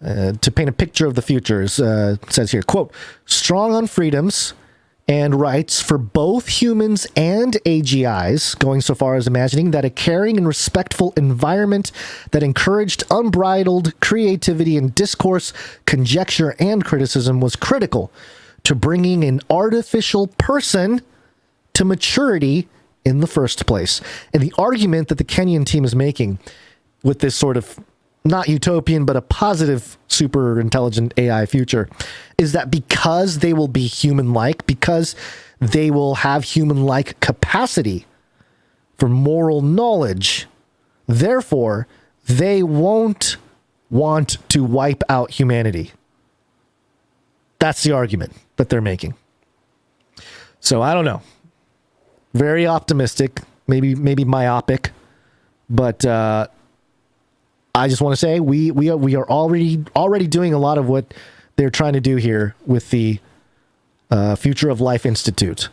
to paint a picture of the future says here, quote, "Strong on freedoms and rights for both humans and AGIs, going so far as imagining that a caring and respectful environment that encouraged unbridled creativity and discourse, conjecture, and criticism was critical to bringing an artificial person to maturity in the first place." And the argument that the Kenyan team is making with this sort of not utopian, but a positive super intelligent AI future is that because they will be human-like, because they will have human-like capacity for moral knowledge, therefore, they won't want to wipe out humanity. That's the argument that they're making. So I don't know. Very optimistic, maybe myopic, but I just want to say we are already doing a lot of what they're trying to do here with the Future of Life Institute,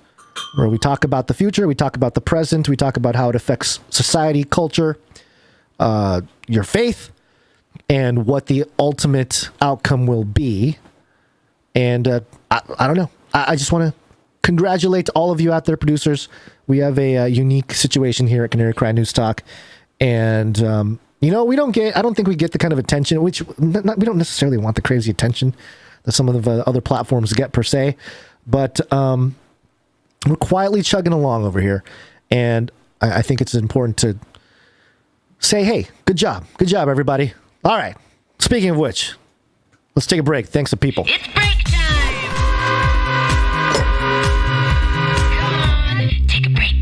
where we talk about the future, we talk about the present, we talk about how it affects society, culture, your faith, and what the ultimate outcome will be. And I don't know. I just want to congratulate all of you out there, producers. We have a unique situation here at Canary Cry News Talk, and I don't think we get the kind of attention, which we don't necessarily want the crazy attention that some of the other platforms get per se, but we're quietly chugging along over here, and I think it's important to say, hey, good job, everybody. All right, speaking of which, let's take a break. Thanks to people. It's break time! Come on, take a break.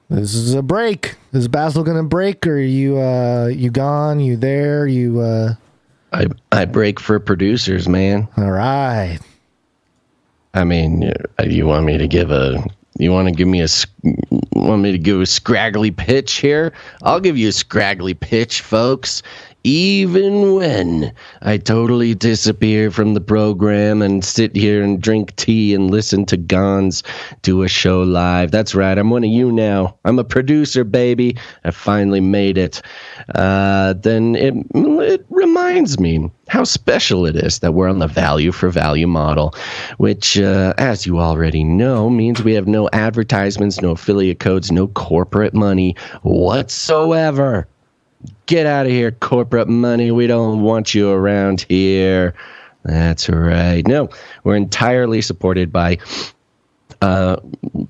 This is a break. Is Basil gonna break, or are you gone? You there? I break for producers, man. All right. I mean, you want me to give a scraggly pitch here? I'll give you a scraggly pitch, folks. even when I totally disappear from the program and sit here and drink tea and listen to Gonz do a show live. That's right, I'm one of you now. I'm a producer, baby. I finally made it. Then it reminds me how special it is that we're on the value for value model, which, as you already know, means we have no advertisements, no affiliate codes, no corporate money whatsoever. Get out of here, corporate money. We don't want you around here. That's right. No, we're entirely supported by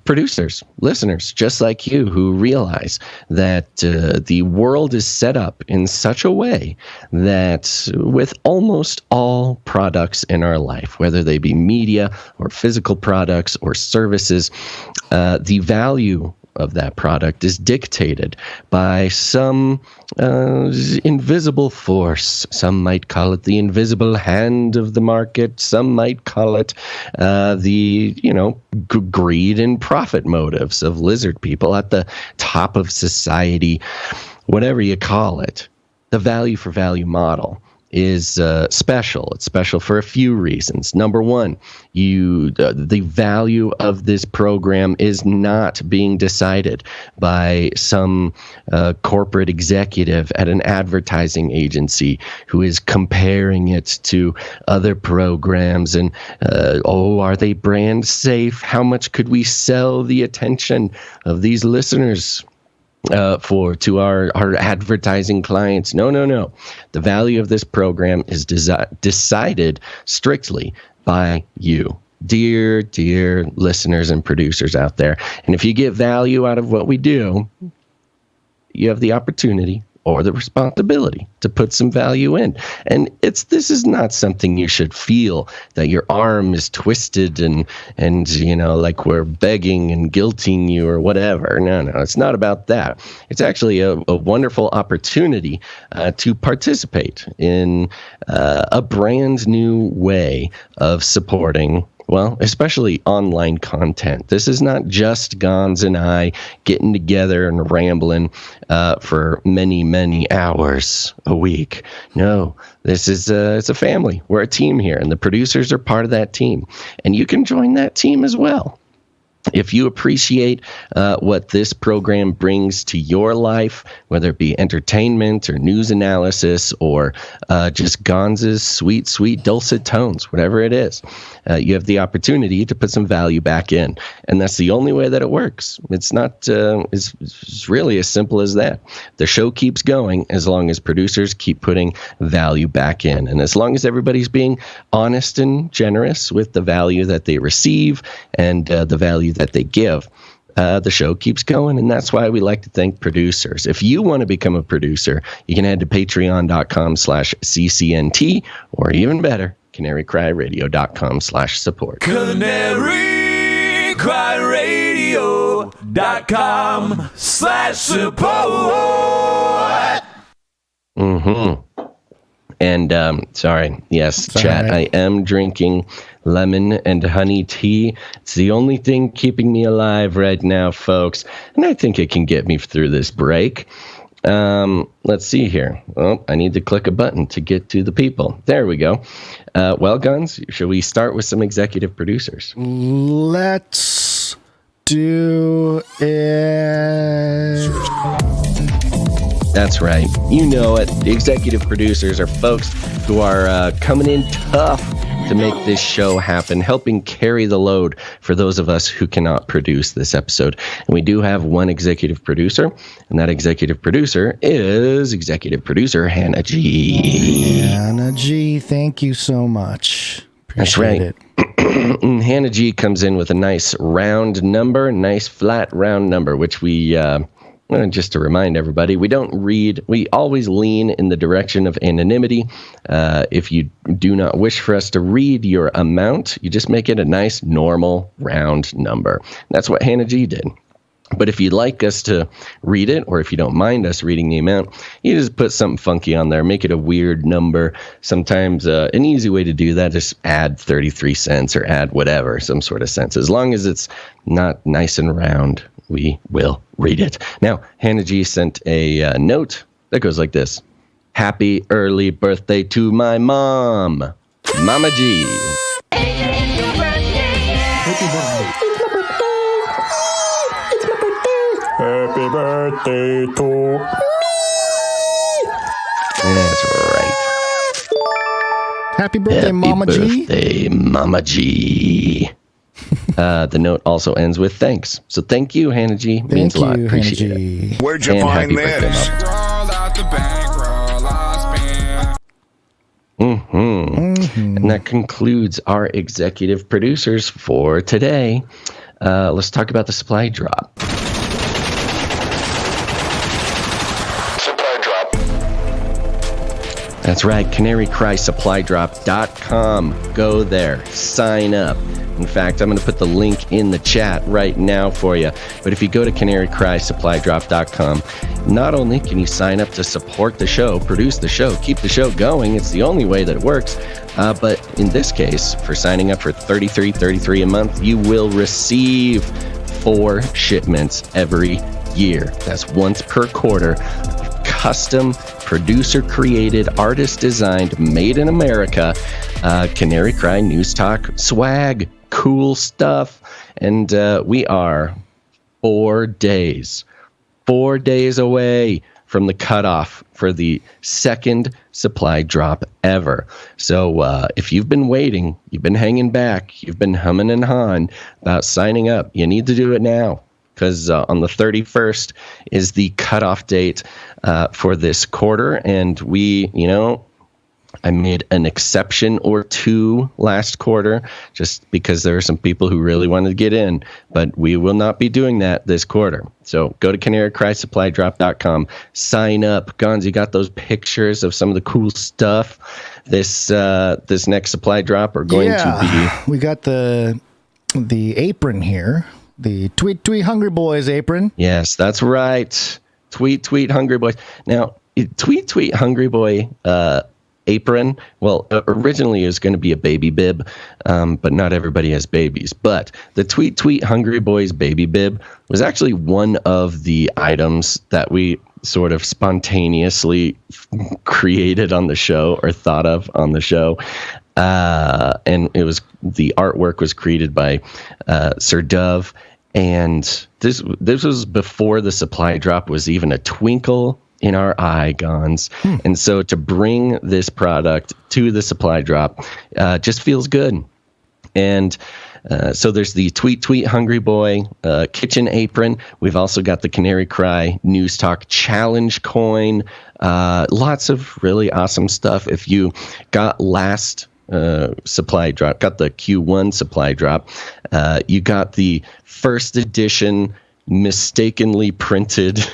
producers, listeners, just like you, who realize that the world is set up in such a way that with almost all products in our life, whether they be media or physical products or services, the value of that product is dictated by some invisible force. Some might call it the invisible hand of the market. Some might call it the greed and profit motives of lizard people at the top of society. Whatever you call it, the value for value model is special. It's special for a few reasons. Number one, the value of this program is not being decided by some corporate executive at an advertising agency who is comparing it to other programs and, are they brand safe? How much could we sell the attention of these listeners to our advertising clients? No. The value of this program is decided strictly by you, dear listeners and producers out there. And if you get value out of what we do, you have the opportunity or the responsibility to put some value in. And this is not something you should feel that your arm is twisted and like we're begging and guilting you or whatever. No, it's not about that. It's actually a wonderful opportunity to participate in a brand new way of supporting, well, especially online content. This is not just Gonz and I getting together and rambling for many hours a week. No, this is it's a family. We're a team here, and the producers are part of that team. And you can join that team as well. If you appreciate what this program brings to your life, whether it be entertainment or news analysis or just Gonz's sweet, dulcet tones, whatever it is, you have the opportunity to put some value back in. And that's the only way that it works. It's not, it's really as simple as that. The show keeps going as long as producers keep putting value back in. And as long as everybody's being honest and generous with the value that they receive and the value that they give, the show keeps going, and that's why we like to thank producers. If you want to become a producer, you can head to patreon.com/ccnt, or even better, CanaryCry.Radio.com/support. CanaryCry.Radio.com/support. And sorry, yes, chat. Right. I am drinking lemon and honey tea. It's the only thing keeping me alive right now, folks. And I think it can get me through this break. Let's see here. Oh, I need to click a button to get to the people. There we go. Well, Gonz, should we start with some executive producers? Let's do it. That's right. You know it. The executive producers are folks who are coming in tough to make this show happen, helping carry the load for those of us who cannot produce this episode. And we do have one executive producer, and that executive producer is executive producer Hannah G. Hannah G, thank you so much. Appreciate it. Hannah G comes in with a nice round number, nice flat round number, which we... just to remind everybody, we don't read. We always lean in the direction of anonymity. If you do not wish for us to read your amount, you just make it a nice, normal, round number. That's what Hannah G did. But if you'd like us to read it, or if you don't mind us reading the amount, you just put something funky on there, make it a weird number. Sometimes an easy way to do that is add 33 cents or add whatever, some sort of cents. As long as it's not nice and round, we will read it. Now, Hannah G sent a note that goes like this. Happy early birthday to my mom, Mama G. Happy birthday to me. That's right. Happy birthday, Mama G. Happy birthday, Mama G. The note also ends with thanks. So thank you, Hannah G. Means a lot. Appreciate it. Where'd you find this? And that concludes our executive producers for today. Let's talk about the supply drop. Supply drop. That's right, CanaryCry.Supply.com. Go there, sign up. In fact, I'm going to put the link in the chat right now for you. But if you go to CanaryCry.Supply.com, not only can you sign up to support the show, produce the show, keep the show going, it's the only way that it works. But in this case, for signing up for $33.33 a month, you will receive 4 shipments every year. That's once per quarter. Custom, producer-created, artist-designed, made in America, Canary Cry News Talk swag, cool stuff, and we are 4 days away from the cutoff for the second supply drop ever. So if you've been waiting, you've been hanging back, you've been humming and hawing about signing up, you need to do it now. Because on the 31st is the cutoff date for this quarter. And I made an exception or two last quarter just because there are some people who really wanted to get in. But we will not be doing that this quarter. So go to CanaryCry.Supply.com, sign up. Gonz, you got those pictures of some of the cool stuff this next supply drop are going to be. We got the apron here. The Tweet Tweet Hungry Boys apron. Yes, that's right. Tweet Hungry Boys. Now, Tweet Hungry Boy apron, well, originally it was going to be a baby bib, but not everybody has babies. But the Tweet Hungry Boys baby bib was actually one of the items that we sort of spontaneously created on the show or thought of on the show. And the artwork was created by Sir Dove, and this was before the supply drop was even a twinkle in our eye, Gonz. And so to bring this product to the supply drop just feels good. And so there's the Tweet Hungry Boy kitchen apron. We've also got the Canary Cry News Talk Challenge coin. Lots of really awesome stuff. If you got last supply drop, got the Q1 supply drop, you got the first edition mistakenly printed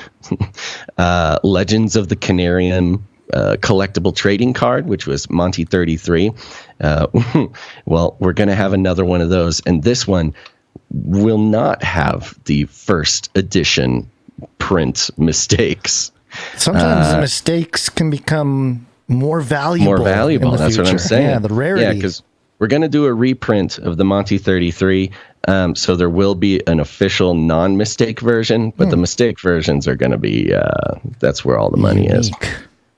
Legends of the Canarium collectible trading card, which was Monty 33. Well, we're going to have another one of those, and this one will not have the first edition print mistakes. Sometimes mistakes can become more valuable. That's what I'm saying. Yeah, the rarity. Yeah, because we're going to do a reprint of the Monty 33. So there will be an official non-mistake version, but the mistake versions are going to be, that's where all the money is.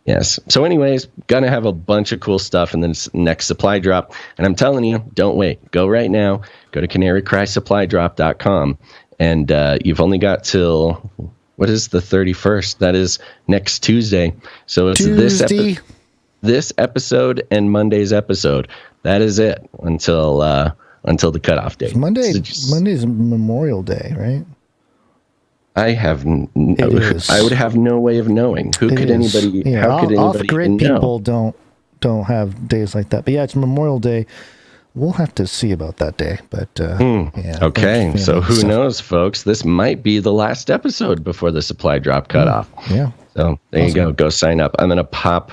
Yes. So anyways, going to have a bunch of cool stuff in the next supply drop. And I'm telling you, don't wait. Go right now. Go to CanaryCry.Supply.com. And you've only got till, what is the 31st? That is next Tuesday. So it's this episode and Monday's episode. That is it until the cutoff date. Monday's Memorial Day, right? I would have no way of knowing. How could anybody off-grid know? people don't have days like that. But yeah, it's Memorial Day. We'll have to see about that day. But yeah. Okay, so who knows, folks? This might be the last episode before the supply drop cutoff. Yeah. So there you go. Go sign up. I'm going to pop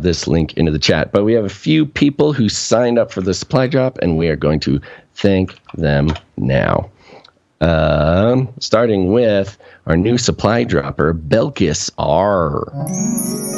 this link into the chat. But we have a few people who signed up for the supply drop, and we are going to thank them now. Starting with our new supply dropper, Belkis R.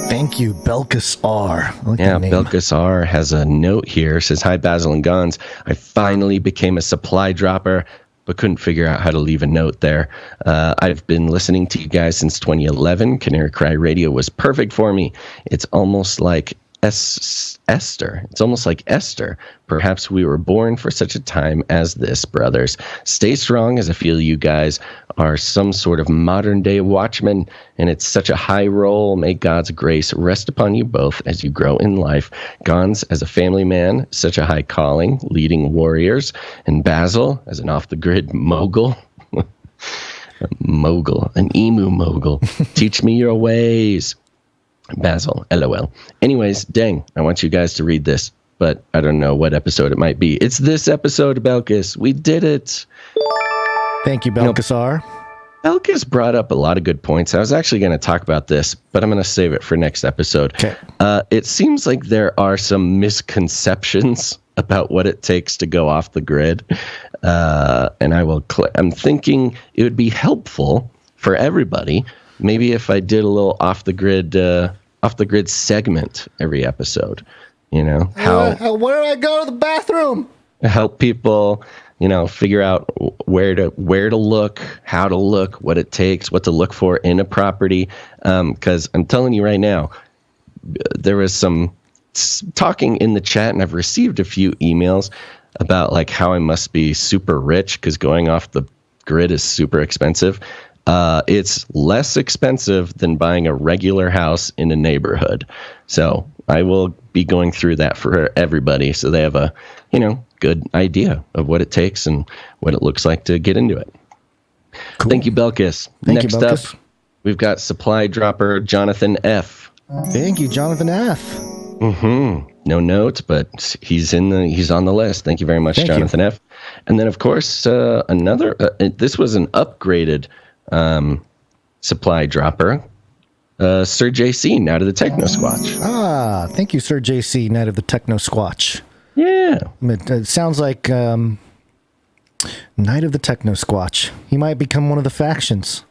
Thank you, Belkis R. Belkis R has a note here. Says, "Hi, Basil and Gonz. I finally became a supply dropper. but couldn't figure out how to leave a note there. I've been listening to you guys since 2011. Canary Cry Radio was perfect for me. It's almost like Esther. It's almost like Esther. Perhaps we were born for such a time as this, brothers. Stay strong, as I feel you guys are some sort of modern day watchmen, and it's such a high role. May God's grace rest upon you both as you grow in life. Gonz, as a family man, such a high calling, leading warriors, and Basil, as an off-the-grid mogul. An emu mogul. Teach me your ways. Basil, LOL. Anyways, dang, I want you guys to read this, but I don't know what episode it might be. It's this episode, Belkis. We did it. Thank you, Belkisar. Belkis brought up a lot of good points. I was actually going to talk about this, but I'm going to save it for next episode. Okay. It seems like there are some misconceptions about what it takes to go off the grid. And I'm thinking it would be helpful for everybody maybe if I did a little off the grid segment every episode, you know, where do I go to the bathroom? Help people, you know, figure out where to look, how to look, what it takes, what to look for in a property. Because I'm telling you right now, there was some talking in the chat, and I've received a few emails about like how I must be super rich because going off the grid is super expensive. It's less expensive than buying a regular house in a neighborhood. So I will be going through that for everybody so they have a, you know, good idea of what it takes and what it looks like to get into it. Cool. Thank you, Belkis. Next up, we've got supply dropper Jonathan F. Thank you, Jonathan F. Mm-hmm. No notes, but he's on the list. Thank you very much, Jonathan F. And then, of course, this was an upgraded supply dropper, Sir JC, Night of the Techno Squatch. Thank you, Sir JC, Night of the Techno Squatch. Yeah. It sounds like Night of the Techno Squatch. He might become one of the factions.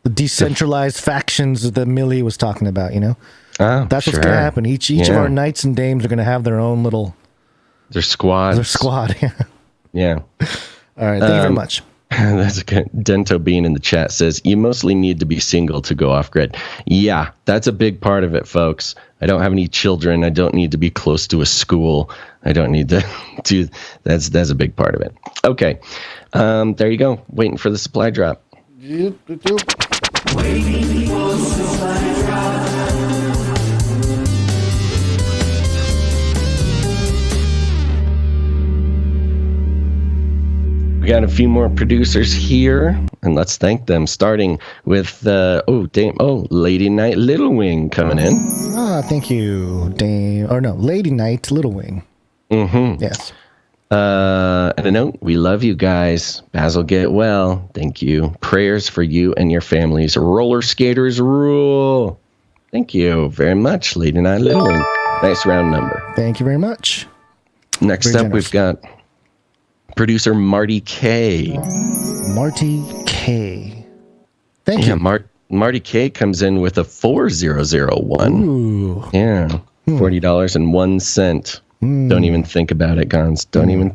The decentralized factions that Millie was talking about, you know? That's what's going to happen. Each of our knights and dames are going to have their own little... Their squad. Yeah. All right, thank you very much. That's okay. Dento Bean in the chat says, you mostly need to be single to go off grid. Yeah, that's a big part of it, folks. I don't have any children. I don't need to be close to a school. I don't need to do that's a big part of it. Okay. There you go. Waiting for the supply drop. Waiting for the supply drop. We got a few more producers here, and let's thank them. Starting with Lady Night Little Wing coming in. Thank you, Dame. Or no, Lady Night Little Wing. Mm-hmm. Yes. And a note: we love you guys. Basil, get well. Thank you. Prayers for you and your families. Roller skaters rule. Thank you very much, Lady Night Little Wing. Nice round number. Thank you very much. Next up, we've got producer Marty K. Marty K. Thank you. Marty K comes in with a 4001. Ooh. Yeah. $40.01. Don't even think about it, Gonz. Don't even.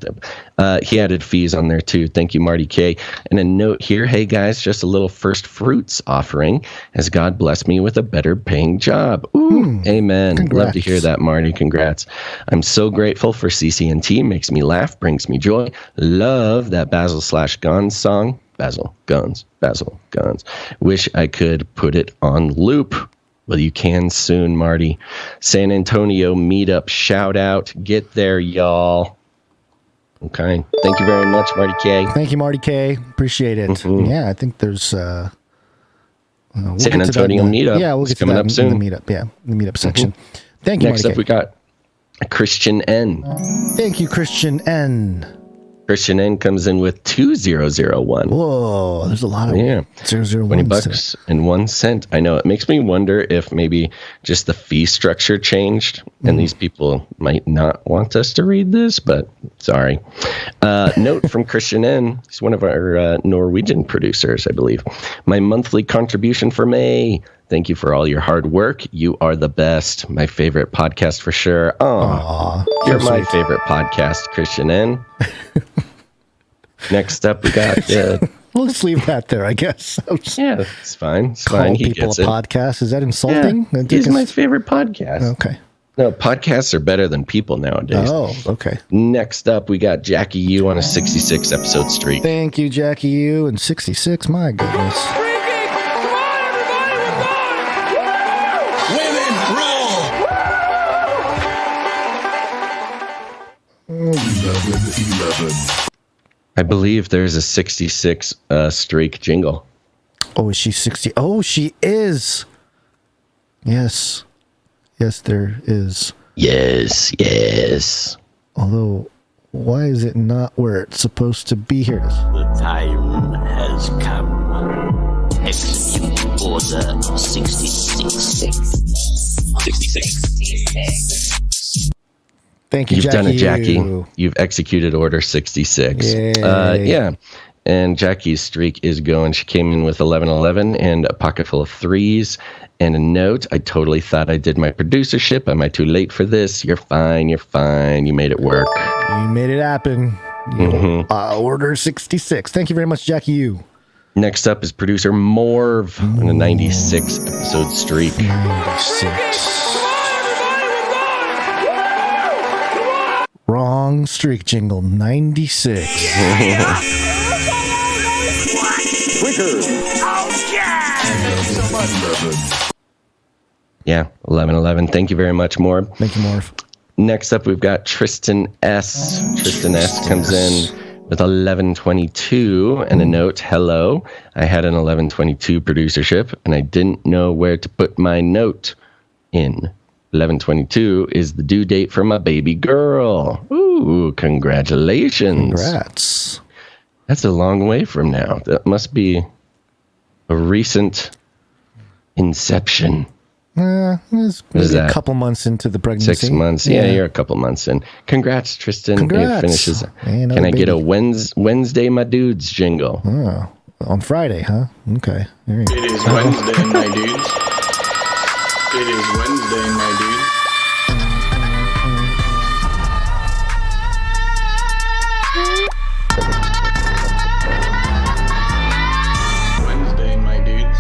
He added fees on there too. Thank you, Marty K. And a note here, hey guys, just a little first fruits offering as God blessed me with a better paying job. Ooh, amen. Congrats. Love to hear that, Marty. Congrats. I'm so grateful for CCNT. Makes me laugh, brings me joy. Love that Basil/Gonz song. Basil, Gonz, Basil, Gonz. Wish I could put it on loop. Well, you can soon, Marty. San Antonio meetup shout out. Get there, y'all. Okay. Thank you very much, Marty K. Thank you, Marty K. Appreciate it. Mm-hmm. Yeah, I think there's San Antonio meetup. Yeah, we'll get to coming that up soon. In the meetup. Yeah, the meetup section. Thank you, Next Marty up, K. we got Christian N. Thank you, Christian N. Christian N comes in with 2001. Whoa, there's a lot of 001. $20 and 1 cent. I know. It makes me wonder if maybe just the fee structure changed and these people might not want us to read this, but sorry. Note from Christian N. He's one of our Norwegian producers, I believe. My monthly contribution for May. Thank you for all your hard work. You are the best. My favorite podcast for sure. Aww, you're my favorite podcast, Christian N. Next up, we got... We'll just leave that there, I guess. Yeah, it's fine. It's Call fine. He people gets a it. podcast. Is that insulting? Yeah, he's my favorite podcast. Okay. No, podcasts are better than people nowadays. Oh, okay. Next up, we got Jackie U on a 66 episode streak. Thank you, Jackie U. And 66, my goodness. Women rule! 11. I believe there's a 66 streak jingle. Oh, is she 60? Oh, she is. Yes. Yes, there is. Yes. Although, why is it not where it's supposed to be? Here it is. The time has come. Execute order 66. 66. Thank you, You've Jackie. done it, Jackie. You've executed Order 66. Yeah. And Jackie's streak is going. She came in with 1111 and a pocket full of threes and a note. I totally thought I did my producership. Am I too late for this? You're fine. You made it work. You made it happen. Order 66. Thank you very much, Jackie U. Next up is producer Morv on a 96 episode streak. 96. Wrong streak jingle. 96. Yeah, 1111. Thank you very much, Morv. Thank you, Morv. Next up, we've got Tristan S. Tristan S. comes in with 1122 and a note. Hello, I had an 1122 producership and I didn't know where to put my note in. 1122 is the due date for my baby girl. Ooh, congratulations. Congrats. That's a long way from now. That must be a recent inception. It's maybe a couple months into the pregnancy. 6 months. Yeah, you're a couple months in. Congrats, Tristan. Congrats. It finishes. Man, Can I get a baby. Wednesday, my dudes jingle? Oh, on Friday, huh? Okay. There you go. It is Wednesday, my dudes. It is Wednesday, my dudes. Wednesday, my dudes.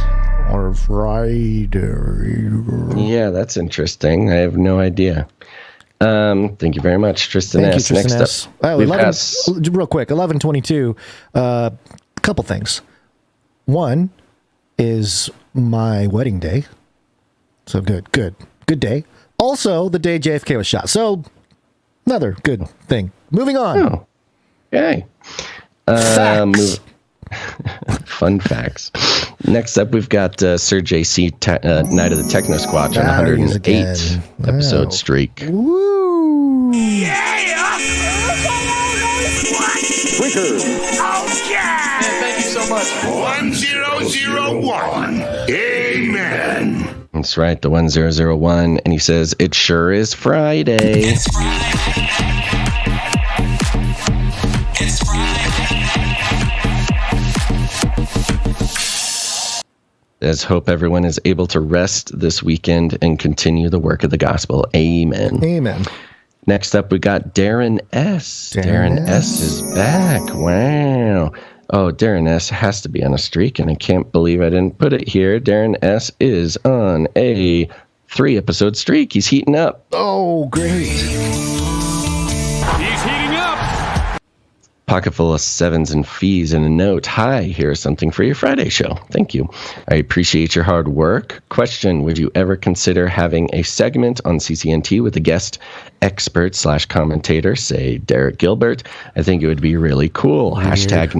Or Friday. Yeah, that's interesting. I have no idea. Thank you very much, Tristan Thank S. you, Tristan Next S. up, Oh, we've 11, got real quick, 1122. A couple things. One is my wedding day. So good day. Also, the day JFK was shot. So, another good thing. Moving on. Oh, okay. Facts. Fun facts. Next up, we've got Sir JC Night of the Techno Squatch on 108 episode streak. Woo! Thank you so much. 1001. Amen. That's right, the 1001. And he says, it sure is Friday. It's Friday. It's Let's hope everyone is able to rest this weekend and continue the work of the gospel. Amen. Amen. Next up, we got Darren S. Darren S. is back. Wow. Oh, Darren S. has to be on a streak, and I can't believe I didn't put it here. Darren S. is on a 3-episode streak. He's heating up. Oh, great. He's heating up. Pocket full of sevens and fees and a note. Hi, here's something for your Friday show. Thank you. I appreciate your hard work. Question, would you ever consider having a segment on CCNT with a guest expert / commentator, say Derek Gilbert? I think it would be really cool. Hashtag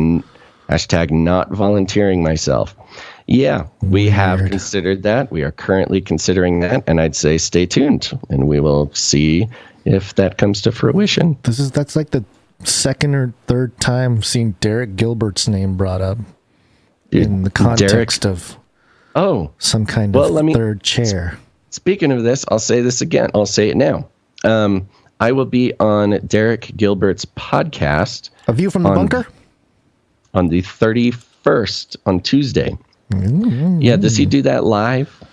not volunteering myself. Yeah, we have considered that. We are currently considering that, and I'd say stay tuned, and we will see if that comes to fruition. That's like the second or third time seeing Derek Gilbert's name brought up in the context of some kind of third chair. Speaking of this, I'll say this again. I'll say it now. I will be on Derek Gilbert's podcast. A View from the Bunker? On the 31st, on Tuesday. Yeah, does he do that live?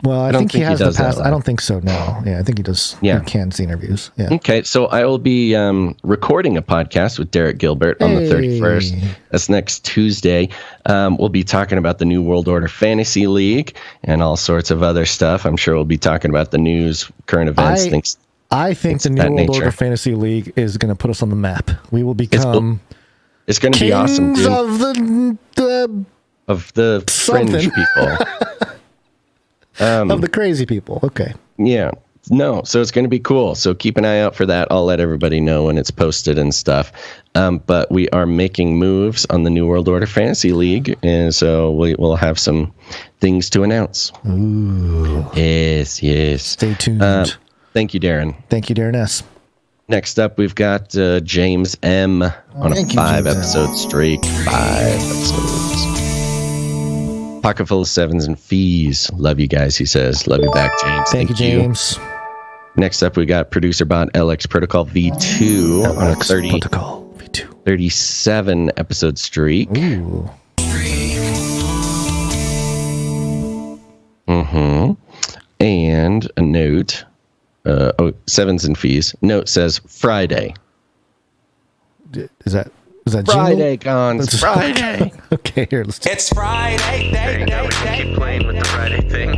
Well, I think he has the past. I don't think so. No. Yeah, I think he does. Yeah. He can see interviews. Yeah. Okay, so I will be recording a podcast with Derek Gilbert on the 31st. That's next Tuesday. We'll be talking about the New World Order Fantasy League and all sorts of other stuff. I'm sure we'll be talking about the news, current events, things. I think the New World Order Fantasy League is going to put us on the map. We will become. It's going to be awesome, dude. Of the fringe people. Of the crazy people. Okay. Yeah. No. So it's going to be cool. So keep an eye out for that. I'll let everybody know when it's posted and stuff. But we are making moves on the New World Order Fantasy League. And so we'll have some things to announce. Ooh. Yes. Stay tuned. Thank you, Darren. Thank you, Darren S. Next up, we've got James M. on a 5-episode streak. 5 episodes. Pocket full of 7s and fees. Love you guys, he says. Love you back, James. Thank you, James. Next up, we got producer bot LX Protocol V2 on a 37 episode streak. Ooh. And a note. 7s and fees. Note says Friday. Is that Friday, Gonz? Friday. Okay, here, let's do it. It's Friday. There you go. We can keep playing with the Friday thing.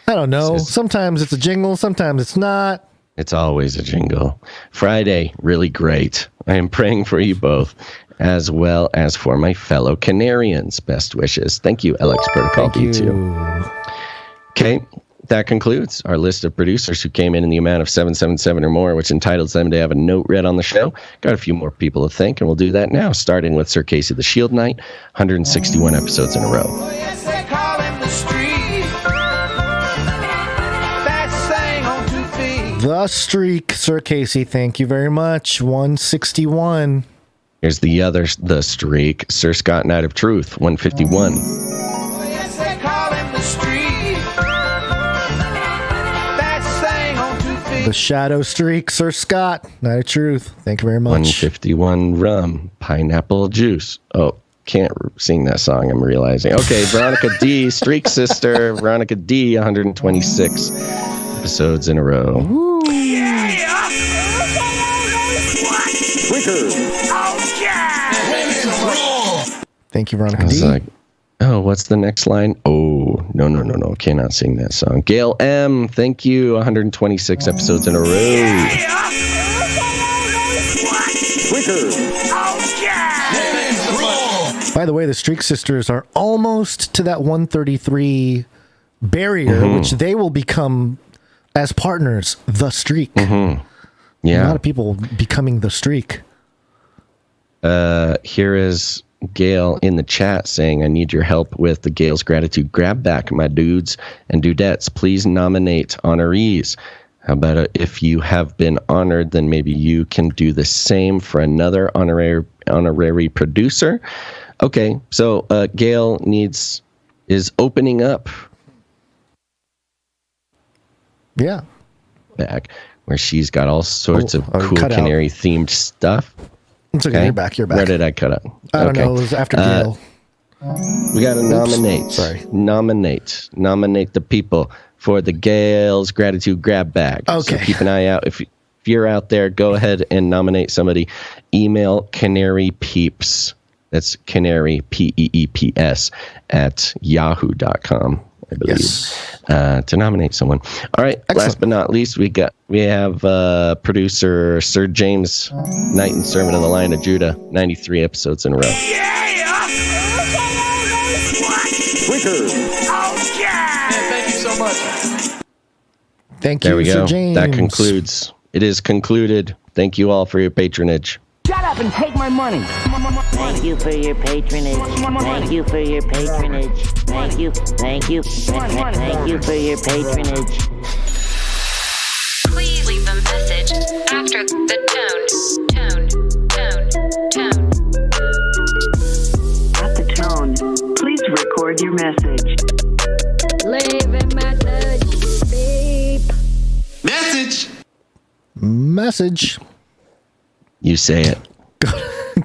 I don't know. Sometimes it's a jingle, sometimes it's not. It's always a jingle. Friday, really great. I am praying for you both, as well as for my fellow Canarians. Best wishes. Thank you, LX Protocol V2. Okay. That concludes our list of producers who came in the amount of 777 or more, which entitles them to have a note read on the show. Got a few more people to thank, and we'll do that now, starting with Sir Casey the Shield Knight, 161 episodes in a row. Yes, they call him the street. Fast thing on 2 feet. The streak, Sir Casey. Thank you very much. 161. Here's the streak, Sir Scott Knight of Truth, 151. Yes, they call him the street. The Shadow Streak, Sir Scott, Night of Truth. Thank you very much. 151 rum, pineapple juice. Oh, can't sing that song, I'm realizing. Okay, Veronica D, Streak Sister. Veronica D, 126 episodes in a row. Oh, yeah. Thank you, Veronica D. Like, oh, what's the next line? Oh, no. Cannot sing that song. Gail M, thank you. 126 episodes in a row. By the way, the Streak Sisters are almost to that 133 barrier, which they will become, as partners, the Streak. Yeah. A lot of people becoming the Streak. Here is Gail in the chat saying, I need your help with the Gail's Gratitude Grab Back, my dudes and dudettes. Please nominate honorees. How about if you have been honored, then maybe you can do the same for another honorary producer. Okay, so Gail is opening up. Yeah. Back where she's got all sorts of cool Canary themed stuff. It's okay. You're back. Where did I cut up? I don't know. It was after Gail. We got to nominate. Sorry. Nominate the people for the Gail's Gratitude Grab Bag. Okay. So keep an eye out. If you're out there, go ahead and nominate somebody. Email CanaryPeeps. That's Canary, Peeps, at yahoo.com. I believe, to nominate someone. All right. Excellent. Last but not least, we have producer Sir James Knight and Servant of the Lion of Judah, 93 episodes in a row. Thank you so much. Thank you, there we go. Sir James. That concludes. It is concluded. Thank you all for your patronage. Shut up and take my money. Thank you for your patronage. Thank you for your patronage. Thank you for your patronage. Please leave a message after the tone. At the tone, please record your message. Leave a message. Beep. Message. You say it.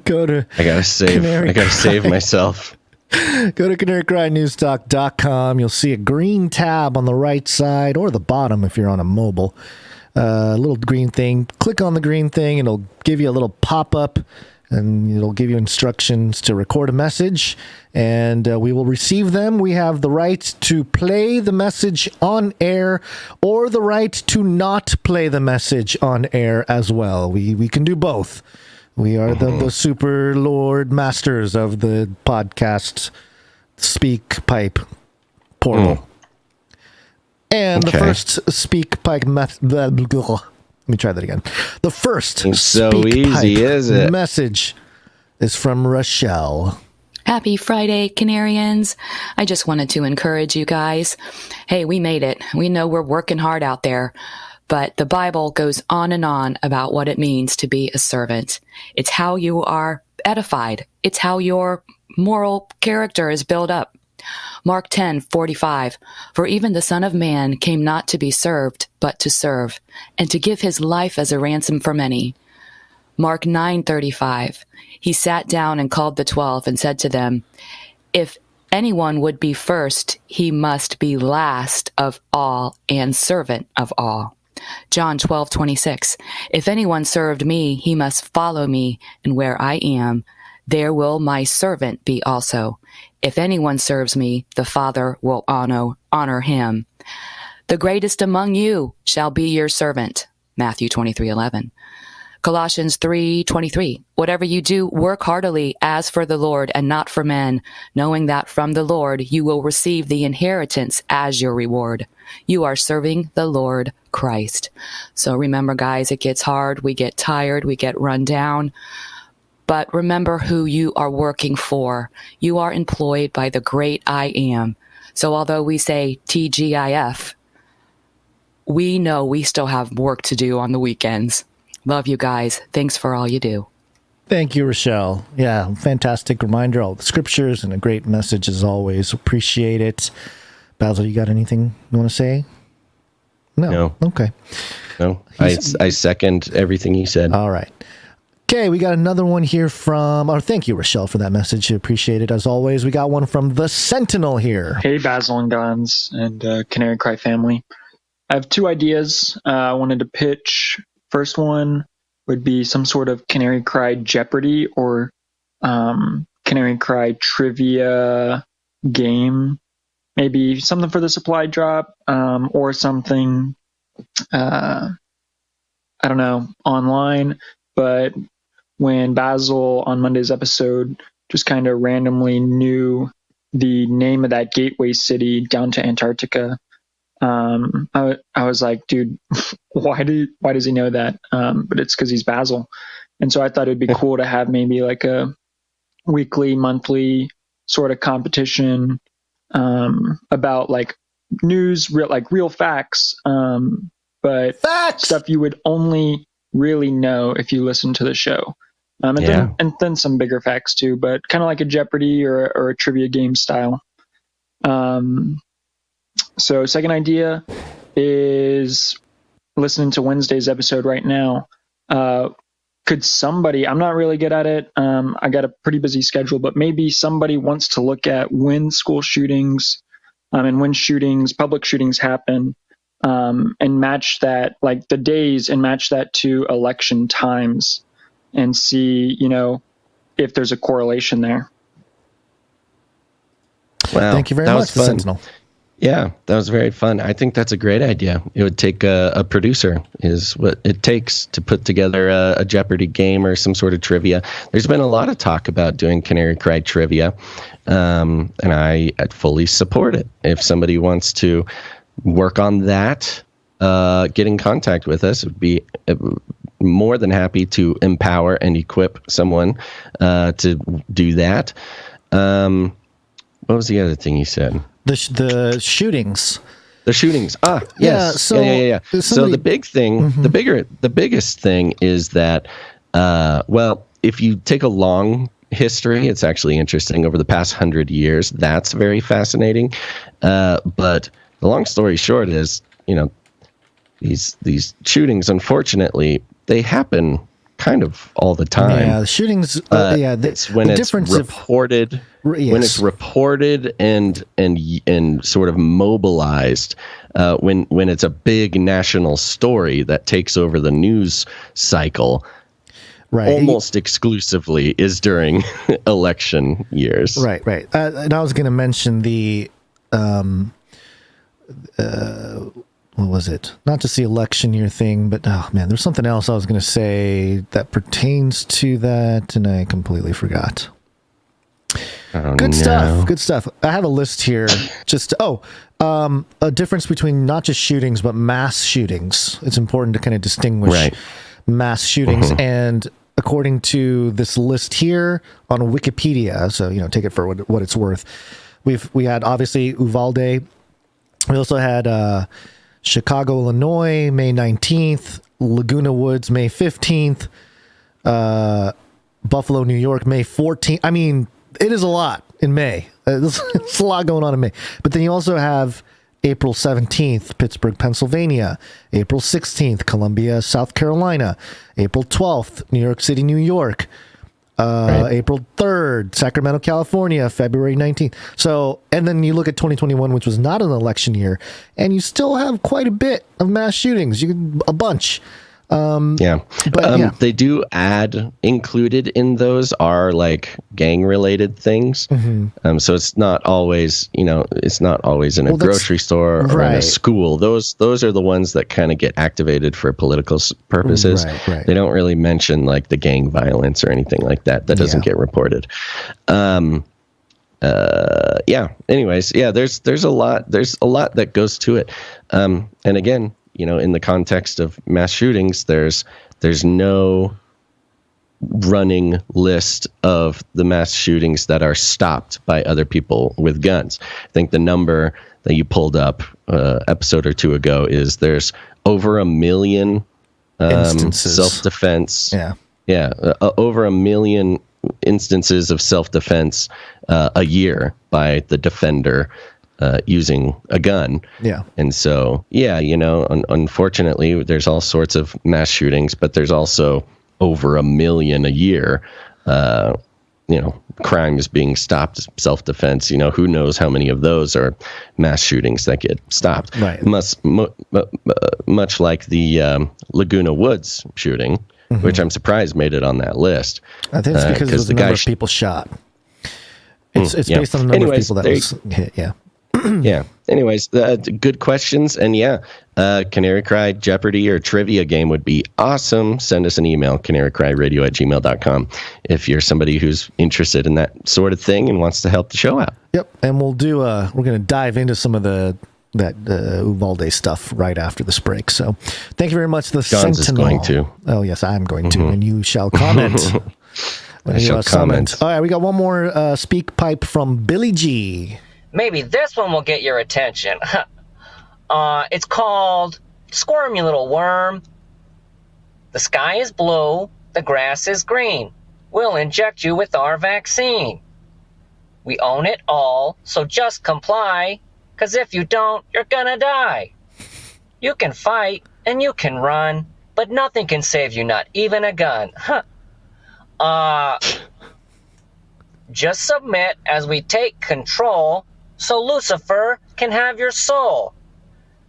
Go to I gotta save CanaryCry. myself. Go to CanaryCry.Newstalk.com. You'll see a green tab on the right side or the bottom if you're on a mobile. A little green thing. Click on the green thing, and it'll give you a little pop-up, and it'll give you instructions to record a message, and we will receive them. We have the right to play the message on air or the right to not play the message on air as well. We can do both. We are the super lord masters of the podcast speak pipe portal. And the first speak pipe let me try that again. The first it's so easy, is it? Message is from Rochelle. Happy Friday, Canarians. I just wanted to encourage you guys. Hey, we made it. We know we're working hard out there. But the Bible goes on and on about what it means to be a servant. It's how you are edified. It's how your moral character is built up. Mark 10:45, for even the Son of Man came not to be served, but to serve, and to give his life as a ransom for many. Mark 9:35, he sat down and called the 12 and said to them, if anyone would be first, he must be last of all and servant of all. John 12:26, if anyone served me, he must follow me, and where I am, there will my servant be also. If anyone serves me, the Father will honor him. The greatest among you shall be your servant. Matthew 23:11. Colossians 3:23, whatever you do, work heartily as for the Lord and not for men, knowing that from the Lord you will receive the inheritance as your reward. You are serving the Lord Christ. So remember, guys, it gets hard. We get tired. We get run down. But remember who you are working for. You are employed by the great I am. So although we say TGIF, we know we still have work to do on the weekends. Love you guys. Thanks for all you do. Thank you, Rochelle. Yeah, fantastic reminder, all the scriptures, and a great message as always. Appreciate it. Basil, you got anything you want to say? No. Okay. No, I second everything you said. All right. Okay, we got another one here from, thank you, Rochelle, for that message. Appreciate it, as always. We got one from The Sentinel here. Hey, Basil and Gonz and Canary Cry family. I have two ideas I wanted to pitch. First one would be some sort of Canary Cry Jeopardy or Canary Cry trivia game. Maybe something for the supply drop or something, I don't know, online. But when Basil on Monday's episode just kind of randomly knew the name of that gateway city down to Antarctica, I was like, dude, why does he know that? But it's because he's Basil. And so I thought it'd be cool to have maybe like a weekly, monthly sort of competition about like news, real facts, but stuff you would only really know if you listen to the show. And then some bigger facts too, but kind of like a Jeopardy or a trivia game style. So second idea is listening to Wednesday's episode right now. Could somebody, I'm not really good at it. I got a pretty busy schedule, but maybe somebody wants to look at when school shootings and when public shootings happen, and match that, like the days, and match that to election times and see, if there's a correlation there. Wow. Thank you very much, Sentinel. Yeah, that was very fun. I think that's a great idea. It would take a producer is what it takes to put together a Jeopardy game or some sort of trivia. There's been a lot of talk about doing Canary Cry trivia, and I fully support it. If somebody wants to work on that, get in contact with us. Would be more than happy to empower and equip someone to do that. What was the other thing you said? The shootings. The shootings. Yes. Yeah. So the big thing, the biggest thing is that, if you take a long history, it's actually interesting. Over the past 100 years, that's very fascinating. But the long story short is, these shootings, unfortunately, they happen kind of all the time. Yeah, the shootings. It's when it's reported. When it's reported and sort of mobilized, when it's a big national story that takes over the news cycle, almost exclusively is during election years. Right. And I was going to mention the, what was it? Not just the election year thing, but there's something else I was going to say that pertains to that, and I completely forgot. Good stuff. I have a list here. A difference between not just shootings but mass shootings. It's important to kind of distinguish mass shootings. And according to this list here on Wikipedia, so take it for what it's worth. We had obviously Uvalde. We also had Chicago, Illinois, May 19th. Laguna Woods, May 15th. Buffalo, New York, May 14th. I mean, it is a lot in May. There's a lot going on in May. But then you also have April 17th, Pittsburgh, Pennsylvania. April 16th, Columbia, South Carolina. April 12th, New York City, New York. April 3rd, Sacramento, California. February 19th. So, and then you look at 2021, which was not an election year, and you still have quite a bit of mass shootings. A bunch. They do add included in those are like gang related things. So it's not always, in a grocery store or in a school. Those are the ones that kind of get activated for political purposes. They don't really mention like the gang violence or anything like that. That doesn't get reported. Anyways, there's a lot that goes to it. And again, in the context of mass shootings, there's no running list of the mass shootings that are stopped by other people with guns. I think the number that you pulled up episode or two ago is there's over 1 million self-defense. Over 1 million instances of self-defense a year by the defender using a gun. And so, unfortunately, there's all sorts of mass shootings, but there's also over 1 million a year, crimes being stopped, self-defense. Who knows how many of those are mass shootings that get stopped. Much like the Laguna Woods shooting, which I'm surprised made it on that list. I think it's because of the number of people shot. It's based on the number of people that was hit, Anyways, good questions. And Canary Cry, Jeopardy, or trivia game would be awesome. Send us an email, canarycryradio@gmail.com, if you're somebody who's interested in that sort of thing and wants to help the show out. And we'll do we're going to dive into some of that Uvalde stuff right after this break. So thank you very much. The Gonz is going to. Oh, yes, I'm going to. And you shall comment. I shall comment. All right, we got one more speak pipe from Billy G. Maybe this one will get your attention. It's called Squirm, You Little Worm. The sky is blue, the grass is green. We'll inject you with our vaccine. We own it all, so just comply, 'cause if you don't, you're gonna die. You can fight and you can run, but nothing can save you, not even a gun. Just submit as we take control, so Lucifer can have your soul.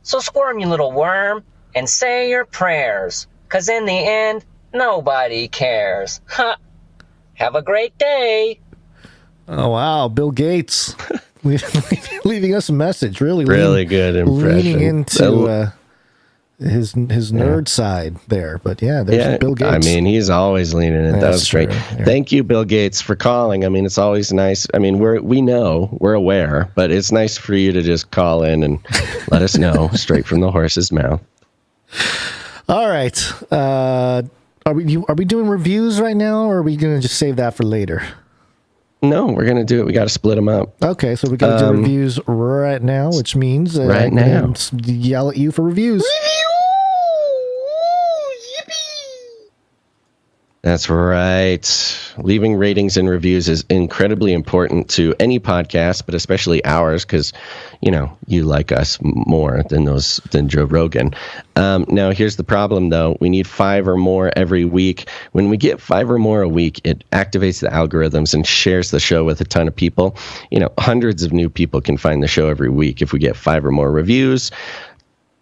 So squirm, you little worm, and say your prayers, 'cause in the end, nobody cares. Have a great day. Oh, wow. Bill Gates leaving us a message. Really good impression. Leaning into his nerd side there. But there's Bill Gates. I mean, he's always leaning in. That was great. Thank you, Bill Gates, for calling. I mean, it's always nice. I mean, we're aware, but it's nice for you to just call in and let us know straight from the horse's mouth. All right. Are we doing reviews right now, or are we going to just save that for later? No, we're going to do it. We got to split them up. Okay, so we got to do reviews right now, which means right now yell at you for reviews. That's right. Leaving ratings and reviews is incredibly important to any podcast, but especially ours, because, you like us more than Joe Rogan. Now, here's the problem, though. We need 5 or more every week. When we get 5 or more a week, it activates the algorithms and shares the show with a ton of people. Hundreds of new people can find the show every week if we get 5 or more reviews.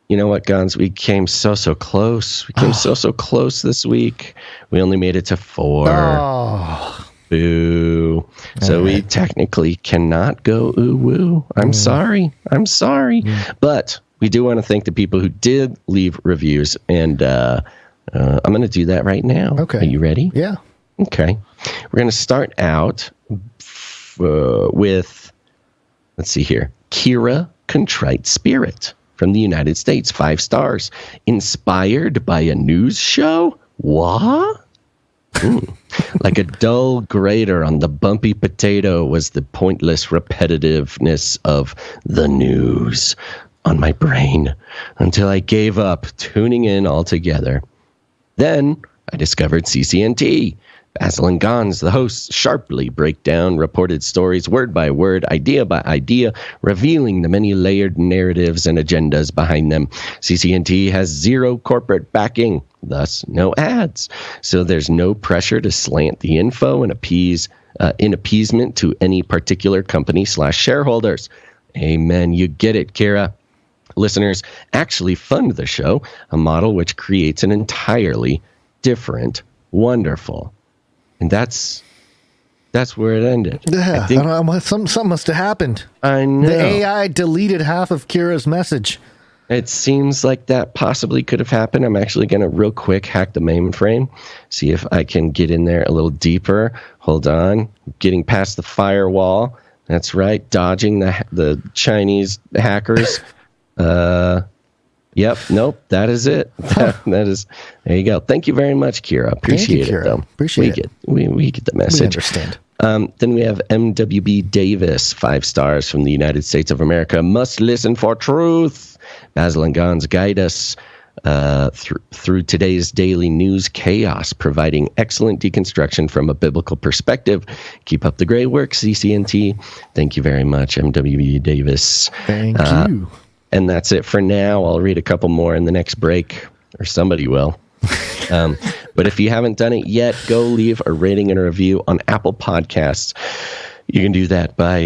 You know what, Gonz? We came so close. We came so close this week. We only made it to 4. Oh. Boo. So we technically cannot go ooh woo. I'm sorry. But we do want to thank the people who did leave reviews, and I'm going to do that right now. Okay. Are you ready? Yeah. Okay. We're going to start out with, let's see here, Kira Contrite Spirit. From the United States, 5 stars. Inspired by a news show? What? Like a dull grater on the bumpy potato was the pointless repetitiveness of the news on my brain until I gave up tuning in altogether. Then I discovered CCNT. Basil and Gonz, the hosts, sharply break down reported stories word by word, idea by idea, revealing the many layered narratives and agendas behind them. CCNT has 0 corporate backing, thus no ads. So there's no pressure to slant the info and in appeasement to any particular company/shareholders. Amen. You get it, Kira. Listeners actually fund the show, a model which creates an entirely different, wonderful. And that's where it ended. Yeah, I don't know, something must have happened. I know. The AI deleted half of Kira's message. It seems like that possibly could have happened. I'm actually going to real quick hack the mainframe, see if I can get in there a little deeper. Hold on. Getting past the firewall. That's right. Dodging the Chinese hackers. Yep. Nope. That is it. That is. There you go. Thank you very much, Kira. Appreciate it, though. Appreciate it. We get the message. We understand. Then we have MWB Davis, 5 stars from the United States of America. Must listen for truth. Basil and Gonz guide us through today's daily news chaos, providing excellent deconstruction from a biblical perspective. Keep up the great work, CCNT. Thank you very much, MWB Davis. Thank you. And that's it for now. I'll read a couple more in the next break, or somebody will. But if you haven't done it yet, go leave a rating and a review on Apple Podcasts. You can do that by,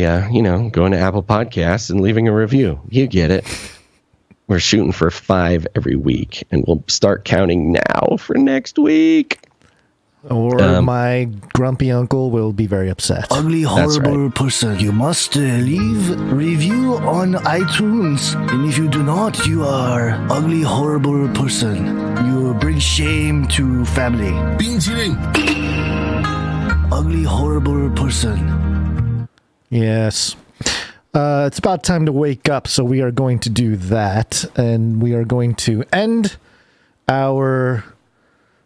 going to Apple Podcasts and leaving a review. You get it. We're shooting for 5 every week, and we'll start counting now for next week. Or my grumpy uncle will be very upset. Ugly, horrible person. You must leave review on iTunes. And if you do not, you are ugly, horrible person. You bring shame to family. Ugly, horrible person. Yes. It's about time to wake up, so we are going to do that. And we are going to end our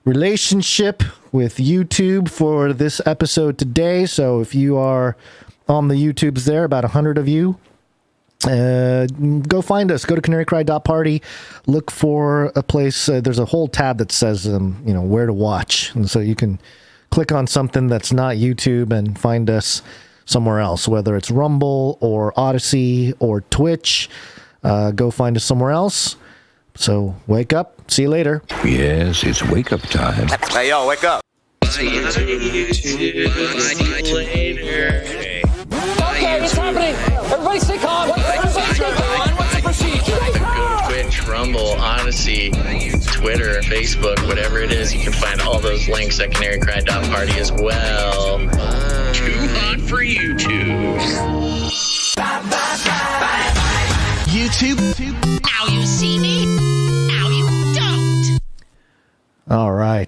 relationship with YouTube for this episode today. So if you are on the YouTubes there, about 100 of you, go find us. Go to CanaryCry.Party. Look for a place. There's a whole tab that says, where to watch. And so you can click on something that's not YouTube and find us somewhere else, whether it's Rumble or Odyssey or Twitch. Go find us somewhere else. So wake up. See you later. Yes, it's wake up time. Hey, yo, wake up. Okay, it's happening. Everybody stay calm. Everybody stay calm. What's the procedure? Go to Twitch, Rumble, Odyssey, Twitter, Facebook, whatever it is. You can find all those links at CanaryCry.Party as well. Too hot for YouTube. YouTube. Now you see me. Now you don't. All right.